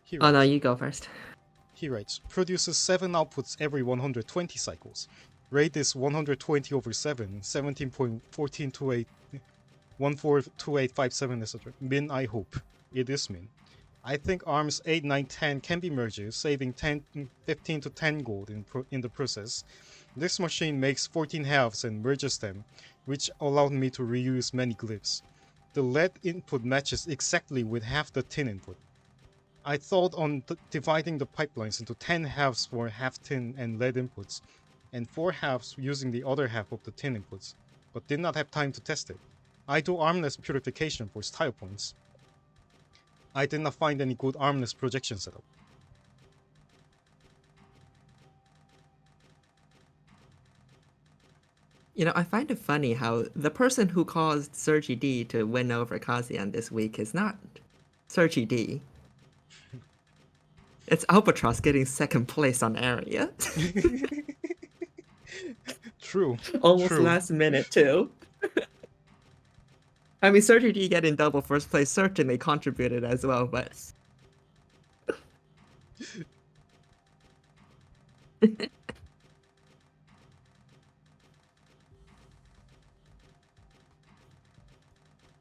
Speaker 1: He
Speaker 2: Oh no,
Speaker 1: writes,
Speaker 2: you go first.
Speaker 1: He writes, produces 7 outputs every 120 cycles. Rate is 120 over 7, 17.1428, 142857, etc. Min, I hope. It is min. I think ARMS 8, 9, 10 can be merged, saving 15 to 10 gold in the process. This machine makes 14 halves and merges them, which allowed me to reuse many glyphs. The lead input matches exactly with half the tin input. I thought on dividing the pipelines into 10 halves for half tin and lead inputs, and 4 halves using the other half of the tin inputs, but did not have time to test it. I do armless purification for style points. I did not find any good armless projection setup.
Speaker 2: You know, I find it funny how the person who caused Sergi D to win over Kazian this week is not Sergi D. It's Albatross getting second place on area.
Speaker 1: True.
Speaker 2: Almost
Speaker 1: True.
Speaker 2: last minute, too. I mean, Sergi D getting double first place certainly contributed as well, but...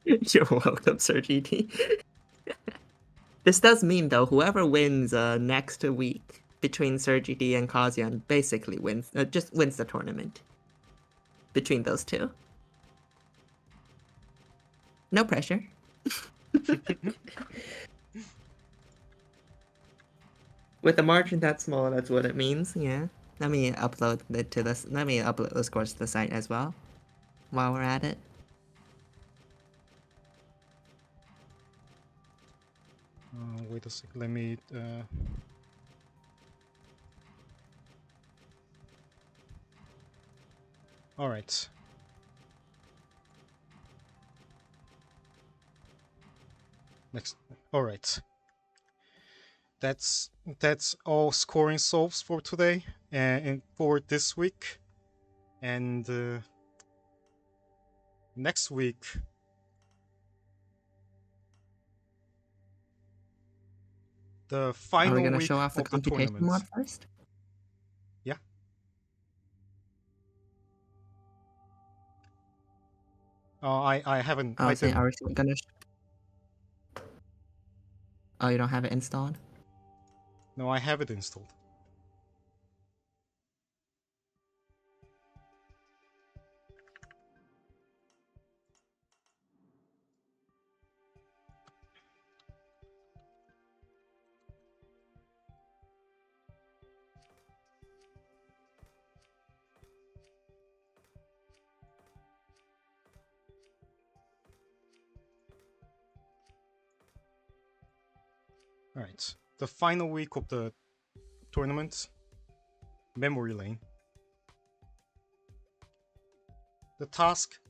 Speaker 2: You're welcome, Sergi D. This does mean, though, whoever wins next week between Sergi D and Kazian basically wins, just wins the tournament. Between those two. No pressure. With a margin that small, that's what it means, yeah. Let me upload it to this. Let me upload the scores to the site as well, while we're at it.
Speaker 1: Wait a sec. Let me. All right. Next. All right. That's all scoring solves for today and for this week. And next week, the
Speaker 2: Are we
Speaker 1: final
Speaker 2: gonna
Speaker 1: week
Speaker 2: show off the
Speaker 1: of the
Speaker 2: computation
Speaker 1: tournament.
Speaker 2: mod first?
Speaker 1: Yeah. I haven't.
Speaker 2: I
Speaker 1: I
Speaker 2: was saying,
Speaker 1: didn't.
Speaker 2: are we gonna... Oh, you don't have it installed?
Speaker 1: No, I have it installed. All right. The final week of the tournament, memory lane. The task,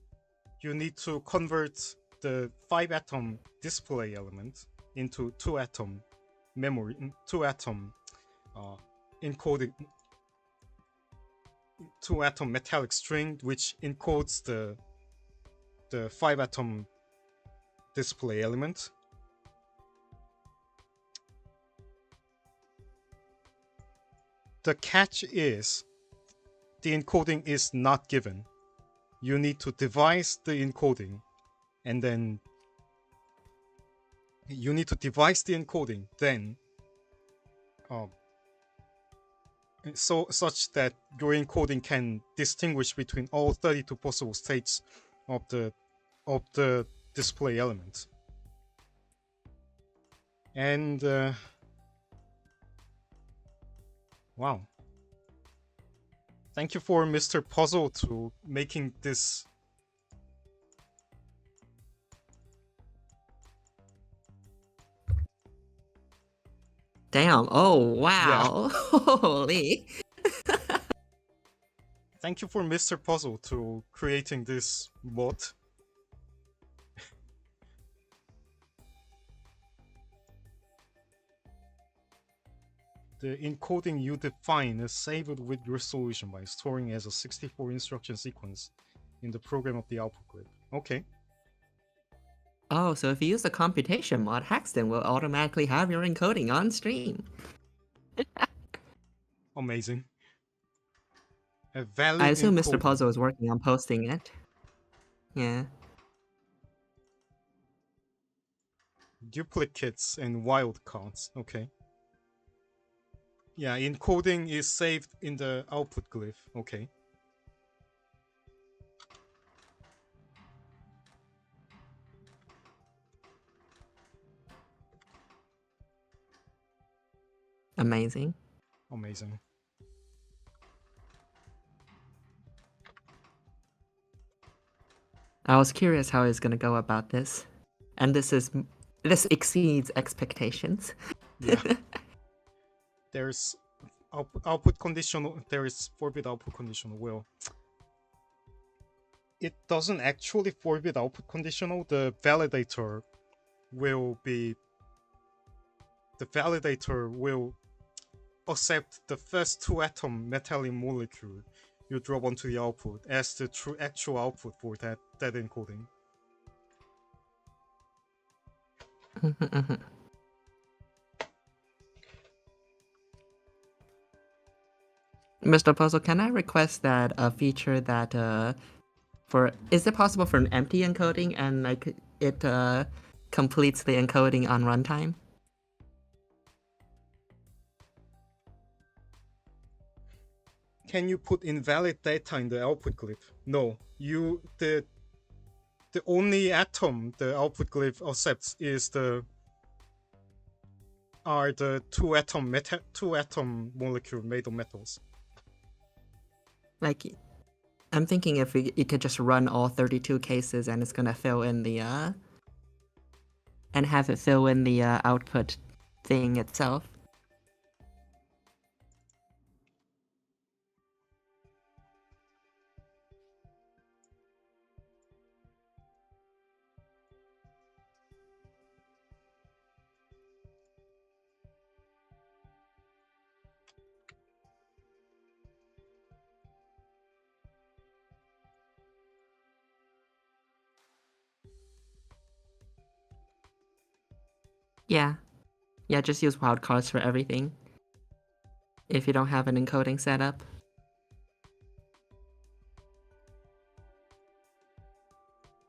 Speaker 1: you need to convert the 5-atom display element into 2-atom memory, 2-atom encoded, 2-atom metallic string, which encodes the 5-atom display element. The catch is the encoding is not given. You need to devise the encoding, and then you need to devise the encoding, then such that your encoding can distinguish between all 32 possible states of the display element. And Wow. Thank you for Mr. Puzzle to making this.
Speaker 2: Damn. Oh,
Speaker 1: Yeah.
Speaker 2: wow. Holy.
Speaker 1: Thank you for Mr. Puzzle to creating this mod. The encoding you define is saved with your solution by storing as a 64 instruction sequence in the program of the output grid. Okay.
Speaker 2: Oh, so if you use the computation mod, Haxton will automatically have your encoding on stream.
Speaker 1: Amazing. A
Speaker 2: I
Speaker 1: valid
Speaker 2: assume Mr.
Speaker 1: encoding.
Speaker 2: Puzzle is working on posting it. Yeah.
Speaker 1: Duplicates and wildcards. Okay. Yeah, encoding is saved in the output glyph. Okay.
Speaker 2: Amazing.
Speaker 1: Amazing.
Speaker 2: I was curious how he's gonna go about this. And this exceeds expectations.
Speaker 1: Yeah. There's output conditional. There is forbid output conditional. Well, it doesn't actually forbid output conditional. The validator will accept the first two atom metallic molecule you drop onto the output as the true actual output for that encoding.
Speaker 2: Mr. Puzzle, can I request that a feature that is it possible for an empty encoding and like it completes the encoding on runtime?
Speaker 1: Can you put invalid data in the output glyph? No. The only atom the output glyph accepts is the two atom molecule made of metals.
Speaker 2: Like, I'm thinking if you could just run all 32 cases and it's gonna fill in the and have it fill in the output thing itself. Yeah. Yeah, just use wildcards for everything. If you don't have an encoding set up.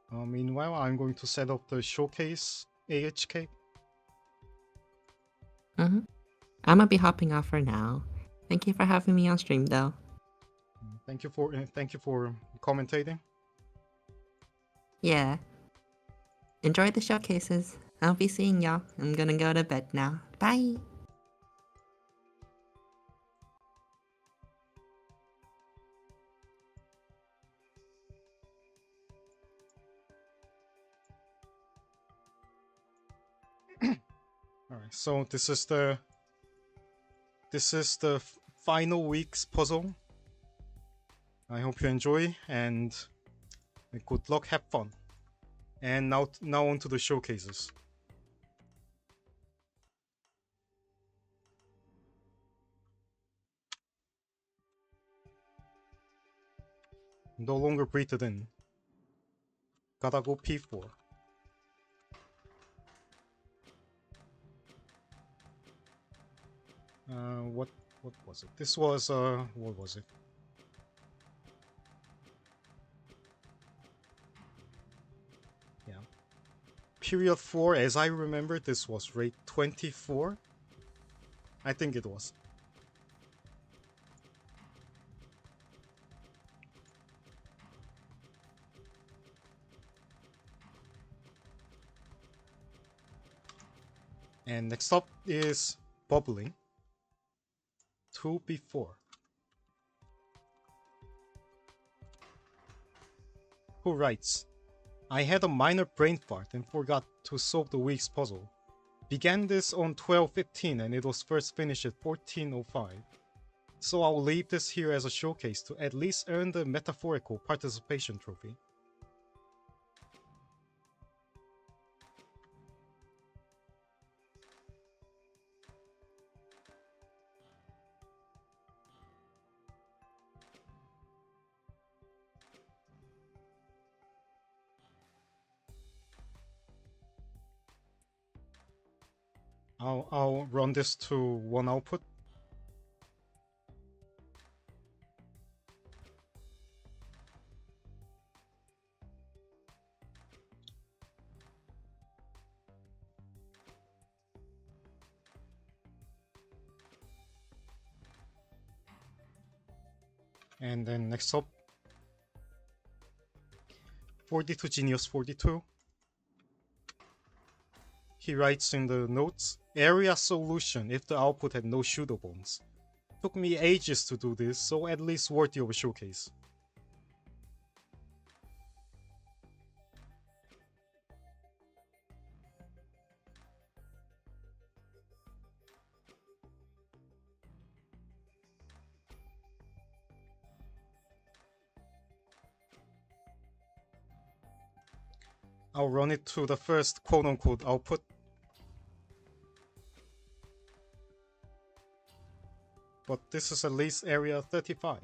Speaker 1: Meanwhile, I'm going to set up the showcase AHK.
Speaker 2: I'm gonna be hopping off for now. Thank you for having me on stream, though.
Speaker 1: Thank you for commentating.
Speaker 2: Yeah. Enjoy the showcases. I'll be seeing y'all. I'm gonna go to bed now. Bye!
Speaker 1: All right, so this is the final week's puzzle. I hope you enjoy and good luck, have fun. And now on to the showcases. No longer breathed in. Gotta go P4. What was it? This was what was it? Yeah. Period 4, as I remember, this was rate 24. I think it was. And next up is bubbling. to before. Who writes, I had a minor brain fart and forgot to solve the week's puzzle. Began this on 12:15 and it was first finished at 14:05. So I'll leave this here as a showcase to at least earn the metaphorical participation trophy. I'll run this to one output. And then next up, 42 Genius 42. He writes in the notes, area solution if the output had no shooter bones. Took me ages to do this, so at least worthy of a showcase. I'll run it to the first quote-unquote output. But this is at least area 35.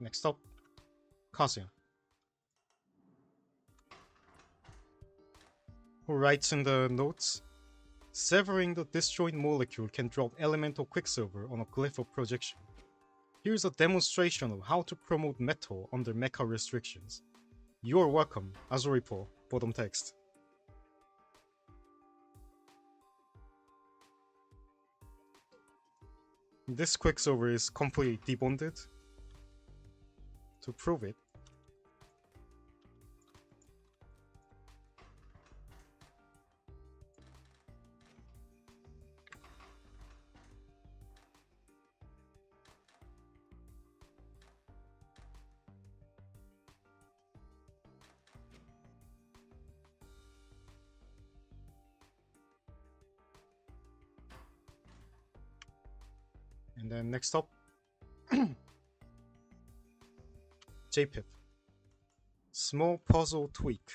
Speaker 1: Next up, Kazuya, who writes in the notes, severing the disjoint molecule can drop elemental quicksilver on a glyph of projection. Here's a demonstration of how to promote metal under mecha restrictions. You're welcome, Azuripo, bottom text. This quicksilver is completely debonded. To prove it, and then next up, JPIP. Small puzzle tweak.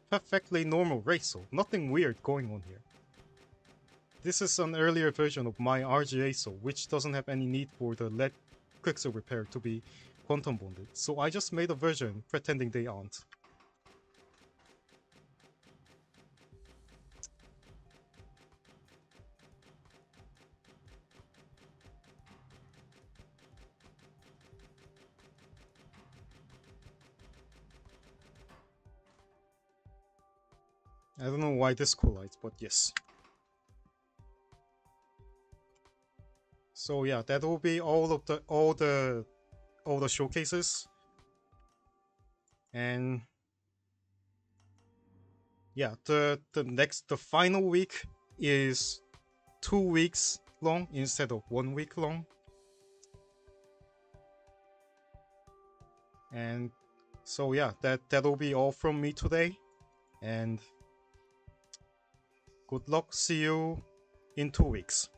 Speaker 1: Perfectly normal racer, nothing weird going on here. This is an earlier version of my RGASO, which doesn't have any need for the lead quicksilver pair to be quantum bonded, so I just made a version pretending they aren't. I don't know why this collides, but yes. So yeah, that will be all the showcases. And yeah, the final week is 2 weeks long instead of 1 week long. And so yeah, that'll be all from me today. And good luck. See you in 2 weeks.